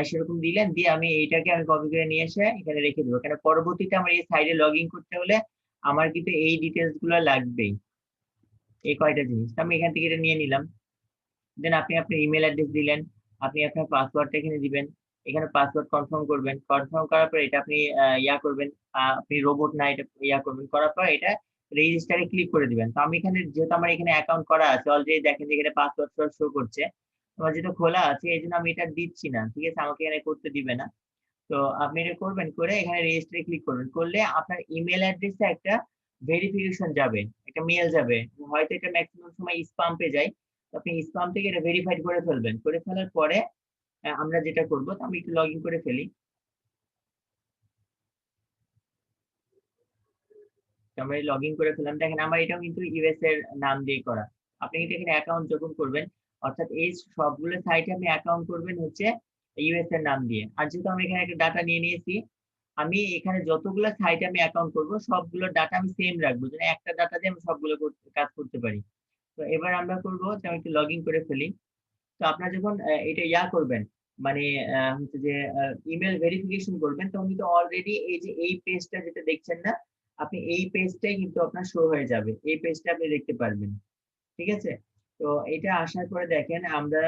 সেরকম দিলেন। দিয়ে আমি এইটাকে আমি কপি করে নিয়ে এসে এখানে রেখে দেবো, কারণ পরবর্তীতে আমার এই সাইডে লগ ইন করতে হলে আমার কিন্তু এই ডিটেলস গুলো লাগবেই, এই কয়টা জিনিস। আমি এখান থেকে এটা নিয়ে নিলাম। দেন আপনি আপনার ইমেল অ্যাড্রেস দিলেন, আপনি আপনার পাসওয়ার্ডটা এখানে দিবেন, এখানে পাসওয়ার্ড কনফার্ম করবেন। কনফার্ম করার পর এটা আপনি ইয়া করবেন, আপনি রোবট না এটা ইয়া করবেন, করার পর এটা রেজিস্টারে ক্লিক করে দিবেন। তো আমি এখানে যেহেতু আমার এখানে অ্যাকাউন্ট করা আছে অলরেডি, দেখেন যে এখানে পাসওয়ার্ড শো করছে, আমার যেটা খোলা আছে, এই জন্য আমি এটা দিচ্ছি না, ঠিক আছে, আমাকে এখানে করতে দিবে না। তো আপনি এটা করবেন, করে এখানে রেজিস্টারে ক্লিক করবেন, করলে আপনার ইমেল অ্যাড্রেসে একটা ভেরিফিকেশন যাবে, একটা মেল যাবে, হয়তো এটা ম্যাক্সিমাম সময় স্প্যাম পে যায়, আপনি স্প্যাম থেকে এটা ভেরিফাইড করে ফেলবেন। করে ফেলার পরে আমরা যেটা করবো, আমি একটু লগ ইন করে ফেলি। আমরা লগ ইন করে ফেললাম, দেখেন আমার এটাও কিন্তু ইউএস এর নাম দিয়ে করা। আপনি কিন্তু এখানে অ্যাকাউন্ট যখন করবেন, অর্থাৎ এই সবগুলো সাইটে আপনি অ্যাকাউন্ট করবেন হচ্ছে ইউএস এর নাম দিয়ে। আর যেহেতু আমি এখানে একটা ডাটা নিয়ে নিয়েছি, আমি এখানে যতগুলো সাইটে আমি অ্যাকাউন্ট করব সবগুলো ডাটা আমি সেম রাখবো, যেন একটা ডাটা দিয়ে আমি সবগুলো কাজ করতে পারি। তো এবার আমরা করবো যে আমি একটু লগ ইন করে ফেলি। তো আপনার যখন এটা ইয়া করবেন, মানে হচ্ছে যে ইমেল ভেরিফিকেশন করবেন, তখন কিন্তু অলরেডি এই যে এই পেজটা যেটা দেখছেন না, আপনি এই পেজটাই কিন্তু আপনার শো হয়ে যাবে, এই পেজটা আপনি দেখতে পারবেন, ঠিক আছে। তো এটা আসার পরে দেখেন আমরা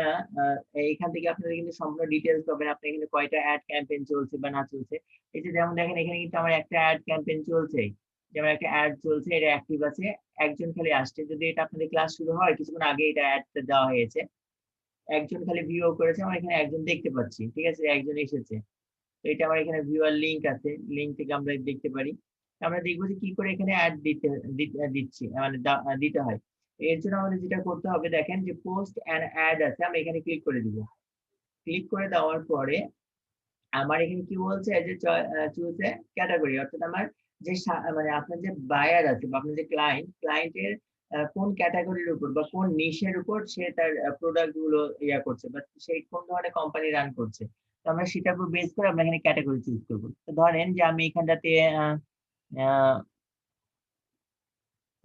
এইখান থেকে আপনাদের কিন্তু সম্পূর্ণ ডিটেলস পাবেন, আপনি এখানে কয়টা অ্যাড ক্যাম্পেইন চলছে বা না চলছে। এই যে যেমন দেখেন এখানে কিন্তু আমার একটা অ্যাড ক্যাম্পেইন চলছে, যেমন একটা অ্যাড চলছে, এটা অ্যাক্টিভ আছে, একজন খালি আসছে। যদি এটা আপনাদের ক্লাস শুরু হয় কিছুক্ষণ আগে এটা অ্যাডটা দেওয়া হয়েছে, একজন খালি ভিউ করেছে, আমার এখানে একজন দেখতে পাচ্ছি, ঠিক আছে, একজন এসেছে। তো এটা আমার এখানে ভিউয়ার লিংক আছে, লিংক থেকে আমরা দেখতে পারি। আমরা দেখবো যে কি করে এখানে অ্যাড দিচ্ছি মানে দিতে হয়। এর জন্য আমাদের যেটা করতে হবে, দেখেন যে পোস্ট অ্যান্ড অ্যাড আছে, আমি এখানে ক্লিক করে দিব। ক্লিক করে দেওয়ার পরে আমার এখানে কি বলছে, যে চুজ এ ক্যাটাগরি, অর্থাৎ আমার যে মানে আপনার যে বায়ার আছে বা আপনার যে ক্লায়েন্টের কোন ক্যাটাগরির উপর বা কোন নিশের উপর সে তার প্রোডাক্ট গুলো ইয়া করছে বা সেই কোন ধরনের কোম্পানি রান করছে, তো আমরা সেটার উপর বেস করে আমরা এখানে ক্যাটাগরি চুজ করবো। তো ধরেন যে আমি এখানটাতে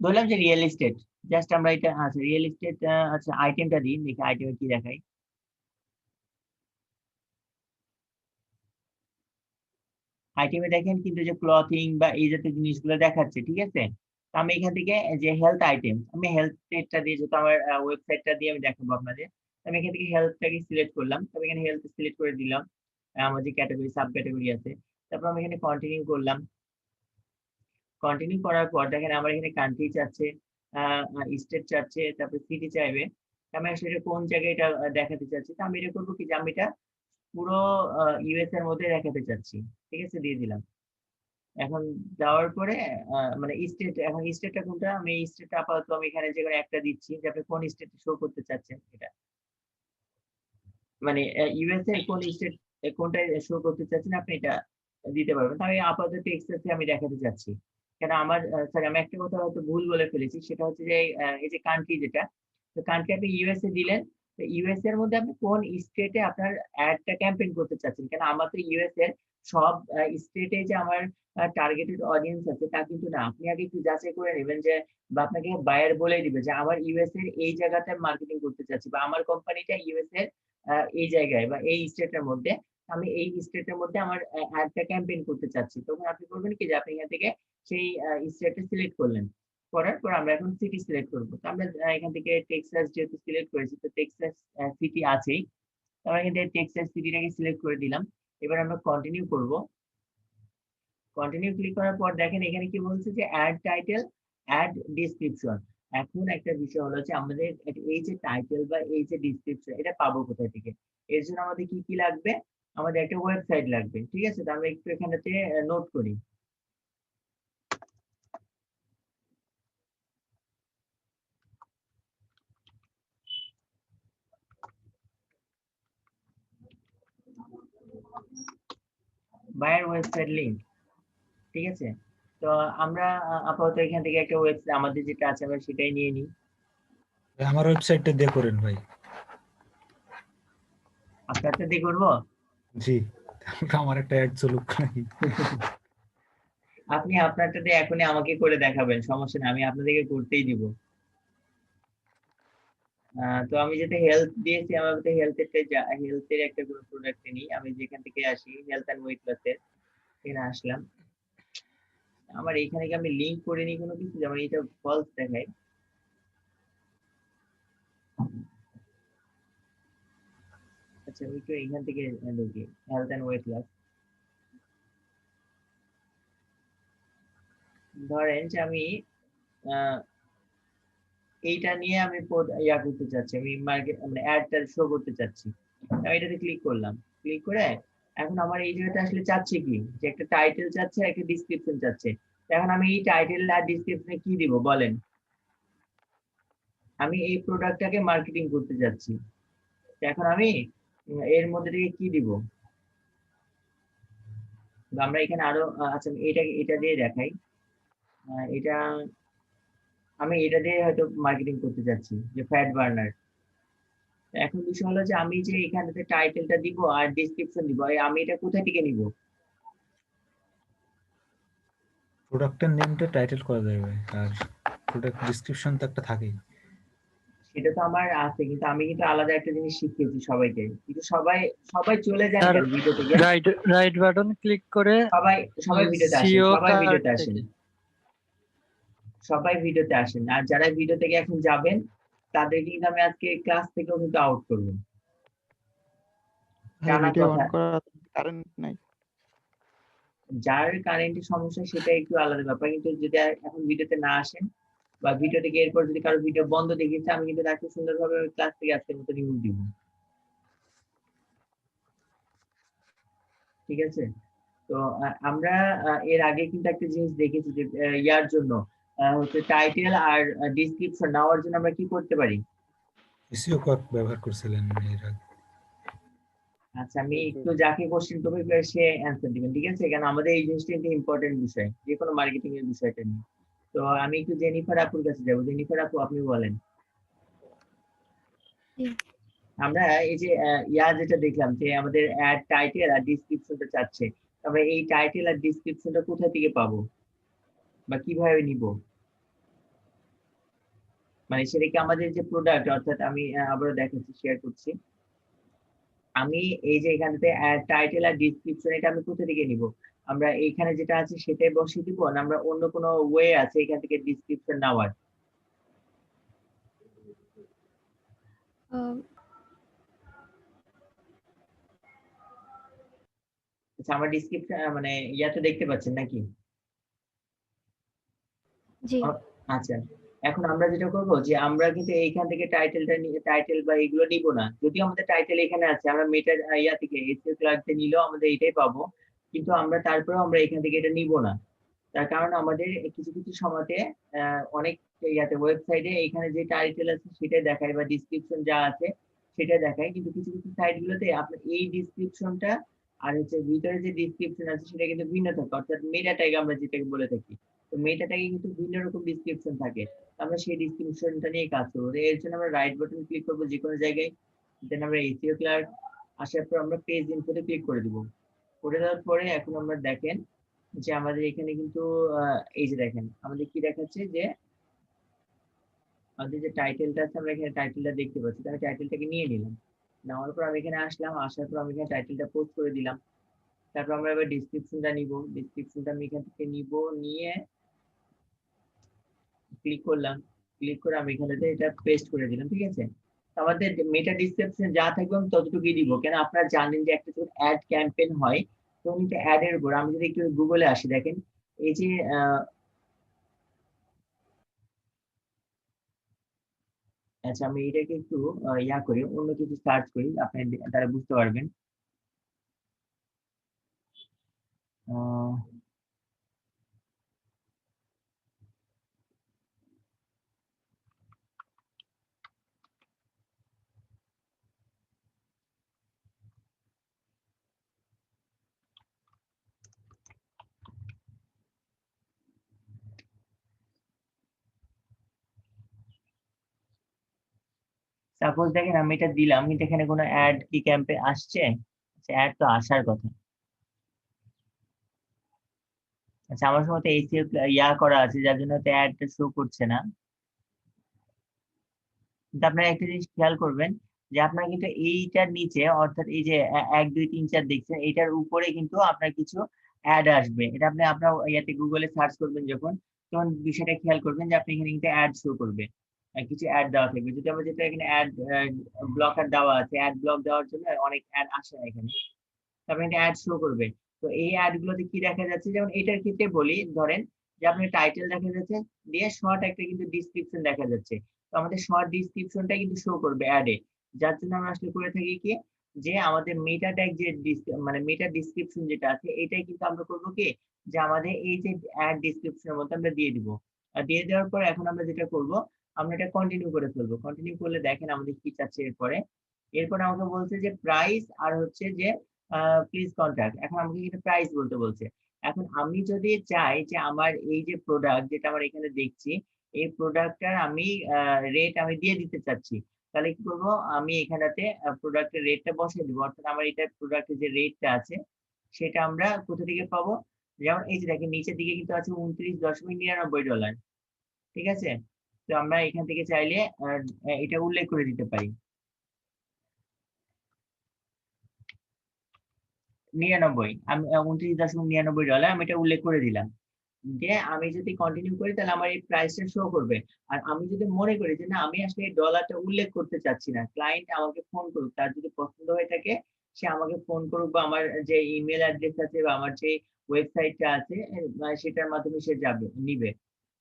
ধরলাম যে রিয়েল এস্টেট, জাস্ট আমরা এটা আচ্ছা রিয়েল এস্টেট, আচ্ছা আইটেমটা দিই, দেখি আইটেমে কি দেখাই। আইটেমে দেখেন কিন্তু যে ক্লথিং বা এই জাতীয় জিনিসগুলো দেখাচ্ছে, ঠিক আছে। তো আমি এখান থেকে যে হেলথ আইটেম, আমি হেলথ টা দিয়ে, যেহেতু আমার ওয়েবসাইটটা দিয়ে আমি দেখাবো আপনাদের, আমি এখান থেকে হেলথটাকে সিলেক্ট করলাম, তবে এখানে হেলথ সিলেক্ট করে দিলাম, আমার যে ক্যাটাগরি সাব ক্যাটাগরি আছে। তারপর আমি এখানে কন্টিনিউ করলাম। কন্টিনিউ করার পর দেখেন আমার এখানে কান্ট্রি চাচ্ছে, স্টেট চাচ্ছে, তারপর সিটি চাইবে। আমি আসলে কোন জায়গায় এটা দেখাতে চাচ্ছি, তো আমি এটা করবো কি যে আমি এটা পুরো ইউএস এর মধ্যে দেখাতে চাচ্ছি। ঠিক আছে, দিয়ে দিলাম। এখন দেওয়ার পরে মানে স্টেট, এখন স্টেটটা কোনটা, আমি স্টেটটা আপাতত আমি এখানে যে কোনো একটা দিচ্ছি যে আপনি কোন স্টেটে শো করতে চাচ্ছেন, এটা মানে ইউএস এর কোন স্টেট কোনটায় শো করতে চাচ্ছেন আপনি এটা দিতে পারবেন। তো আমি আপাতত টেক্সাসে আমি দেখাতে চাচ্ছি। কেন আমার সরি, আমি একটা কথা হয়তো ভুল বলে ফেলেছি, সেটা হচ্ছে যে এই যে কান্ট্রি যেটা, তো কান্ট্রি আপনি ইউএসএ দিলেন, তো ইউএস এর মধ্যে আপনি কোন স্টেটে আপনার অ্যাডটা ক্যাম্পেইন করতে চাচ্ছেন। কেন আমার তো ইউএস এর সব স্টেটে যে আমার টার্গেটেড অডিয়েন্স আছে তা কিন্তু না। আপনি আগে একটু যাচাই করে নেবেন যে, বা আপনাকে বায়ার বলে দিবে যে আমার ইউএস এর এই জায়গাতে মার্কেটিং করতে চাচ্ছি, বা আমার কোম্পানিটা ইউএস এর এই জায়গায় বা এই স্টেটের মধ্যে, আমি এই স্টেটের মধ্যে আমার অ্যাডটা ক্যাম্পেইন করতে চাচ্ছি। তখন আপনি করবেন কি যে আপনি এখান থেকে সেই স্টেটটা সিলেক্ট করলেন, করার পর আমরা এখন সিটি সিলেক্ট করব। তো আমরা এখান থেকে টেক্সাস যেহেতু সিলেক্ট করেছি, তো টেক্সাস সিটি আছেই, তো আমরা এখান থেকে টেক্সাস সিটিটাকে সিলেক্ট করে দিলাম। এবার আমরা কন্টিনিউ করব। কন্টিনিউ ক্লিক করার পর দেখেন এখানে কি বলছে যে অ্যাড টাইটেল, অ্যাড ডেসক্রিপশন। এখন একটা বিষয় হলো যে আমাদের এই যে টাইটেল বা এই যে ডেসক্রিপশন, এটা পাবো কোথা থেকে? এর জন্য আমাদের কি কি লাগবে? আমাদের একটা ওয়েবসাইট লাগবে। ঠিক আছে, তো আমরা একটু এখানেতে নোট করি। Buyer website link. ঠিক আছে, তো আমরা আপাতত এখান থেকে একটা ওয়েবসাইট আমাদের যেটা আছে আমরা সেটাই নিয়ে নিই। আমার ওয়েবসাইটটা দিয়ে করেন ভাই। আপনারটা দিয়ে করবো? জি, আমার একটা অ্যাড চলুক নাকি? আপনি আপনারটা দিয়ে এখনই আমাকে করে দেখাবেন, সমস্যা নেই, আমি আপনাদেরকে করতেই দিব। তো আমি যেটা হেলথ দিয়েছি, আমার হেলথের একটা কোনো প্রোডাক্ট নিই। আমি যেখান থেকে আসি হেলথ এন্ড ওয়েট লসের, এখানে আসলাম। আমার এইখানে কি আমি লিংক করিনি কোনো কিছু, যেমন এটা ফলস দেখায়। আচ্ছা, আমি একটু এখান থেকে ঢুকি, হেলথ এন্ড ওয়েট লস। ধরেন যে আমি এইটা নিয়ে আমি ইয়া করতে চাচ্ছি, আমি মার্কেট মানে অ্যাডটা শো করতে চাচ্ছি। আমি এটাতে ক্লিক করলাম, ক্লিক করে এখন আমার এই জায়গাটা আসলে চাচ্ছে কি, যে একটা টাইটেল চাচ্ছে, একটা ডেসক্রিপশন চাচ্ছে। এখন আমি এই টাইটেল আর ডেসক্রিপশনে কি দিব বলেন? আমি এই প্রোডাক্টটাকে মার্কেটিং করতে যাচ্ছি, এখন আমি এর মধ্যে থেকে কি দিব? আমরা এখানে আরো আচ্ছা, এটা দিয়ে দেখাই। এটা আমি এটা দিয়ে হয়তো মার্কেটিং করতে যাচ্ছি, যে ফ্যাট বার্নার। এখন বিষয় হলো যে আমি যে এখানে টাইটেলটা দিব আর ডেসক্রিপশন দিব, আমি এটা কোথা থেকে নিব? প্রোডাক্টের নেমটা টাইটেল করা যাবে, আর প্রোডাক্ট ডেসক্রিপশন তো একটা থাকেই। সেটা তো আমার আছে, কিন্তু আমি কিন্তু আলাদা একটা জিনিস শিখিয়েছি সবাইকে, কিন্তু সবাই চলে যান কেন ভিডিও থেকে? রাইট বাটন ক্লিক করে সবাই ভিডিওতে আসেন, সিও সবাই ভিডিওতে কার্ড আসেন, থেকে। সবাই ভিডিওতে আসেন। আর যারা ভিডিও থেকে এখন যাবেন তাদের কিন্তু আমি আজকে ক্লাস থেকেও কিন্তু আউট করব। জানা কথা, কারেন্ট নাই। যার কারেন্টের সমস্যা সেটা একটু আলাদা ব্যাপার, কিন্তু যদি এখন ভিডিওতে না আসেন বা ভিডিও থেকে এরপর যদি কারো ভিডিও বন্ধ দেখিয়েছে, আমি কিন্তু তাকে সুন্দরভাবে ক্লাস থেকে আজকের মতো রিমুভ দিব। ঠিক আছে, তো আমরা এর আগে কিন্তু একটা জিনিস দেখেছি যে ইয়ার জন্য হচ্ছে টাইটেল আর ডেসক্রিপশন নেওয়ার জন্য আমরা কি করতে পারি? এসইও কর্ক ব্যবহার করছিলেন এর আগে। আচ্ছা, আমি একটু যাকে কোশ্চেন করবে সে অ্যান্সার দিবেন, ঠিক আছে? কারণ আমাদের এই জিনিসটা কিন্তু ইম্পর্টেন্ট বিষয়, যে কোনো মার্কেটিং এর বিষয়টা নিয়ে। তো আমি একটু জেনিফার আপুর কাছে যাবো। জেনিফার আপু, আপনি বলেন। আমরা এই যে ইয়া যেটা দেখলাম যে আমাদের অ্যাড টাইটেল আর ডেসক্রিপশনটা চাচ্ছে, আমরা এই টাইটেল আর ডেসক্রিপশনটা কোথা থেকে পাবো বা কিভাবে নিব? মানে সেটা কি আমাদের যে প্রোডাক্ট, অর্থাৎ আমি আবারও দেখাচ্ছি, শেয়ার করছি। আমি এই যে এখানেতে টাইটেল আর ডেসক্রিপশন, এটা আমি কোথা থেকে নিব? আমরা এইখানে যেটা আছে সেটাই বসিয়ে দিব, না আমরা অন্য কোনো ওয়ে আছে এখান থেকে ডেসক্রিপশন নেওয়ার? আচ্ছা আমার ডিসক্রিপশন মানে ইয়াতে দেখতে পাচ্ছেন নাকি? জি আচ্ছা এখন আমরা যেটা করব যে আমরা কিন্তু এইখান থেকে টাইটেলটা নিয়ে টাইটেল বা এগুলো নিব না, যদিও আমাদের টাইটেল এখানে আছে, আমরা মেটার ইয়া থেকে এসিও ক্লার্কতে নিলেও আমাদের এটাই পাবো, কিন্তু আমরা তারপরেও আমরা এখান থেকে এটা নিব না। তার কারণ আমাদের কিছু কিছু সময়তে অনেক ইয়াতে ওয়েবসাইটে এখানে যে টাইটেল আছে সেটাই দেখায় বা ডিসক্রিপশন যা আছে সেটা দেখায়, কিন্তু কিছু কিছু সাইটগুলোতে আপনার এই ডিসক্রিপশনটা আর হচ্ছে ভিতরে যে ডিসক্রিপশন আছে সেটা কিন্তু ভিন্ন থাকে, অর্থাৎ মেটা ট্যাগ আমরা যেটাকে বলে থাকি। তো মেটা ট্যাগে কিন্তু ভিন্ন রকম ডিসক্রিপশন থাকে, আমরা সেই ডিসক্রিপশনটা নিয়ে কাজ করবো। এর জন্য আমরা রাইট বাটন ক্লিক করবো যে কোনো জায়গায়, দেন আমরা এসইও ক্লার্ক আসার পর আমরা পেজ ইনফোতে ক্লিক করে দিব। করে দেওয়ার পরে এখন আমরা দেখেন যে আমাদের এখানে কিন্তু এই যে দেখেন আমাদের কি দেখাচ্ছে যে আমাদের যে টাইটেলটা আছে আমরা এখানে টাইটেলটা দেখতে পাচ্ছি, আমি টাইটেলটাকে নিয়ে নিলাম, নেওয়ার পর আমি এখানে আসলাম, আসার পর আমি এখানে টাইটেলটা পোস্ট করে দিলাম। তারপর আমরা এবার ডিসক্রিপশনটা নিব, ডিসক্রিপশনটা আমি এখান থেকে নিব, নিয়ে ক্লিক করলাম, ক্লিক করে আমি এখানে এটা পেস্ট করে দিলাম। ঠিক আছে, আমাদের মেটা ডিসক্রিপশন যা থাকবে আমি ততটুকুই দিব, কেন আপনারা জানেন যে একটা যখন অ্যাড ক্যাম্পেইন হয় তখন কিন্তু অ্যাড এর উপর আমি যদি একটু গুগলে আসি, দেখেন এই যে আচ্ছা আমি এটাকে একটু ইয়া করি, অন্য কিছু সার্চ করি, আপনি তারা বুঝতে পারবেন। সাপোজ দেখেন আমি এটা দিলাম, কিন্তু এখানে কোনো অ্যাড কি ক্যাম্পে আসছে? অ্যাড তো আসার কথা। আচ্ছা আমার সময় তো এসিও ইয়া করা আছে যার জন্য তো অ্যাডটা শো করছে না। কিন্তু আপনারা একটা জিনিস খেয়াল করবেন যে আপনার কিন্তু এইটার নিচে, অর্থাৎ এই যে 1 2 3 4 দেখছেন, এইটার উপরে কিন্তু আপনার কিছু অ্যাড আসবে। এটা আপনি আপনার ইয়াতে গুগলে সার্চ করবেন যখন, তখন বিষয়টা খেয়াল করবেন যে আপনি এখানে কিন্তু অ্যাড শো করবে, কিছু অ্যাড দেওয়া থাকবে। যদি আমরা যেটা এখানে অ্যাড ব্লকার দেওয়া আছে, অ্যাড ব্লক দেওয়ার জন্য অনেক অ্যাড আসে না এখানে, তারপরে এটা অ্যাড শো করবে। তো এই অ্যাড গুলোতে কি দেখা যাচ্ছে, যেমন এটার ক্ষেত্রে বলি, ধরেন যে আপনার টাইটেল দেখা যাচ্ছে, দিয়ে শর্ট একটা কিন্তু ডিসক্রিপশন দেখা যাচ্ছে, তো আমাদের শর্ট ডিসক্রিপশনটা কিন্তু শো করবে অ্যাডে, যার জন্য আমরা আসলে করে থাকি কি যে আমাদের মেটা ট্যাগ যে মানে মেটা ডিসক্রিপশন যেটা আছে এটাই কিন্তু আমরা করবো কি যে আমাদের এই যে অ্যাড ডিসক্রিপশনের মধ্যে আমরা দিয়ে দিব। আর দিয়ে দেওয়ার পর এখন আমরা যেটা করব, আমরা এটা কন্টিনিউ করে ফেলবো। কন্টিনিউ করলে দেখেন আমাদের কি চাচ্ছে এরপরে, এরপরে আমাকে বলছে যে প্রাইস আর হচ্ছে যে প্লিজ কন্ট্যাক্ট। এখন আমাকে কিন্তু প্রাইস বলতে বলছে। এখন আমি যদি চাই যে আমার এই যে প্রোডাক্ট যেটা আমার এখানে দেখছি, এই প্রোডাক্টটার আমি রেট আমি দিয়ে দিতে চাচ্ছি, তাহলে কি করবো, আমি এখানেতে প্রোডাক্টের রেটটা বসিয়ে দিব, অর্থাৎ আমার এটা প্রোডাক্টের যে রেটটা আছে সেটা আমরা কোথা থেকে পাবো, যেমন এই যে দেখেন নিচের দিকে কিন্তু আছে $29.99। ঠিক আছে, তো আমরা এখান থেকে চাইলে এটা উল্লেখ করে দিতে পারি 99, আমি $29.99 আমি এটা উল্লেখ করে দিলাম। যে আমি যদি কন্টিনিউ করি তাহলে আমার এই প্রাইসটা শো করবে। আর আমি যদি মনে করি যে না আমি আসলে এই ডলারটা উল্লেখ করতে চাচ্ছি না, ক্লায়েন্ট আমাকে ফোন করুক, তার যদি পছন্দ হয়ে থাকে সে আমাকে ফোন করুক, বা আমার যে ইমেল অ্যাড্রেস আছে বা আমার যে ওয়েবসাইটটা আছে সেটার মাধ্যমে সে যাবে নিবে।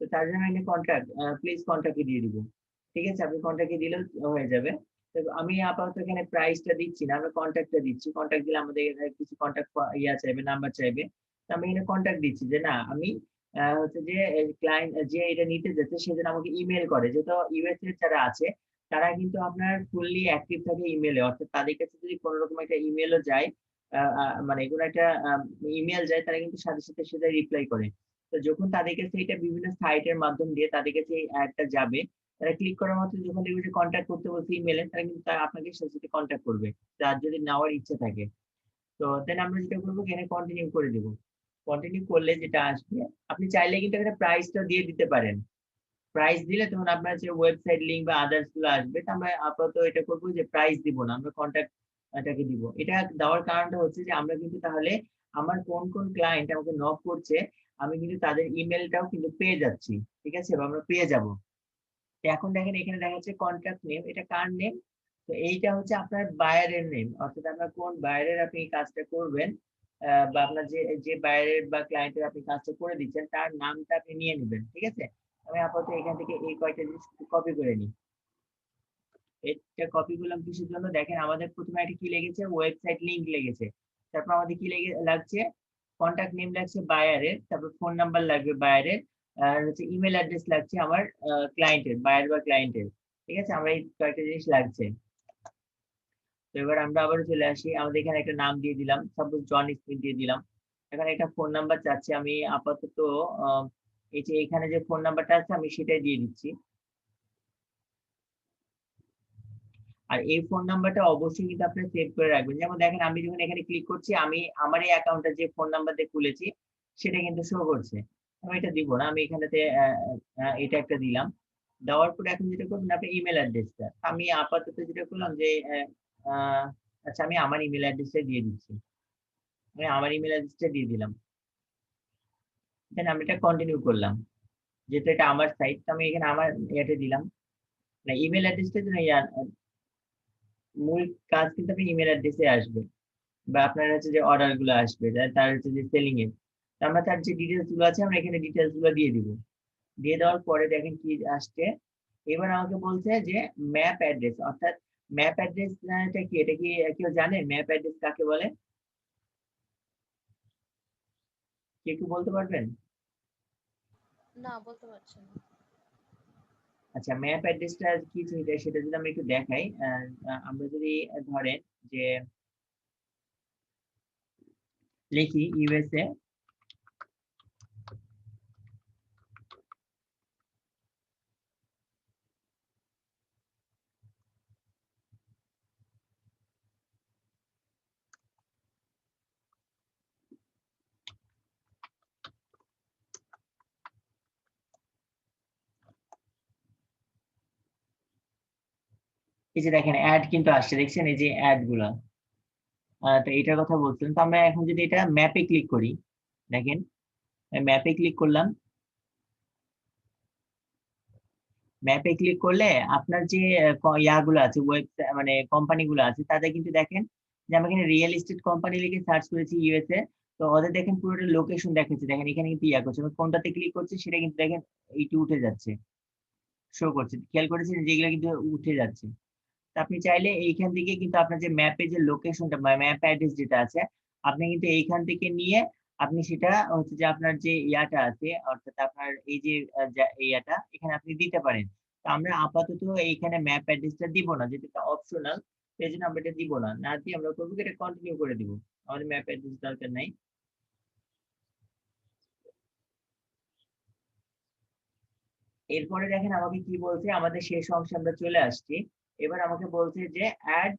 তো তার জন্য আমি কন্ট্যাক্ট প্লিজ কন্ট্যাক্টে দিয়ে দিব। ঠিক আছে, আপনি কন্ট্যাক্টে দিলেও হয়ে যাবে। তো আমি আপাতত এখানে প্রাইসটা দিচ্ছি না, আমরা কন্ট্যাক্টটা দিচ্ছি। কন্ট্যাক্ট দিলে আমাদের কিছু কন্ট্যাক্ট ইয়া চাইবে, নাম্বার চাইবে, তো আমি এখানে কন্ট্যাক্ট দিচ্ছি যে না আমি হচ্ছে যে ক্লায়েন্ট যে এটা নিতে যাচ্ছে সে যেন আমাকে ইমেল করে, যেহেতু ইউএসএ যারা আছে তারা কিন্তু আপনার ফুললি অ্যাক্টিভ থাকে ইমেলে, অর্থাৎ তাদের কাছে যদি কোনো রকম একটা ইমেলও যায়, মানে কোনো একটা ইমেল যায়, তারা কিন্তু সাথে সাথে সেটা রিপ্লাই করে। তো যখন তাদের কাছে এটা বিভিন্ন সাইটের মাধ্যম দিয়ে তাদের কাছে এই অ্যাডটা যাবে, তারা ক্লিক করার মাত্র যখন দেখবে যে কন্ট্যাক্ট করতে বলছে ইমেলে, তারা কিন্তু আপনাকে সাথে সাথে কন্ট্যাক্ট করবে যার যদি নেওয়ার ইচ্ছা থাকে। তো দেন আমরা যেটা করবো এখানে কন্টিনিউ করে দেবো। কন্টিনিউ করলে যেটা আসবে, আপনি চাইলে কিন্তু এখানে প্রাইসটা দিয়ে দিতে পারেন। প্রাইস দিলে তখন আপনার যে ওয়েবসাইট লিংক বা আদার্স গুলো আসবে, তো আমরা আপাতত এটা করবো যে প্রাইস দিব না, আমরা কন্ট্যাক্ট এটাকে দিব। এটা দেওয়ার কারণটা হচ্ছে যে আমরা কিন্তু তাহলে আমার কোন কোন ক্লায়েন্ট আমাকে নক করছে আমি কিন্তু তাদের ইমেলটাও কিন্তু পেয়ে যাচ্ছি। ঠিক আছে, বা আমরা পেয়ে যাব। তো এখন দেখেন এখানে দেখা যাচ্ছে কন্ট্যাক্ট নেম, এটা কার নেম, তো এইটা হচ্ছে আপনার বায়ারের নেম, অর্থাৎ আপনার কোন বায়ারের আপনি এই কাজটা করবেন বা আপনার যে যে বায়ারের বা ক্লায়েন্টের আপনি কাজটা করে দিচ্ছেন তার নামটা আপনি নিয়ে নেবেন, ঠিক আছে? আমি আপাতত এখান থেকে এই কয়টা জিনিস কপি করে নিই। এটা কপি করলাম কিসের জন্য? দেখেন আমাদের প্রথমে একটা কি লেগেছে, ওয়েবসাইট লিংক লেগেছে। তারপর আমাদের কি লাগছে, কন্টাক্ট নেম লাগছে বায়ারের, তারপর ফোন নাম্বার লাগবে বায়ারের, আর হচ্ছে ইমেল অ্যাড্রেস লাগছে আমার ক্লায়েন্টের, বায়ার বা ক্লায়েন্টের, ঠিক আছে? আমরা এই কয়েকটা জিনিস লাগছে। তো এবার আমরা আবার চলে আসি, আমাদের এখানে একটা নাম দিয়ে দিলাম, সাপোজ জন স্মিথ দিয়ে দিলাম। এখানে একটা ফোন নাম্বার চাচ্ছে, আমি আপাতত এই যে এখানে যে ফোন নাম্বারটা আছে আমি সেটাই দিয়ে দিচ্ছি। আর এই ফোন নাম্বারটা অবশ্যই কিন্তু আপনি সেভ করে রাখবেন। যেমন দেখেন আমি যখন এখানে ক্লিক করছি, আমি আমার এই অ্যাকাউন্টটা যে ফোন নাম্বার দিয়ে খুলেছি সেটা কিন্তু শো করছে। আমি এটা দিব না, আমি এখানেতে এটা একটা দিলাম। দেওয়ার পরে এখন যেটা করবেন আপনি ইমেল অ্যাড্রেসটা, আমি আপাতত যেটা করলাম যে আচ্ছা আমি আমার ইমেল অ্যাড্রেসটা দিয়ে দিচ্ছি, আমি আমার ইমেল অ্যাড্রেসটা দিয়ে দিলাম। দেন আমি এটা কন্টিনিউ করলাম, যেহেতু এটা আমার সাইট, আমি এখানে আমার এটা দিলাম না, ইমেল অ্যাড্রেসটা মূল কাজ কিন্তু আপনি ইমেল অ্যাড্রেসে আসবে, বা আপনার হচ্ছে যে অর্ডার গুলো আসবে, তার হচ্ছে যে সেলিং এর, আমরা তার যে ডিটেলস গুলো আছে আমরা এখানে ডিটেলস গুলো দিয়ে দিব। দিয়ে দেওয়ার পরে দেখেন কি আসছে, এবার আমাকে বলছে যে ম্যাপ অ্যাড্রেস, অর্থাৎ ম্যাপ অ্যাড্রেস এটা কি, এটা কি কেউ জানে ম্যাপ অ্যাড্রেস কাকে বলে? কেউ কি বলতে পারবেন? না, বলতে পারছি না। আচ্ছা ম্যাপ অ্যাড্রেসটা কি সেটা যদি আমি একটু দেখাই, আমরা যদি ধরেন যে লিখি ইউএসএ, এই যে দেখেন অ্যাড কিন্তু আসছে, দেখছেন এই যে অ্যাড গুলা, তো এটার কথা বলছিলাম। তো আমরা এখন যদি এটা ম্যাপে ক্লিক করি, দেখেন ম্যাপে ক্লিক করলাম, ম্যাপে ক্লিক করলে আপনার যে ইয়াগুলো আছে, মানে কোম্পানিগুলো আছে তাদের কিন্তু দেখেন যে আমি এখানে রিয়েল এস্টেট কোম্পানি লিখে সার্চ করেছি ইউএসএ, তো ওদের দেখেন পুরোটা লোকেশন দেখাচ্ছে, দেখেন এখানে কিন্তু ইয়া করছে, আমি কোনটাতে ক্লিক করছি সেটা কিন্তু দেখেন এইটু উঠে যাচ্ছে, শো করছে, খেয়াল করেছেন যেগুলো কিন্তু উঠে যাচ্ছে। আপনি চাইলে এইখান থেকে কিন্তু আপনার যে ম্যাপে যে লোকেশনটা, ম্যাপ অ্যাড্রেস যেটা আছে, আপনি কিন্তু এইখান থেকে নিয়ে আপনি সেটা হচ্ছে যে আপনার যে ইয়াটা আছে, অর্থাৎ আপনার এই যে ইয়াটা এখানে আপনি দিতে পারেন। তো আমরা আপাতত এইখানে ম্যাপ অ্যাড্রেসটা দিব না, যেটা অপশনাল, সেই জন্য আমরা এটা দিব না, না দিয়ে আমরা করবো এটা কন্টিনিউ করে দিব, আমাদের ম্যাপ অ্যাড্রেস দরকার নাই। এরপরে দেখেন আমাকে কি বলছে, আমাদের শেষ অংশে আমরা চলে আসছি। এবার আমাকে বলছে যে অ্যাড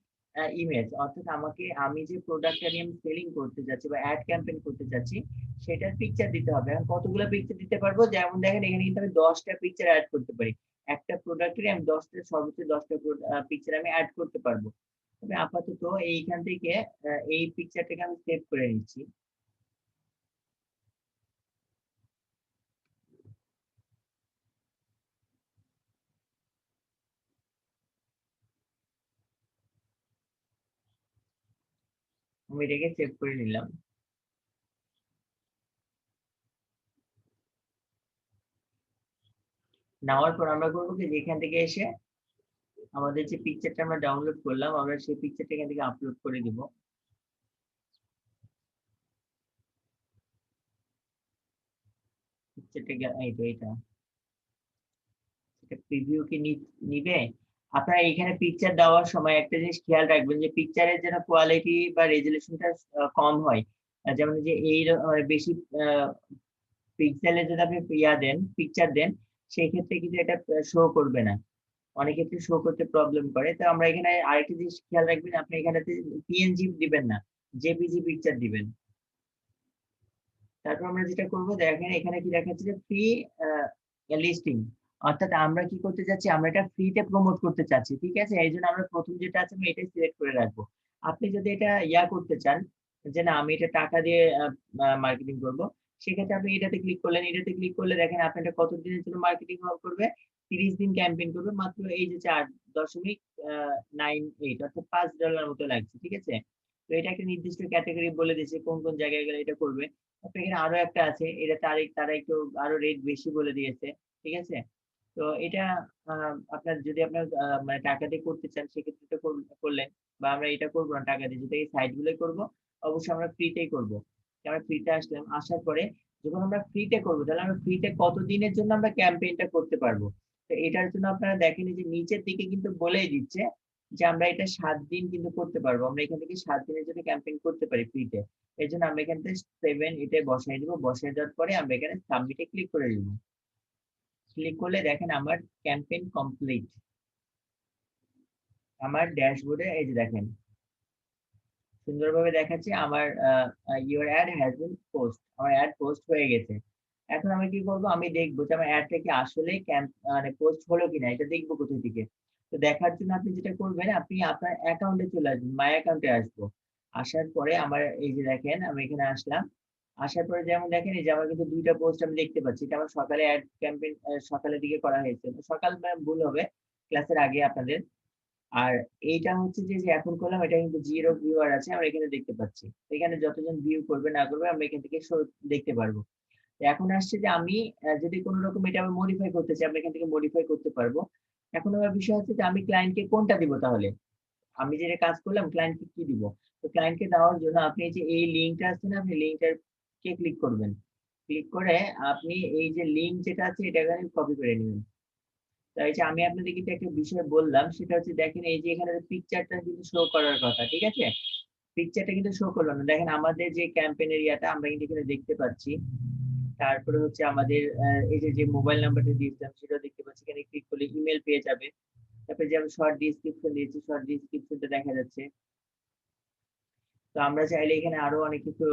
ইমেজ, অর্থাৎ আমাকে আমি যে প্রোডাক্টটা নিয়ে আমি সেলিং করতে যাচ্ছি বা অ্যাড ক্যাম্পেইন করতে যাচ্ছি সেটার পিকচার দিতে হবে। এখন কতগুলো পিকচার দিতে পারবো, যেমন দেখেন এখানে কিন্তু আমি 10টা পিকচার অ্যাড করতে পারি, একটা প্রোডাক্টের আমি 10টা, সর্বোচ্চ 10টা পিকচার আমি অ্যাড করতে পারবো। তবে আপাতত এইখান থেকে এই পিকচারটাকে আমি সেভ করে নিচ্ছি। আমি এটাকে সেভ করে নিলাম। নেওয়ার পর আমরা করবো কি, এখান থেকে এসে আমাদের যে পিকচারটা আমরা ডাউনলোড করলাম, আমরা সেই পিকচারটা এখান থেকে আপলোড করে দিব। পিকচারটা এটা প্রিভিউ কি নিবে। আপনারা এখানে পিকচার দেওয়ার সময় একটা জিনিস খেয়াল রাখবেন যে পিকচারের যেন কোয়ালিটি বা রেজুলেশনটা কম হয়। যেমন যে এই বেশি পিক্সেলে যদি আপনি দেন, পিকচার দেন, সেই ক্ষেত্রে কিন্তু এটা শো করবে না, অনেক ক্ষেত্রে শো করতে প্রবলেম করে। তো আমরা এখানে আরেকটা জিনিস খেয়াল রাখবেন, আপনি এখানেতে পিএনজি দিবেন না, জেপিজি পিকচার দিবেন। তারপর আমরা যেটা করব, দেখেন এখানে কি দেখাচ্ছে যে ফ্রি লিস্টিং, অর্থাৎ আমরা কি করতে চাচ্ছি, আমরা এটা ফ্রিতে প্রমোট করতে চাচ্ছি, ঠিক আছে? এই জন্য আমরা প্রথম যেটা আছে আমি এটাই সিলেক্ট করে রাখবো। আপনি যদি এটা করতে চান যে না আমি এটা টাকা দিয়ে মার্কেটিং করব, সেক্ষেত্রে আপনি এটাতে ক্লিক করলেন, এটাতে ক্লিক করলে দেখেন আপনি এটা কত দিনের জন্য মার্কেটিং করবে, 30 দিন ক্যাম্পেইন করবে, মাত্র এই যে 4.98 অর্থাৎ $5 মতো লাগছে, ঠিক আছে? তো এটা একটা নির্দিষ্ট ক্যাটাগরি বলে দিয়েছে কোন কোন জায়গায় গেলে এটা করবে। তারপরে এখানে আরো একটা আছে, এটা তারা একটু আরো রেট বেশি বলে দিয়েছে, ঠিক আছে। তো এটা আপনার যদি আপনার মানে টাকা দিয়ে করতে চান সেক্ষেত্রে এটা করলেন, বা আমরা এটা করবো না টাকা দিয়ে, যেটা এই সাইট গুলোই করবো, অবশ্যই আমরা ফ্রিতেই করবো। আমরা ফ্রিতে আসলাম, আসার পরে যখন আমরা ফ্রিতে করবো তাহলে আমরা ফ্রিতে কতদিনের জন্য আমরা ক্যাম্পেইনটা করতে পারবো। তো এটার জন্য আপনারা দেখেন যে নিচের দিকে কিন্তু বলেই দিচ্ছে যে আমরা এটা 7 দিন কিন্তু করতে পারবো, আমরা এখান থেকে 7 দিনের জন্য ক্যাম্পেইন করতে পারি ফ্রিতে। এই জন্য আমরা এখান থেকে 7 এটাই বসাই দিব, বসাই দেওয়ার পরে আমরা এখানে সাবমিটে ক্লিক করে দিব। ক্লিক করলে দেখেন আমার ক্যাম্পেইন কমপ্লিট। আমার ড্যাশবোর্ডে এই যে দেখেন সুন্দরভাবে দেখাচ্ছে আমার your add has been post, আমার অ্যাড পোস্ট হয়ে গেছে। এখন আমি কি করব, আমি দেখবো যে আমার অ্যাডটা কি আসলে মানে পোস্ট হলো কিনা, এটা দেখবো কোথা থেকে। তো দেখার জন্য আপনি যেটা করবেন, আপনি আপনার অ্যাকাউন্টে চলে আসবেন, মাই অ্যাকাউন্টে আসবো। আসার পরে আমার এই যে দেখেন আমি এখানে আসলাম, আসার পরে যেমন দেখেন এই যে আমার কিন্তু 2টা পোস্ট আমি দেখতে পাচ্ছি। এটা আমার সকালে অ্যাড ক্যাম্পেইন সকালের দিকে করা হয়েছে, সকাল ভুল হবে, ক্লাসের আগে আপনাদের। আর এইটা হচ্ছে যে এখন করলাম, এটা কিন্তু 0 ভিউয়ার আছে আমরা এখানে দেখতে পাচ্ছি। এখানে যতজন ভিউ করবে না করবে আমরা এখান থেকে দেখতে পারবো। এখন আসছে যে আমি যদি কোনো রকম এটা আমি মডিফাই করতে চাই, আমরা এখান থেকে মডিফাই করতে পারবো। এখন আমার বিষয় হচ্ছে যে আমি ক্লায়েন্টকে কোনটা দিব, তাহলে আমি যেটা কাজ করলাম ক্লায়েন্টকে কি দিব। তো ক্লায়েন্টকে দেওয়ার জন্য আপনি যে এই লিঙ্কটা আছে না, আপনি লিঙ্কটার কে ক্লিক করবেন, ক্লিক করে আপনি এই যে লিঙ্ক যেটা আছে এটা এখানে কপি করে নেবেন। তাই যে আমি আপনাদের কিন্তু একটা বিষয় বললাম, সেটা হচ্ছে দেখেন এই যে এখানে পিকচারটা কিন্তু শো করার কথা, ঠিক আছে। পিকচারটা কিন্তু শো করলো না, দেখেন আমাদের যে ক্যাম্পেইন এরিয়াটা আমরা কিন্তু এখানে দেখতে পাচ্ছি। তারপরে হচ্ছে আমাদের এই যে মোবাইল নাম্বারটা দিয়েছিলাম সেটাও দেখতে পাচ্ছি, এখানে ক্লিক করলে ইমেল পেয়ে যাবে। তারপরে যে আমি শর্ট ডিসক্রিপশন দিয়েছি, শর্ট ডিসক্রিপশনটা দেখা যাচ্ছে। তো আমরা চাইলে এখানে আরো অনেক কিছু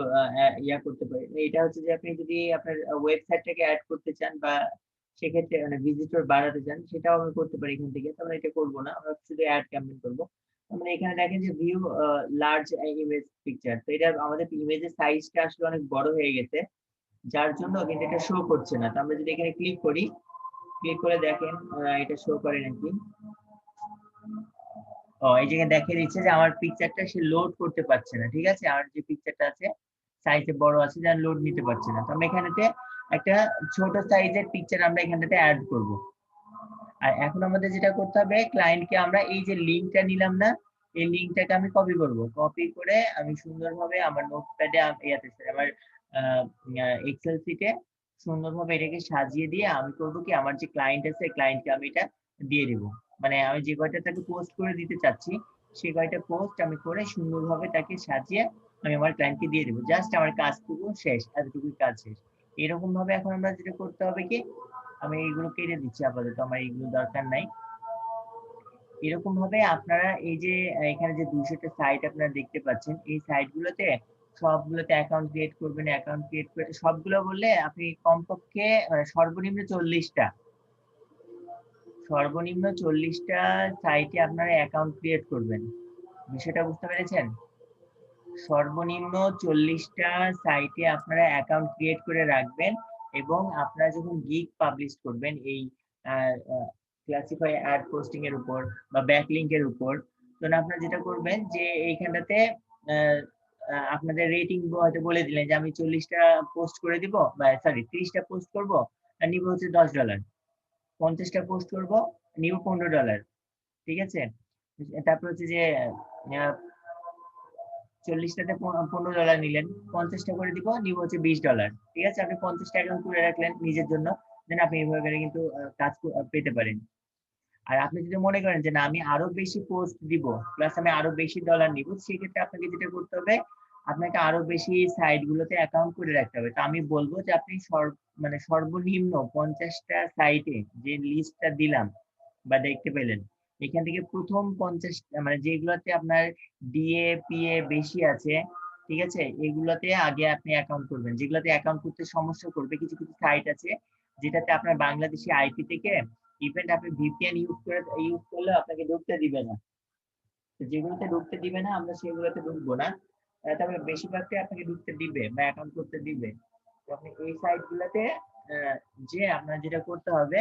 ইয়া করতে পারি। এটা হচ্ছে যে আপনি যদি আপনার ওয়েবসাইটটাকে অ্যাড করতে চান বা সেক্ষেত্রে মানে ভিজিটর বাড়াতে চান, সেটাও আমরা করতে পারি এখান থেকে। আমরা এটা করবো না, আমরা শুধু অ্যাড ক্যাম্পেইন করবো। আমরা এখানে দেখেন যে ভিউ লার্জ ইমেজ পিকচার, তো এটা আমাদের ইমেজের সাইজটা আসলে অনেক বড় হয়ে গেছে, যার জন্য কিন্তু এটা শো করছে না। তো আমরা যদি এখানে ক্লিক করি, ক্লিক করে দেখেন এটা শো করে নাকি। এই জায়গায় দেখিয়ে দিচ্ছে যে আমার পিকচারটা সে লোড করতে পারছে না, ঠিক আছে। আর যে পিকচারটা আছে সাইজে বড় আছে, যার লোড নিতে পারছে না। তো আমরা এখানেতে একটা ছোট সাইজের পিকচার আমরা এখানটাতে অ্যাড করব। আর এখন আমাদের যেটা করতে হবে, ক্লায়েন্টকে আমরা এই যে লিংকটা নিলাম না, এই লিংকটাকে আমি কপি করব। কপি করে আমি সুন্দরভাবে আমার নোটপ্যাডে আমার এক্সেল শিটে সুন্দরভাবে এটাকে সাজিয়ে দিয়ে আমি করব কি, আমার যে ক্লায়েন্ট আছে ক্লায়েন্টকে আমি এটা দিয়ে দেব। মানে আমি যে কয়টা তাকে পোস্ট করে দিতে চাচ্ছি সেই কয়টা পোস্ট আমি করে সুন্দরভাবে তাকে সাজিয়ে আমি আমার ক্লায়েন্টকে দিয়ে দেবো। জাস্ট আমার কাজটুকু শেষ, এতটুকুই কাজ শেষ। এরকম ভাবে এখন আমরা যেটা করতে হবে কি, আমি এইগুলো কেটে দিচ্ছি আপাতত, আমার এইগুলো দরকার নাই। এরকম ভাবে আপনারা এই যে এখানে যে 200টা সাইট আপনারা দেখতে পাচ্ছেন, এই সাইটগুলোতে সবগুলোতে অ্যাকাউন্ট ক্রিয়েট করবেন। অ্যাকাউন্ট ক্রিয়েট করে সবগুলো বললে আপনি কমপক্ষে সর্বনিম্ন 40টা সাইটে আপনারা অ্যাকাউন্ট ক্রিয়েট করবেন। বিষয়টা বুঝতে পেরেছেন? সর্বনিম্ন 40টা সাইটে আপনারা অ্যাকাউন্ট ক্রিয়েট করে রাখবেন, এবং আপনারা যখন গিগ পাবলিশ করবেন এই ক্লাসিফাই অ্যাড পোস্টিং এর উপর বা ব্যাকলিংকের উপর, তখন আপনারা যেটা করবেন যে এইখানটাতে আপনাদের রেটিং হয়তো বলে দিলেন যে আমি 40টা পোস্ট করে দিব, বা সরি 30টা পোস্ট করব আর নিব হচ্ছে $10, 50টা পোস্ট করব নিব $15, ঠিক আছে। তারপর হচ্ছে যে 40টাতে $15 নিলেন, 50টা করে দিব নিব হচ্ছে $20, ঠিক আছে। আপনি 50টা অ্যাকাউন্ট করে রাখলেন নিজের জন্য, দেন আপনি এইভাবে করে কিন্তু কাজ পেতে পারেন। আর আপনি যদি মনে করেন যে না আমি আরো বেশি পোস্ট দিব প্লাস আমি আরো বেশি ডলার নিব, সেক্ষেত্রে আপনাকে যেটা করতে হবে, আপনাকে আরো বেশি সাইট গুলোতে অ্যাকাউন্ট করে রাখতে হবে। তো আমি বলবো যে আপনি সর্বনিম্ন 50টা সাইটে যে লিস্টটা দিলাম বা দেখতে পেলেন, এখান থেকে প্রথম 50 মানে যেগুলোতে আপনার ডিএ পিএ বেশি আছে, ঠিক আছে, এগুলোতে আগে আপনি অ্যাকাউন্ট করবেন। যেগুলোতে অ্যাকাউন্ট করতে সমস্যা করবে, কিছু কিছু সাইট আছে যেটাতে আপনার বাংলাদেশি আইপি থেকে ইভেন আপনি ভিপিএন ইউজ করলে আপনাকে ঢুকতে দিবে না। তো যেগুলোতে ঢুকতে দিবে না আমরা সেগুলোতে ঢুকবো না, তবে বেশিরভাগটাই আপনাকে ঢুকতে দিবে বা অ্যাকাউন্ট করতে দিবে। তো আপনি এই সাইট গুলোতে যে আপনার যেটা করতে হবে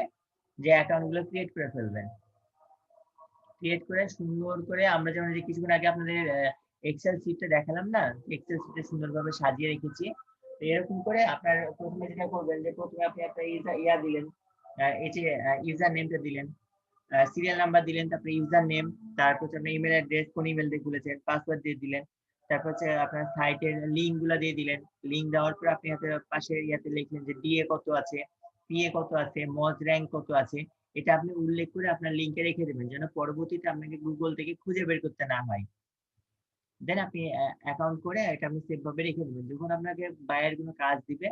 যে অ্যাকাউন্ট গুলো ক্রিয়েট করে ফেলবেন। ক্রিয়েট করে সুন্দর করে আমরা যেমন যে কিছুক্ষণ আগে আপনাদের এক্সেল শিটটা দেখালাম না, এক্সেল শিটে সুন্দরভাবে সাজিয়ে রেখেছি। তো এরকম করে আপনার প্রথমে যেটা করবেন যে প্রথমে আপনি একটা ইয়া দিলেন, এই যে ইউজার নেমটা দিলেন, সিরিয়াল নাম্বার দিলেন, তারপরে ইউজার নেম, তারপর হচ্ছে আপনার ইমেল অ্যাড্রেস, কোন ইমেল দিয়ে খুলেছেন, পাসওয়ার্ড দিয়ে দিলেন, তারপর হচ্ছে আপনার সাইটের লিঙ্ক গুলা দিয়ে দিলেন। লিঙ্ক দেওয়ার পর আপনি হাতে পাশে ইয়াতে লিখলেন যে ডিএ কত আছে, পিএ কত আছে, মজ র্যাঙ্ক কত আছে, এটা আপনি উল্লেখ করে আপনার লিঙ্কে রেখে দেবেন যেন পরবর্তীতে আপনাকে গুগল থেকে খুঁজে বের করতে না হয়। দেন আপনি অ্যাকাউন্ট করে এটা আপনি সেভ ভাবে রেখে দেবেন। যখন আপনাকে বায়ার কোনো কাজ দিবে,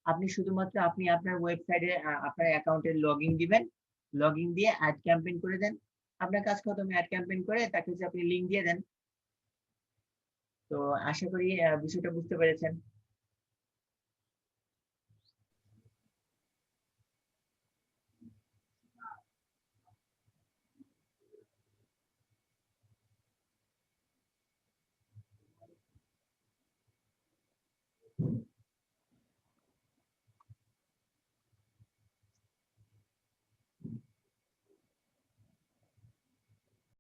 আপনি শুধুমাত্র আপনি আপনার ওয়েবসাইটে আপনার অ্যাকাউন্টে লগইন দিবেন, লগইন দিয়ে অ্যাড ক্যাম্পেইন করে দেন, আপনার কাজ খতম। অ্যাড ক্যাম্পেইন করে তাকে হচ্ছে আপনি লিঙ্ক দিয়ে দেন। তো আশা করি বিষয়টা বুঝতে পেরেছেন।